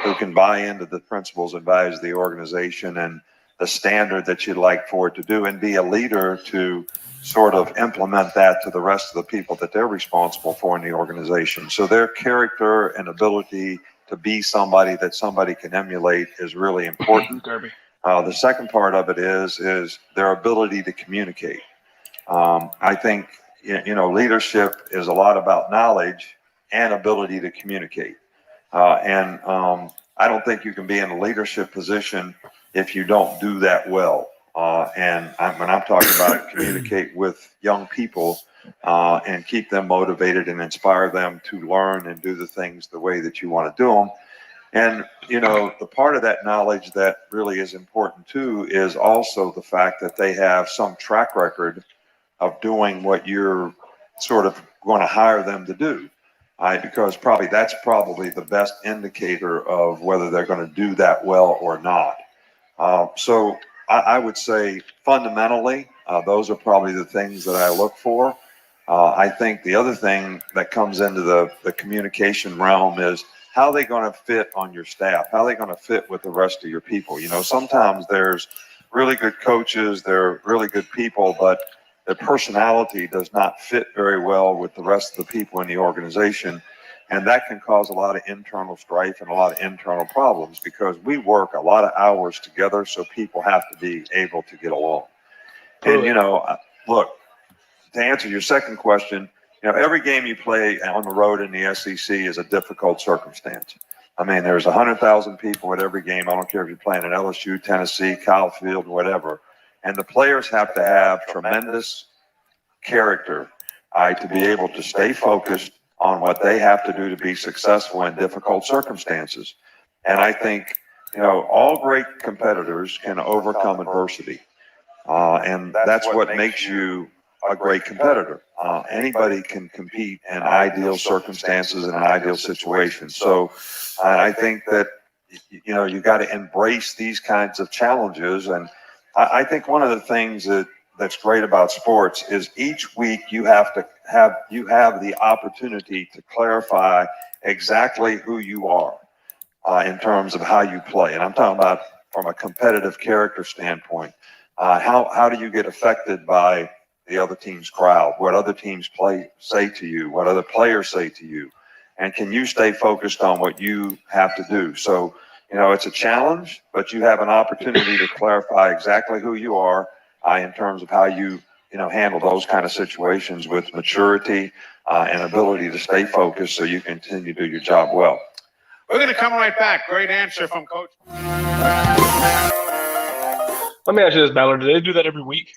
who can buy into the principles and values of the organization and the standard that you'd like for it to do, and be a leader to sort of implement that to the rest of the people that they're responsible for in the organization. So their character and ability to be somebody that somebody can emulate is really important. The second part of it is their ability to communicate. I think, leadership is a lot about knowledge and ability to communicate. And I don't think you can be in a leadership position if you don't do that well. And when I'm talking about it, communicate with young people, and keep them motivated and inspire them to learn and do the things the way that you want to do them. And, the part of that knowledge that really is important too is also the fact that they have some track record of doing what you're sort of going to hire them to do. Because that's probably the best indicator of whether they're going to do that well or not. So I would say fundamentally, those are probably the things that I look for. I think the other thing that comes into the communication realm is how are they going to fit on your staff? How are they going to fit with the rest of your people? Sometimes there's really good coaches, they're really good people, but their personality does not fit very well with the rest of the people in the organization. And that can cause a lot of internal strife and a lot of internal problems because we work a lot of hours together, so people have to be able to get along. And, look, to answer your second question, every game you play on the road in the SEC is a difficult circumstance. I mean, there's 100,000 people at every game. I don't care if you're playing at LSU, Tennessee, Kyle Field, whatever. And the players have to have tremendous character to be able to stay focused on what they have to do to be successful in difficult circumstances. And I think, all great competitors can overcome adversity. And that's what makes you a great competitor. Anybody can compete in ideal circumstances and in ideal situations. So I think that, you got to embrace these kinds of challenges. And I think one of the things that's great about sports is each week you have the opportunity to clarify exactly who you are in terms of how you play. And I'm talking about from a competitive character standpoint. How do you get affected by the other team's crowd? What other teams say to you? What other players say to you? And can you stay focused on what you have to do? So, it's a challenge, but you have an opportunity to clarify exactly who you are in terms of how you handle those kind of situations with maturity and ability to stay focused so you continue to do your job well. We're going to come right back. Great answer from Coach. Let me ask you this, Ballard. Do they do that every week?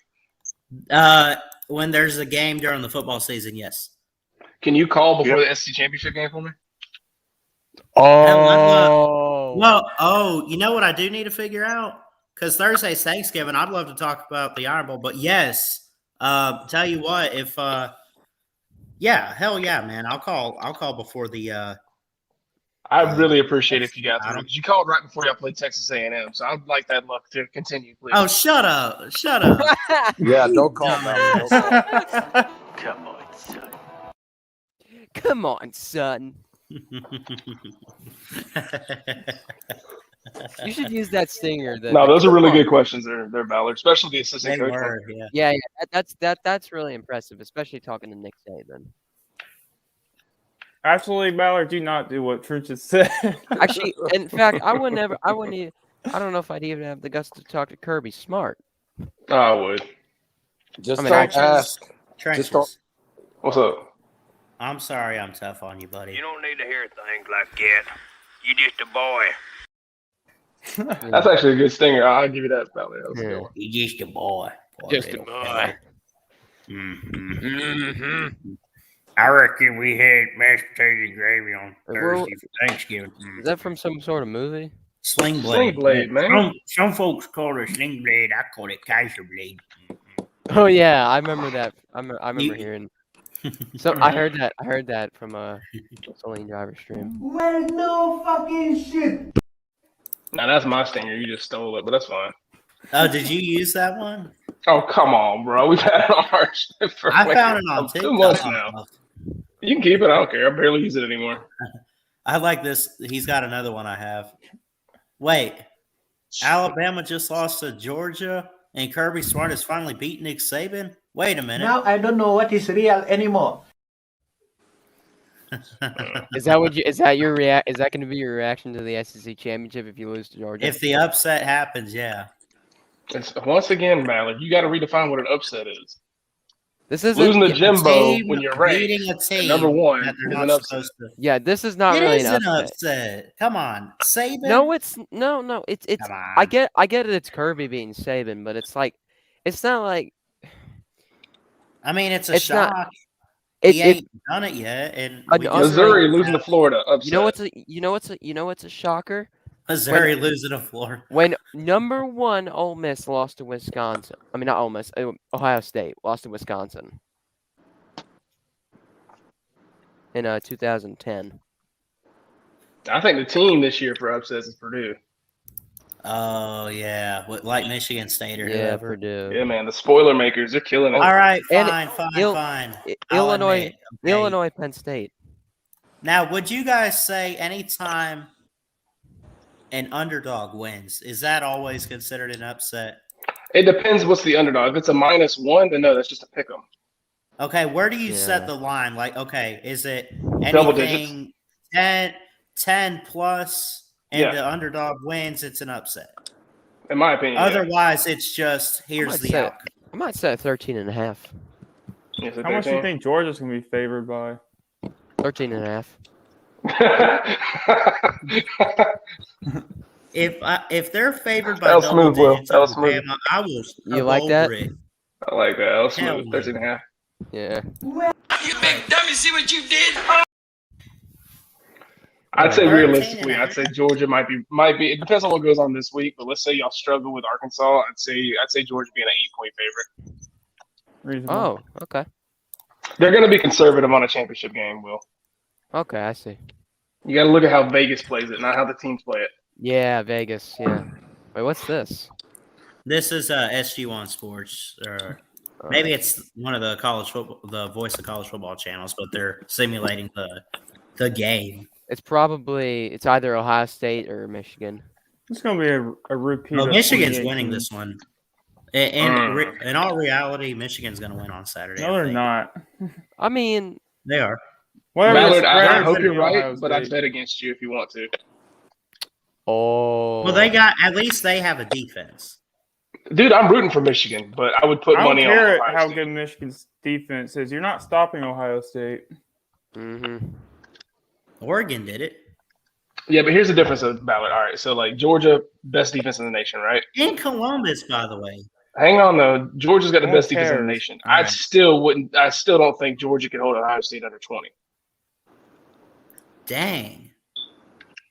When there's a game during the football season, yes. Can you call before the SEC championship game for me? You know what I do need to figure out? Because Thursday's Thanksgiving. I'd love to talk about the Iron Bowl, but yes, tell you what, if hell yeah, man, I'll call before the. I really appreciate if you guys would, because you called right before y'all played Texas A&M, so I'd like that luck to continue, please. Oh, shut up! Yeah, don't call that. Come on, son. Come on, son. You should use that stinger. No, those are really good questions there, Ballard, especially the assistant coach. Yeah, that's really impressive, especially talking to Nick Saban. Absolutely, Ballard, do not do what Trent just said. Actually, in fact, I don't know if I'd even have the guts to talk to Kirby Smart. I would. Just don't ask. Trenches. Just don't. What's up? I'm sorry I'm tough on you, buddy. You don't need to hear things like that. You just a boy. That's actually a good stinger. I'll give you that, Ballard. That was a good one. You just a boy. Just a boy. I reckon we had mashed potatoes and gravy on Thursday for Thanksgiving. Is that from some sort of movie? Sling blade. Sling blade, man. Some folks call it sling blade. I call it Kaiser blade. Oh yeah, I remember that. I remember hearing. So I heard that from a Celine Driver stream. Well, no fucking shit. Now that's my stinger. You just stole it, but that's fine. Oh, did you use that one? Oh, come on, bro. We've had it on our shit for I found it on 2 months TikTok. now. You can keep it. I don't care. I barely use it anymore. I like this. He's got another one I have. Wait. Alabama just lost to Georgia, and Kirby Smart has finally beat Nick Saban? Wait a minute. Now I don't know what is real anymore. Is that going to be your reaction to the SEC championship if you lose to Georgia? If the upset happens, yeah. Once again, Mallard, you got to redefine what an upset is. This is losing to Jimbo when you're ranked beating a team number one that is they're an not upset. supposed to. Yeah, this is not It really is an an upset. upset. Come on, Saban. No, it's no. It's. Come on. I get it. It's Kirby being Saban, but it's not like. I mean, it's a shock. he ain't done it yet, and we just Missouri losing to Florida. Upset. You know what's a shocker? Missouri losing to Florida. When number 1 Ole Miss lost to Wisconsin. I mean, not Ole Miss. Ohio State lost to Wisconsin in 2010. I think the team this year for upsets is Purdue. Oh yeah, like Michigan State or Yeah, whoever. Purdue. Yeah, man, the spoiler makers, they're killing it. All right, And fine. I'll Illinois, admit, okay. Illinois, Penn State. Now, would you guys say anytime an underdog wins, is that always considered an upset? It depends what's the underdog. If it's a -1, then no, that's just a pick 'em. Okay, where do you set the line? Like, okay, is it Double anything 10 plus and the underdog wins, it's an upset? In my opinion. Otherwise, it's just here's the outcome. I might set 13.5. How much do you think Georgia's going to be favored by? 13.5. If they're favored by That was double smooth, Will. digits That was over smooth. Bama, I will You like that? it. I like that. That was Hell smooth. yeah. 13.5. Yeah. You big dummy, see what you did? I'd say 13.5. realistically, I'd say Georgia might be. It depends on what goes on this week, but let's say y'all struggle with Arkansas. I'd say Georgia being an 8-point favorite. Reasonable. Oh, okay. They're going to be conservative on a championship game, Will. Okay, I see. You got to look at how Vegas plays it, not how the teams play it. Yeah, Vegas. Yeah. Wait, what's this? This is SG1 Sports, or maybe it's one of the the Voice of College Football channels, but they're simulating the game. It's either Ohio State or Michigan. It's going to be a repeat. Well, of Michigan's 2018. winning this one. In all reality, Michigan's going to win on Saturday. No, they're not. I mean, they are. Ballard, I hope in you're right, Ohio but I'd State. bet against you if you want to. Oh. Well, at least they have a defense. Dude, I'm rooting for Michigan, but I would put I don't money on care Ohio how State. good Michigan's defense is. You're not stopping Ohio State. Mm-hmm. Oregon did it. Yeah, but here's the difference of Ballard. All right, so like Georgia, best defense in the nation, right? In Columbus, by the way. Hang on though, Georgia's got the Who best defense in the cares? nation. All right. I still don't think Georgia can hold Ohio State under 20. Dang.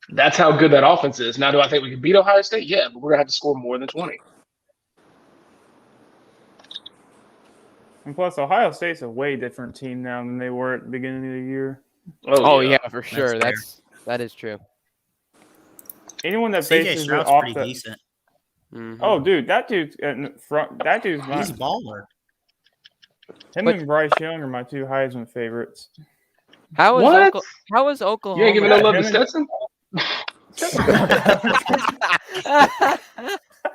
That's how good that offense is. Now, do I think we can beat Ohio State? Yeah, but we're gonna have to score more than 20. And plus, Ohio State's a way different team now than they were at the beginning of the year. Oh yeah, for sure. That is true. Anyone that CJ bases it Stroud's off pretty that. decent. Mhm. Oh, dude, that dude's in front. That dude's not. He's a baller. Him But- and Bryce Young are my two Heisman favorites. How is What? How is Oklahoma? You ain't giving no love to him and- Stetson?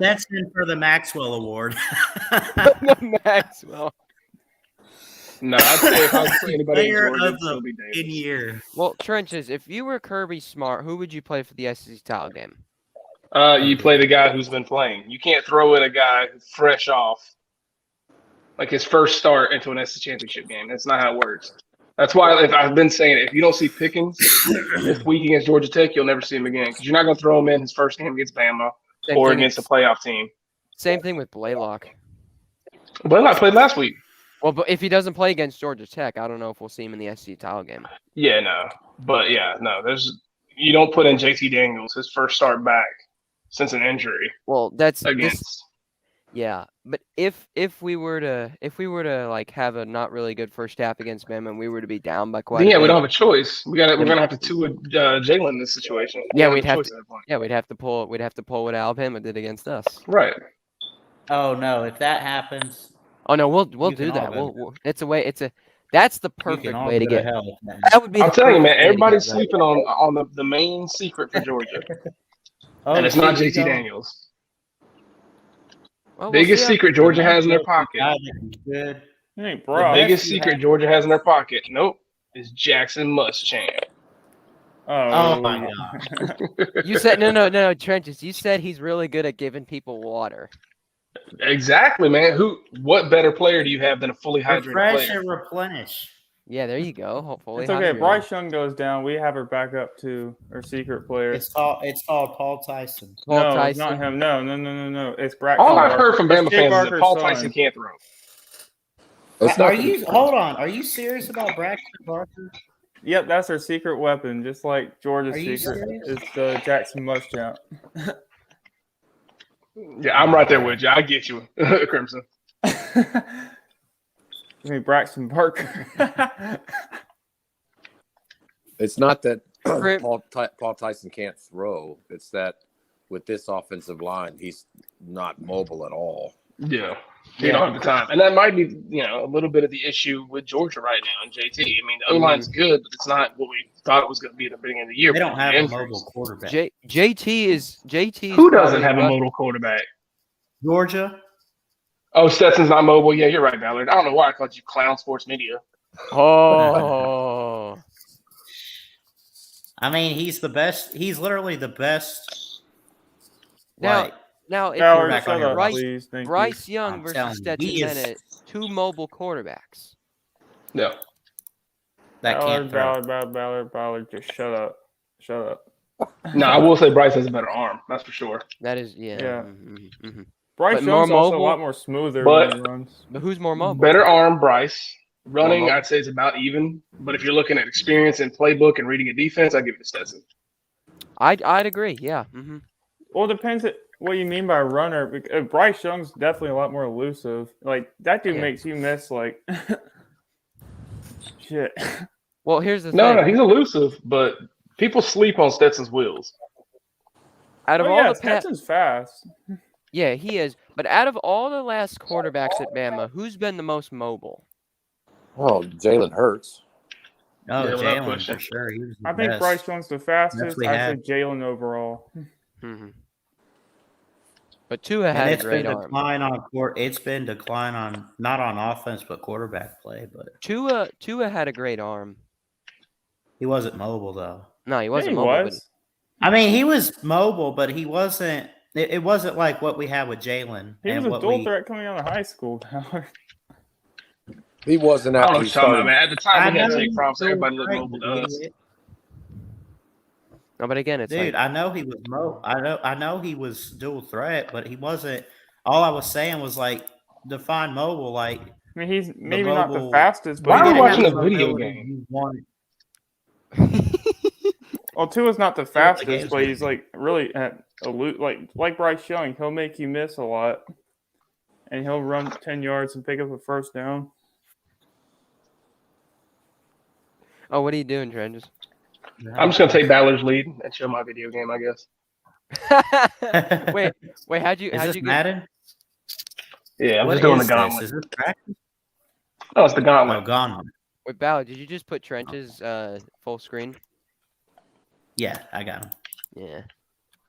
That's in for the Maxwell Award. Maxwell. No, I'd say if I was playing anybody in Player Georgia, of it'd still be the Davis. year. Well, Trenches, if you were Kirby Smart, who would you play for the SEC title game? You play the guy who's been playing. You can't throw in a guy fresh off, like his first start into an SEC championship game. That's not how it works. That's why if I've been saying it, if you don't see Pickens this week against Georgia Tech, you'll never see him again because you're not going to throw him in his first game against Bama Same or thing against a with- playoff team. Same thing with Blaylock. Blaylock played last week. Well, but if he doesn't play against Georgia Tech, I don't know if we'll see him in the SEC title game. Yeah, no. But yeah, no. You don't put in JT Daniels his first start back since an injury Well, that's against. yeah. But if we were to like have a not really good first half against Bama and we were to be down by quite a Yeah, bit, we don't have a choice. We're gonna have to two Jalen in this situation. We yeah, don't we'd a have choice to. at that point. Yeah, we'd have to pull what Alabama did against us. Right. Oh no! If that happens, Oh no, we'll You do can that. all go We'll that's the you can perfect all way to go get. hell with that. That would be. I'm the telling you, man, perfect way to everybody's get that. sleeping on the main secret for Georgia, Oh, and it's not shit, you JT don't- Daniels. Well, we'll Biggest see how- secret Georgia has in their pocket. Guy that is good. It ain't The Brock. biggest secret Georgia has in their pocket. Nope, is Jackson Muschamp. Oh my god! You said no, Trenches. You said he's really good at giving people water. Exactly, man. What better player do you have than a fully hydrated Refresh player? and replenish. Yeah, there you go. Hopefully, It's okay. Bryce Young goes down. We have our backup to our secret player. It's called Paul Tyson. Paul no, Tyson. it's not him. No. It's Brad. All I've heard from It's Bama Jay fans is that Barker's Paul son. Tyson can't throw. Are you hold on? Are you serious about Braxton Barker? Yep, that's their secret weapon, just like Georgia's Are you secret. serious? It's the Jackson Muschamp. Yeah, I'm right there with you. I get you, Crimson. I mean, Braxton Barker. It's not that Paul Tyson can't throw. It's that with this offensive line, he's not mobile at all. Yeah. You don't have the time. And that might be, a little bit of the issue with Georgia right now and JT. I mean, the O-line's good, but it's not what we thought it was going to be at the beginning of the year. They don't have a mobile quarterback. JT. Who doesn't have a mobile quarterback? Georgia. Oh, Stetson's not mobile. Yeah, you're right, Ballard. I don't know why I called you clown sports media. Oh. I mean, he's the best. He's literally the best. Now, if Ballard, shut up, please. Thank Bryce you. Young versus Stetson Bennett, two mobile quarterbacks. No. That can't throw. Ballard, just shut up. Shut up. No, I will say Bryce has a better arm. That's for sure. That is, yeah. Mm-hmm. Bryce Young's also a lot more smoother when he runs. But who's more mobile? Better arm, Bryce. Running, I'd say, is about even. But if you're looking at experience and playbook and reading a defense, I'd give it to Stetson. I'd agree, yeah. Mm-hmm. Well, it depends what you mean by runner. Bryce Young's definitely a lot more elusive. Like, that dude makes you miss, like, shit. Well, here's the thing. No, he's elusive, but people sleep on Stetson's wheels. Out of all the Stetson's fast. Yeah, he is. But out of all the last quarterbacks at Bama, who's been the most mobile? Oh, Jalen Hurts. Oh, Jalen for sure. He was the I think best. Bryce Young's the fastest. I say Jalen overall. Mm-hmm. But Tua had a great arm. It's been decline on not on offense but quarterback play. But Tua had a great arm. He wasn't mobile though. No, he wasn't mobile. But I mean, he was mobile, but he wasn't. It wasn't like what we had with Jalen. He was a dual threat coming out of high school. He wasn't I after don't know he what you're talking about, started. man. At the time, we had Jake Fromm, so everybody looked mobile to us. No, but again, it's dude. I know he was I know he was dual threat, but he wasn't. All I was saying was like define mobile. Like I mean, he's maybe not the fastest. But why are we watching a video game? Well, Tua's not the fastest, but he's like really like Bryce Young. He'll make you miss a lot, and he'll run 10 yards and pick up a first down. Oh, what are you doing, Trent? I'm just gonna take Ballard's lead and show my video game, I guess. wait, how'd you get Madden? Yeah, I'm just doing the gauntlet. Is this practice? Oh, it's the gauntlet. Oh, gauntlet. Wait, Ballard, did you just put Trench's full screen? Yeah, I got him. Yeah.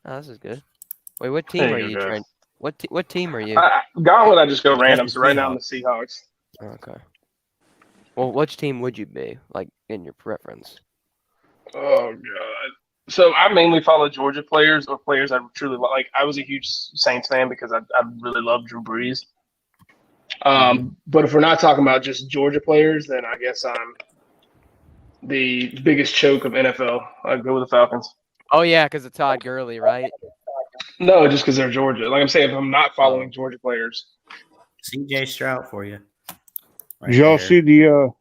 Oh, this is good. Wait, what team are you, Trent? What team are you? Gauntlet, I just go random. So right now I'm the Seahawks. Okay. Well, which team would you be, like, in your preference? Oh, God. So I mainly follow Georgia players or players I truly like. I was a huge Saints fan because I really love Drew Brees. But if we're not talking about just Georgia players, then I guess I'm the biggest choke of NFL. I'd go with the Falcons. Oh, yeah, because of Todd Gurley, right? No, just because they're Georgia. Like I'm saying, if I'm not following Georgia players. CJ Stroud for you. Did y'all see the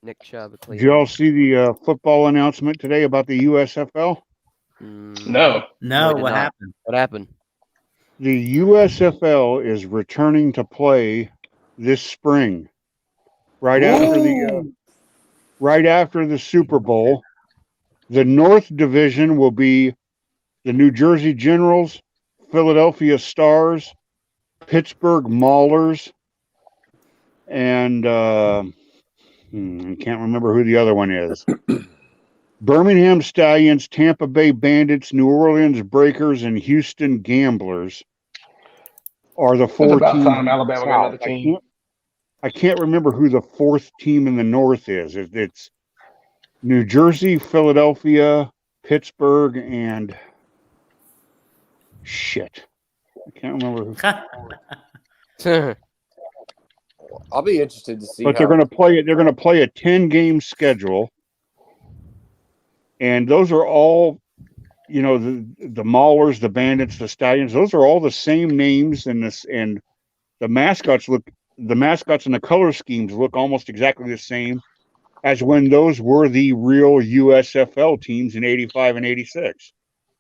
Nick Chubb? Did y'all see the football announcement today about the USFL? No. What happened? What happened? The USFL is returning to play this spring, right after the Super Bowl. The North Division will be the New Jersey Generals, Philadelphia Stars, Pittsburgh Maulers, and I can't remember who the other one is. Birmingham Stallions, Tampa Bay Bandits, New Orleans Breakers, and Houston Gamblers are the four teams. Alabama got another team. I can't remember who the fourth team in the North is. It's New Jersey, Philadelphia, Pittsburgh, and shit. I can't remember who. I'll be interested to see. But they're going to play it. They're going to play a 10-game schedule, and those are all, the Maulers, the Bandits, the Stallions. Those are all the same names, and the mascots look the mascots and the color schemes look almost exactly the same as when those were the real USFL teams in 85 and 86.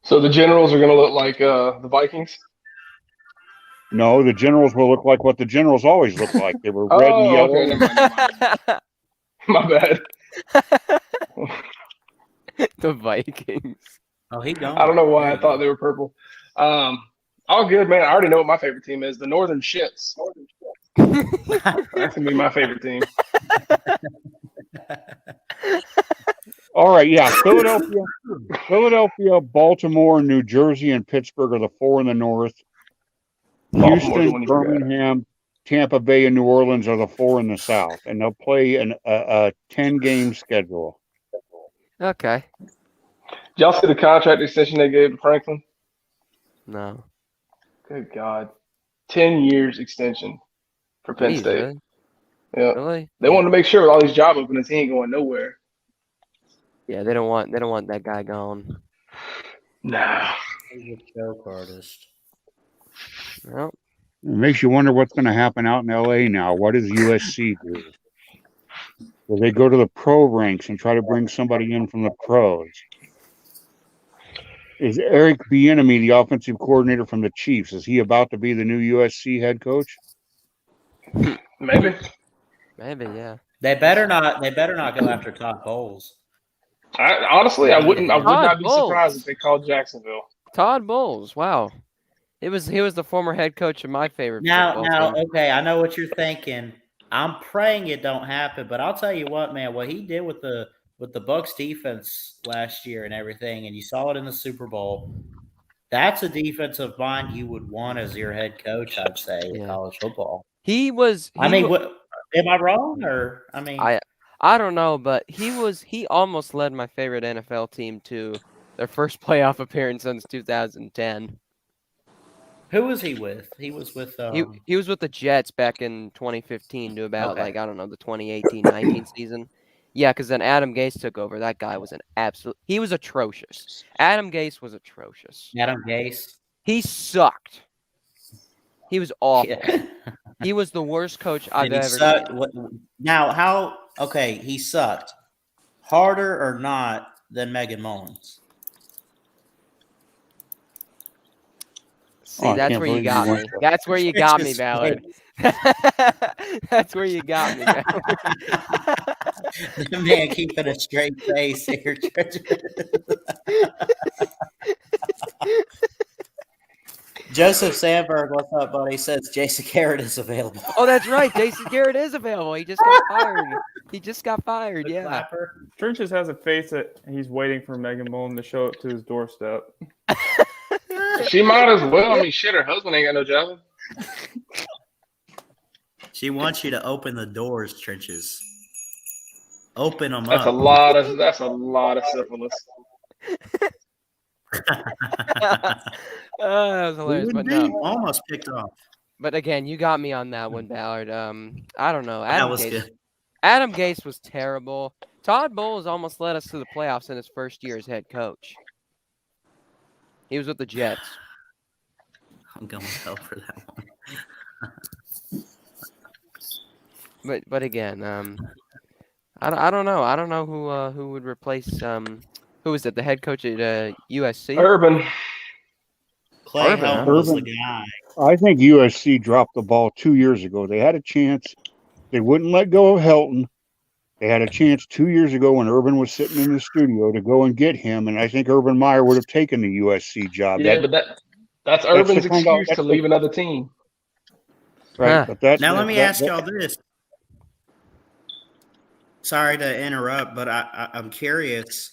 So the Generals are going to look like the Vikings? No, the Generals will look like what the Generals always look like. They were red and Oh, yellow. okay. Never mind. My bad. The Vikings. Oh, he gone. I don't know why There I you thought go. they were purple. All good, man. I already know what my favorite team is. The Northern Shits. That's going to be my favorite team. All right, yeah. Philadelphia, Baltimore, New Jersey, and Pittsburgh are the four in the north. Baltimore's the Houston, one you forgot. Birmingham, Tampa Bay, and New Orleans are the four in the south, and they'll play a 10-game schedule. Okay. Did y'all see the contract extension they gave to Franklin? No. Good God. 10 years extension for Penn Jeez, State. really? Yeah. Really? They wanted to make sure with all these job openings, he ain't going nowhere. Yeah, they don't want that guy gone. Nah. He's a joke artist. Well, It makes you wonder what's going to happen out in LA now. What does USC do? Will they go to the pro ranks and try to bring somebody in from the pros? Is Eric Bieniemy the offensive coordinator from the Chiefs? Is he about to be the new USC head coach? Maybe. maybe, yeah. They better not go after Todd Bowles. Honestly, I would not be surprised if Bowles. they called Jacksonville. Todd Bowles. Wow. He was the former head coach of my favorite football Now, team. okay, I know what you're thinking. I'm praying it don't happen, but I'll tell you what, man, what he did with the Bucs defense last year and everything, and you saw it in the Super Bowl. That's a defensive mind you would want as your head coach, I'd say, in college football. He was. I mean, am I wrong? Or I don't know, but he almost led my favorite NFL team to their first playoff appearance since 2010. Who was he with? He was with He was with the Jets back in 2015 to about Okay. the 2018-19 season. Yeah, because then Adam Gase took over. That guy was he was atrocious. Adam Gase was atrocious. Adam Gase. He sucked. He was awful. Yeah. He was the worst coach I've And he ever sucked. seen. Now, okay, he sucked. Harder or not than Megan Mullins? See, that's where you got me. That's where you got me, Ballard. That's where you got me, Ballard. The man keeping a straight face here. Joseph Sandberg, what's up, buddy? Says Jason Garrett is available. Oh, that's right. Jason Garrett is available. He just got fired. Yeah. Trenches has a face that he's waiting for Megan Mullen to show up to his doorstep. She might as well. I mean, shit, her husband ain't got no job. She wants you to open the doors, Trenches. Open them That's up. That's a lot of syphilis. That was hilarious, but no. Almost picked off. But again, you got me on that one, Ballard. I don't know. That was good. Adam Gase was terrible. Todd Bowles almost led us to the playoffs in his first year as head coach. He was with the Jets. I'm going to hell for that one. But again, I don't know. I don't know who would replace who was it? The head coach at USC? Urban. Clay Helton was the guy. I think USC dropped the ball 2 years ago. They had a chance. They wouldn't let go of Helton. They had a chance 2 years ago when Urban was sitting in the studio to go and get him, and I think Urban Meyer would have taken the USC job. Yeah, but that's Urban's excuse to leave another team. Right. But now let me ask y'all this. Sorry to interrupt, but I'm curious.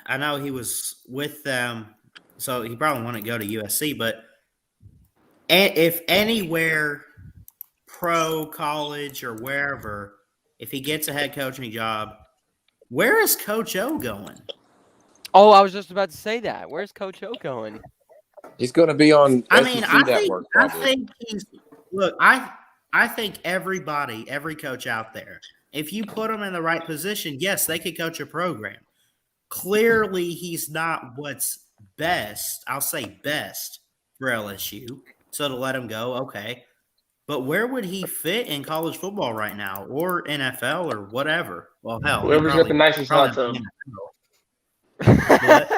I know he was with them, so he probably wouldn't go to USC, but if anywhere, pro, college, or wherever, if he gets a head coaching job, where is Coach O going? Oh, I was just about to say that. Where's Coach O going? He's going to be on SEC Network, I probably. think he's – look, I think every coach out there, if you put them in the right position, yes, they could coach a program. Clearly, he's not what's best. I'll say best for LSU. So to let him go, okay. But where would he fit in college football right now, or NFL, or whatever? Well, hell, he Whoever's got the probably nicest hot probably tub. what?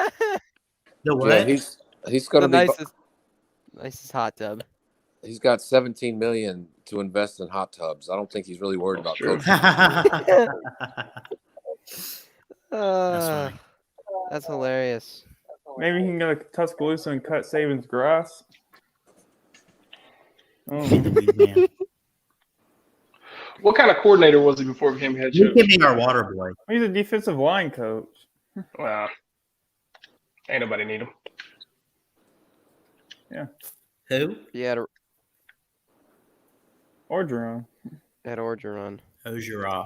The what? Yeah, he's The gonna be. nicest hot tub. He's got 17 million to invest in hot tubs. I don't think he's really worried about true. coaching. That's hilarious. Maybe he can go to Tuscaloosa and cut Saban's grass. Oh. What kind of coordinator was he before he became head He coach? can be our water boy. He's a defensive line coach. Wow. Ain't nobody need him. Yeah. Who? Yeah, Orgeron. at Orgeron Ogeron.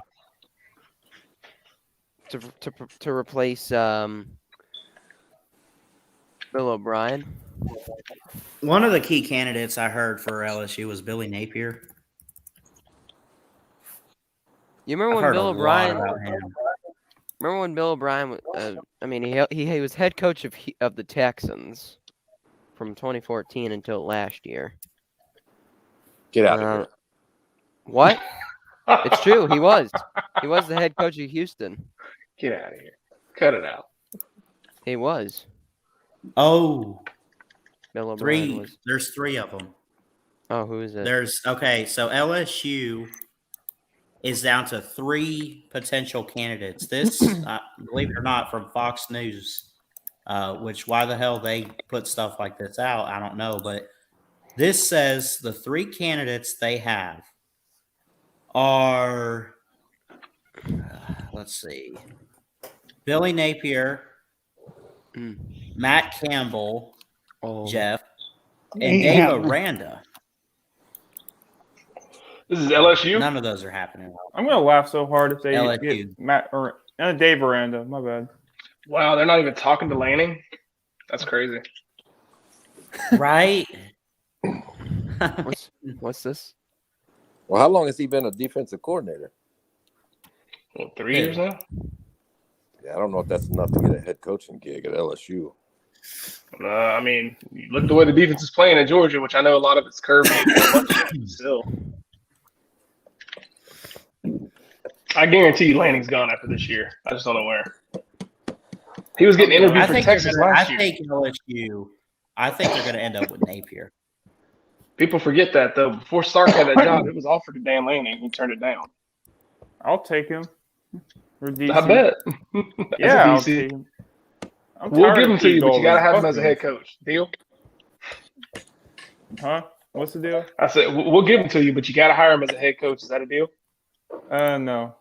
to replace Bill O'Brien. One of the key candidates I heard for LSU was Billy Napier. You remember I've when heard Bill a lot O'Brien? about him. Remember when Bill O'Brien? He was head coach of the Texans from 2014 until last year. Get out of here. What? It's true. He was. He was the head coach of Houston. Get out of here. Cut it out. He was. Oh, Bill O'Brien was. There's three of them. Oh, who is it? So LSU is down to three potential candidates. This, believe it or not, from Fox News, which why the hell they put stuff like this out, I don't know. But this says the three candidates they have are, let's see, Billy Napier, Matt Campbell, Jeff, and Dave Aranda. This is LSU? None of those are happening. I'm going to laugh so hard if they LSU. get Dave Aranda. My bad. Wow, they're not even talking to Lanning? That's crazy. Right? What's this? Well, how long has he been a defensive coordinator? What, 3 years now? Yeah, I don't know if that's enough to get a head coaching gig at LSU. I mean, you look the way the defense is playing in Georgia, which I know a lot of it's curvy. Still. I guarantee you Lanning's gone after this year. I just don't know where. He was getting interviewed for Texas last year. I think they're going to end up with Napier. People forget that, though. Before Stark had that job, it was offered to Dan Lanning. He turned it down. I'll take him. For DC. I bet. Yeah, I'll DC. take him. We'll give him to you, but you got to have him as a head coach. Deal? Huh? What's the deal? I said, we'll give him to you, but you got to hire him as a head coach. Is that a deal? No.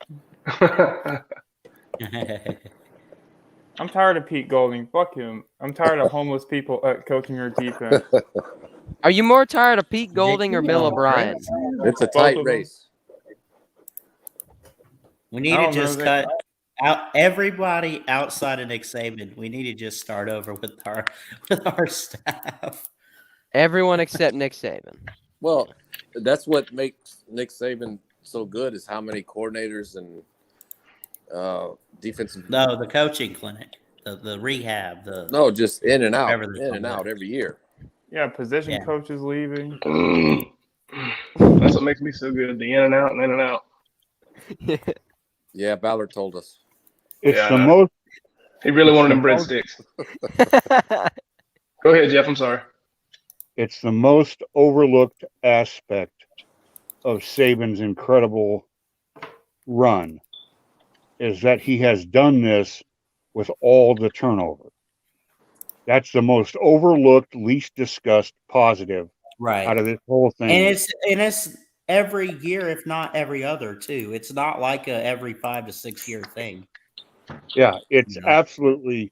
I'm tired of Pete Golding. Fuck him. I'm tired of homeless people coaching our defense. Are you more tired of Pete Golding or Bill O'Brien? It's a tight race. We need to just cut out everybody outside of Nick Saban. We need to just start over with our staff. Everyone except Nick Saban. Well, that's what makes Nick Saban so good is how many coordinators and defensive. No, the coaching clinic, the rehab, just in and out every year. Yeah, position coaches leaving. That's what makes me so good. The in and out and in and out. Yeah, Ballard told us. It's the most. He really wanted them breadsticks. Go ahead, Jeff. I'm sorry. It's the most overlooked aspect of Saban's incredible run is that he has done this with all the turnover. That's the most overlooked, least discussed positive out of this whole thing. And it's every year, if not every other, too. It's not like a every 5 to 6 year thing. Yeah, it's absolutely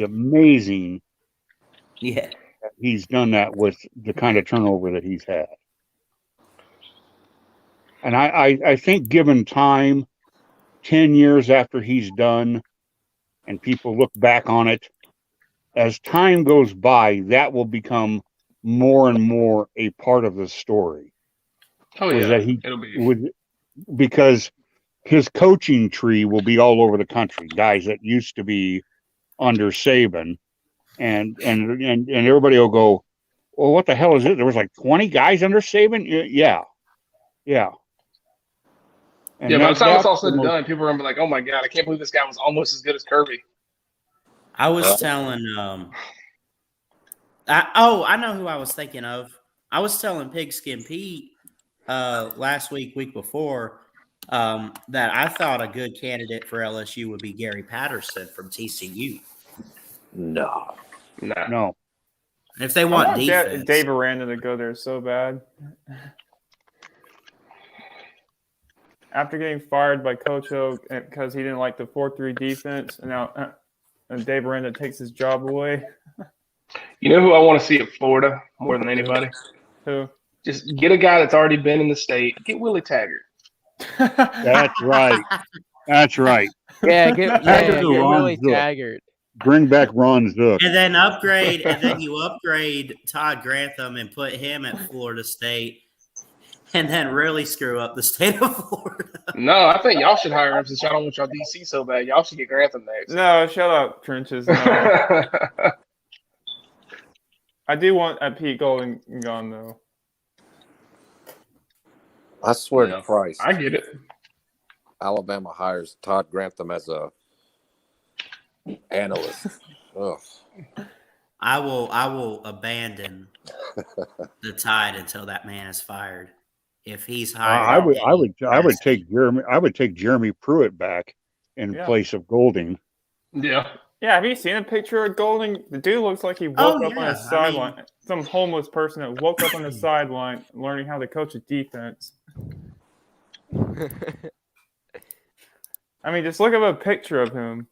amazing. Yeah. That he's done that with the kind of turnover that he's had. And I think given time, 10 years after he's done, and people look back on it, as time goes by, that will become more and more a part of the story. Oh, yeah. It'll be. Because his coaching tree will be all over the country. Guys that used to be under Saban, and everybody will go, well, what the hell is it? There was like 20 guys under Saban. Yeah. And Yeah, by the time it's all that's the said and most. done, people are gonna be like, "Oh my god, I can't believe this guy was almost as good as Kirby." I was telling I know who I was thinking of. I was telling Pigskin Pete last week before, that I thought a good candidate for LSU would be Gary Patterson from TCU. No. No. If they I want want defense. Dave Aranda to go there so bad. After getting fired by Coach O because he didn't like the 4-3 defense, and now Dave Aranda takes his job away. You know who I want to see at Florida more than anybody? Who? Just get a guy that's already been in the state. Get Willie Taggart. That's right. That's right. Yeah, get Ron Willie Zook. Taggart. Bring back Ron Zook. And then you upgrade Todd Grantham and put him at Florida State, and then really screw up the state of Florida. No, I think y'all should hire him since y'all don't want y'all DC so bad. Y'all should get Grantham next. No, shut up, Trenches. No. I do want a Pete Golding gone, though. I swear to Christ. I get it. Alabama hires Todd Grantham as a analyst. Ugh. I will abandon the Tide until that man is fired. If he's hired, I would take Jeremy Pruitt back in place of Golding. Yeah. Yeah, have you seen a picture of Golding? The dude looks like he woke up on a sideline. Some homeless person that woke up on the sideline learning how to coach a defense. I mean, just look at a picture of him.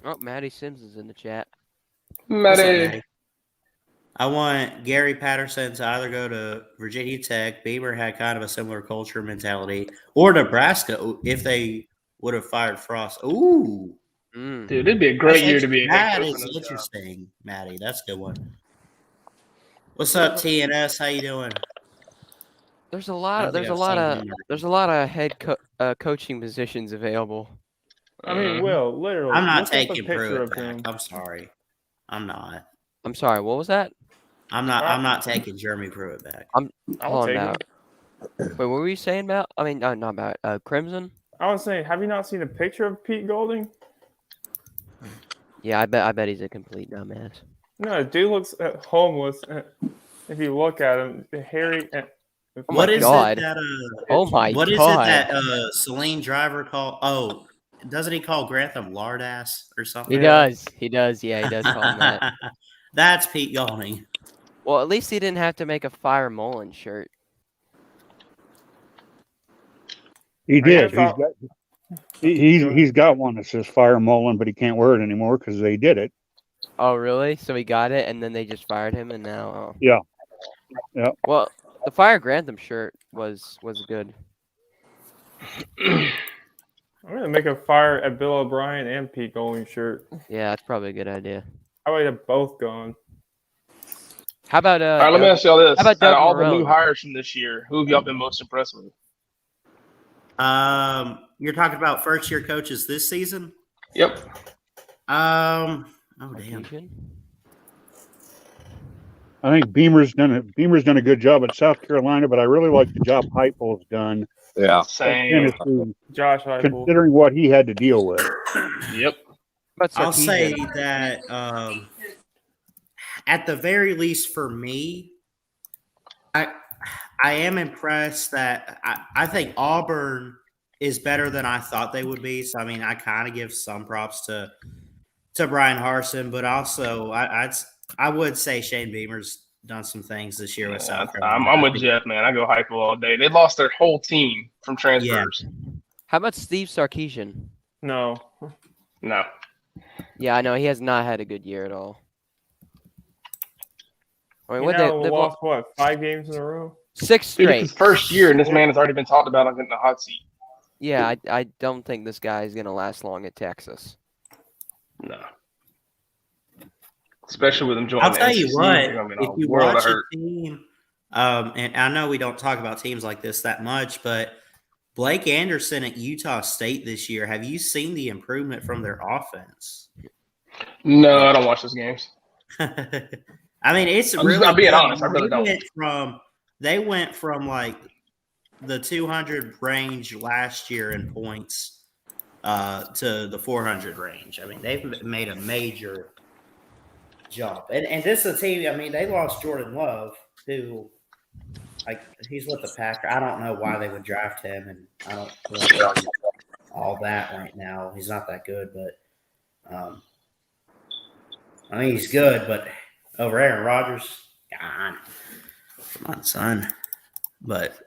Oh, Maddie Sims is in the chat. Maddie. I want Gary Patterson to either go to Virginia Tech. Beamer had kind of a similar culture mentality, or Nebraska if they would have fired Frost. Ooh, dude, it'd be a great year to be a head That coach. is interesting, Maddie. That's a good one. What's up, TNS? How you doing? There's a lot of head coaching positions available. I mean, Will, literally. I'm not look up a taking picture Pruitt of back. him. I'm sorry. I'm not. I'm sorry. What was that? I'm not taking Jeremy Pruitt back. Hold on take now. him. Wait, what were you saying about? I mean, not about Crimson. I was saying, have you not seen a picture of Pete Golding? Yeah, I bet he's a complete dumbass. No, the dude looks homeless. If you look at him, hairy. What is it that? Oh my god! What is it that Celine Driver called? Oh, doesn't he call Grantham lard ass or something? He does. He does. Yeah, he does call him that. That's Pete Golding. Well, at least he didn't have to make a Fire Mullen shirt. He did. He's got one that says Fire Mullen, but he can't wear it anymore because they did it. Oh, really? So he got it, and then they just fired him, and now. Yeah. Well, the Fire Grantham shirt was good. I'm gonna make a fire at Bill O'Brien and Pete Golding shirt. Yeah, that's probably a good idea. How about have both gone? How about All right, let me ask y'all this: how about out of Doug all the Marrone? new hires from this year, who have y'all been most impressed with? You're talking about first year coaches this season? Yep. Oh damn. I think Beamer's done a good job at South Carolina, but I really like the job Heupel's done. Yeah. Same. Josh Heupel. Considering what he had to deal with. Yep. I'll say that at the very least for me, I am impressed that I think Auburn is better than I thought they would be. So I mean, I kind of give some props to Brian Harsin, but also I would say Shane Beamer's done some things this year with South Carolina. I'm with Jeff, man. I go Heupel all day. They lost their whole team from transfers. Yeah. How about Steve Sarkisian? No. Yeah, I know he has not had a good year at all. I mean, They lost 5 games in a row? 6 straight. Dude, it's his first year, and this man has already been talked about on getting the hot seat. Yeah, I don't think this guy is gonna last long at Texas. No. Especially with him joining. I'll tell you SEC, what, if you watch a team, and I know we don't talk about teams like this that much, but Blake Anderson at Utah State this year, have you seen the improvement from their offense? No, I don't watch those games. I mean, it's I'm really being good. honest. I really don't. They went from like the 200 range last year in points to the 400 range. I mean, they've made a major jump. And this is a team. I mean, they lost Jordan Love, who like he's with the Packers. I don't know why they would draft him, and I don't really think he's all that right now. He's not that good, but I mean he's good, but over Aaron Rodgers, God, come on, son. But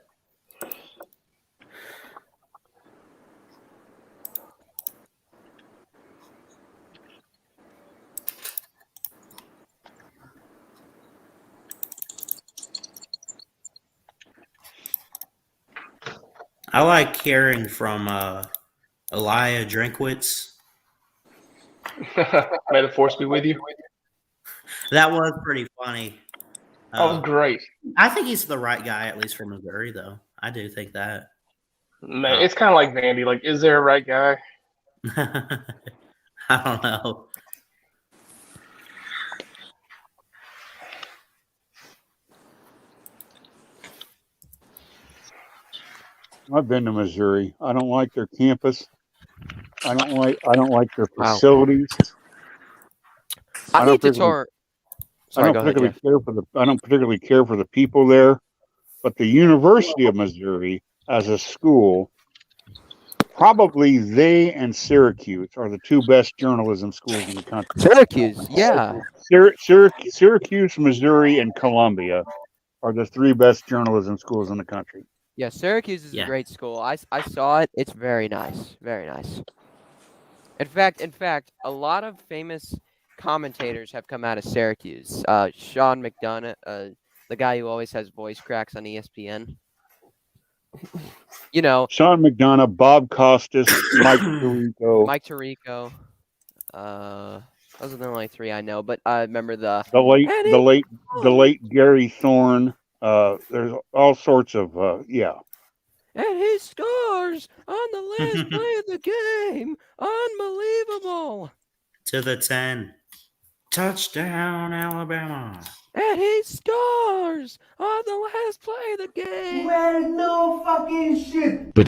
I like hearing from Elia Drinkwitz. May the force be with you. That was pretty funny. That was great. I think he's the right guy, at least for Missouri, though. I do think that. Man, it's kind of like Vandy. Like, is there a right guy? I don't know. I've been to Missouri. I don't like their campus. I don't like their facilities. I hate the tour. I don't particularly care for the people there, but the University of Missouri as a school, probably they and Syracuse are the two best journalism schools in the country. Syracuse, yeah. Syracuse, Missouri, and Columbia are the three best journalism schools in the country. Yeah, Syracuse is a great school. I saw it. It's very nice. Very nice. In fact, a lot of famous commentators have come out of Syracuse. Sean McDonough, the guy who always has voice cracks on ESPN. You know, Sean McDonough, Bob Costas, Mike Tirico. Those are the only three I know, but I remember the late Gary Thorne. There's all sorts of And he scores on the last play of the game. Unbelievable. To the 10. Touchdown, Alabama. And he scores on the last play of the game. Well, no fucking shit. But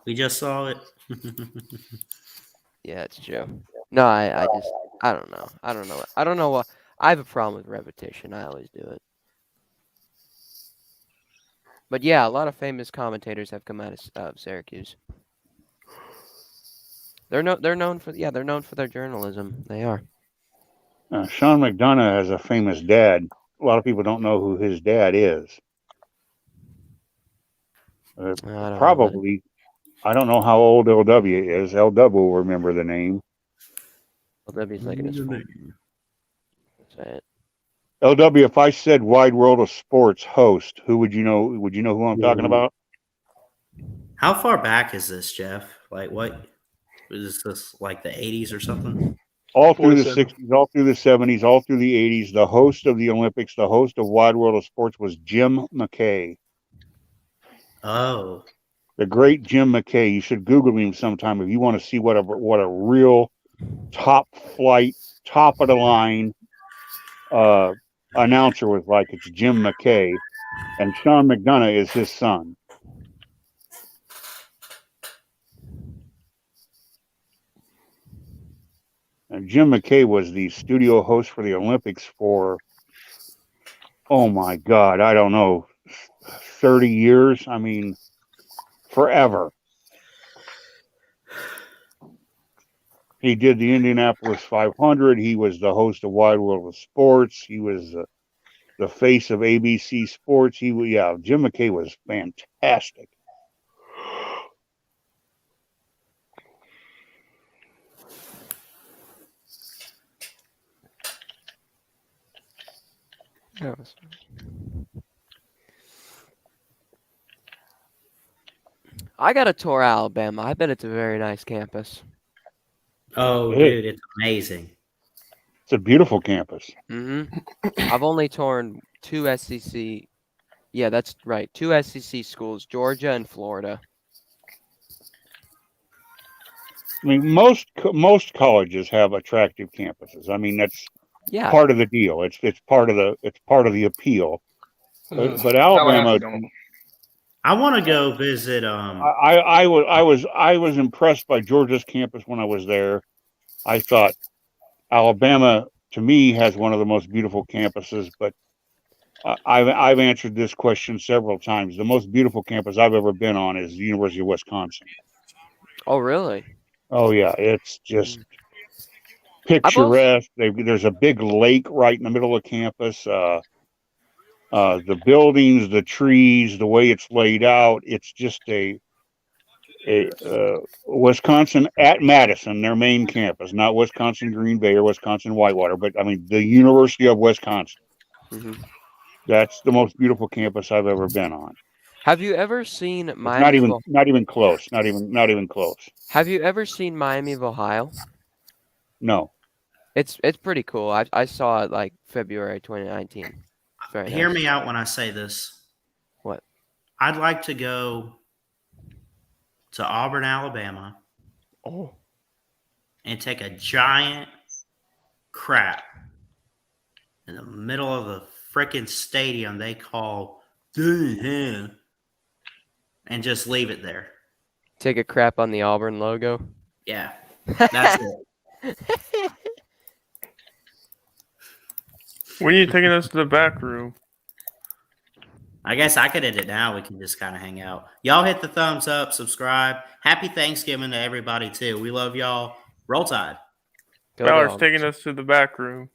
we just saw it. Yeah, it's true. No, I don't know. I don't know what. I have a problem with repetition. I always do it. But yeah, a lot of famous commentators have come out of Syracuse. They're known for their journalism. They are. Sean McDonough has a famous dad. A lot of people don't know who his dad is. Probably, I don't know how old LW is. LW will remember the name. LW's like in his 40s. Say it. LW, if I said Wide World of Sports host, who would you know? Would you know who I'm talking about? How far back is this, Jeff? Like, what is this? Like the 80s or something? All through the 60s, all through the 70s, all through the 80s. The host of the Olympics, the host of Wide World of Sports was Jim McKay. Oh, the great Jim McKay. You should Google him sometime if you want to see what a real top flight, top of the line announcer was like. It's Jim McKay, and Sean McDonough is his son. And Jim McKay was the studio host for the Olympics for, oh my God, I don't know, 30 years. I mean, forever. He did the Indianapolis 500. He was the host of Wide World of Sports. He was the face of ABC Sports. Jim McKay was fantastic. I got a tour of Alabama. I bet it's a very nice campus. Oh, dude, it's amazing. It's a beautiful campus. Mm-hmm. I've only toured two SEC. Yeah, that's right. Two SEC schools, Georgia and Florida. I mean, most colleges have attractive campuses. I mean, Yeah. part of the deal. It's part of the appeal. But Alabama, I want to go visit. I was impressed by Georgia's campus when I was there. I thought Alabama, to me, has one of the most beautiful campuses. But I've answered this question several times. The most beautiful campus I've ever been on is the University of Wisconsin. Oh, really? Oh yeah, it's just picturesque. There's a big lake right in the middle of campus. The buildings, the trees, the way it's laid out, it's just a Wisconsin at Madison, their main campus, not Wisconsin Green Bay or Wisconsin Whitewater, but I mean the University of Wisconsin. Mm-hmm. That's the most beautiful campus I've ever been on. Have you ever seen It's Miami? not even close. Not even close. Have you ever seen Miami of Ohio? No. It's pretty cool. I saw it like February 2019. Very Hear nice. me out when I say this. What? I'd like to go to Auburn, Alabama. Oh. And take a giant crap in the middle of the freaking stadium they call and just leave it there. Take a crap on the Auburn logo. Yeah, that's it. When are you taking us to the back room? I guess I could end it now. We can just kind of hang out. Y'all hit the thumbs up, subscribe. Happy Thanksgiving to everybody, too. We love y'all. Roll Tide. Ballard's taking us to the back room.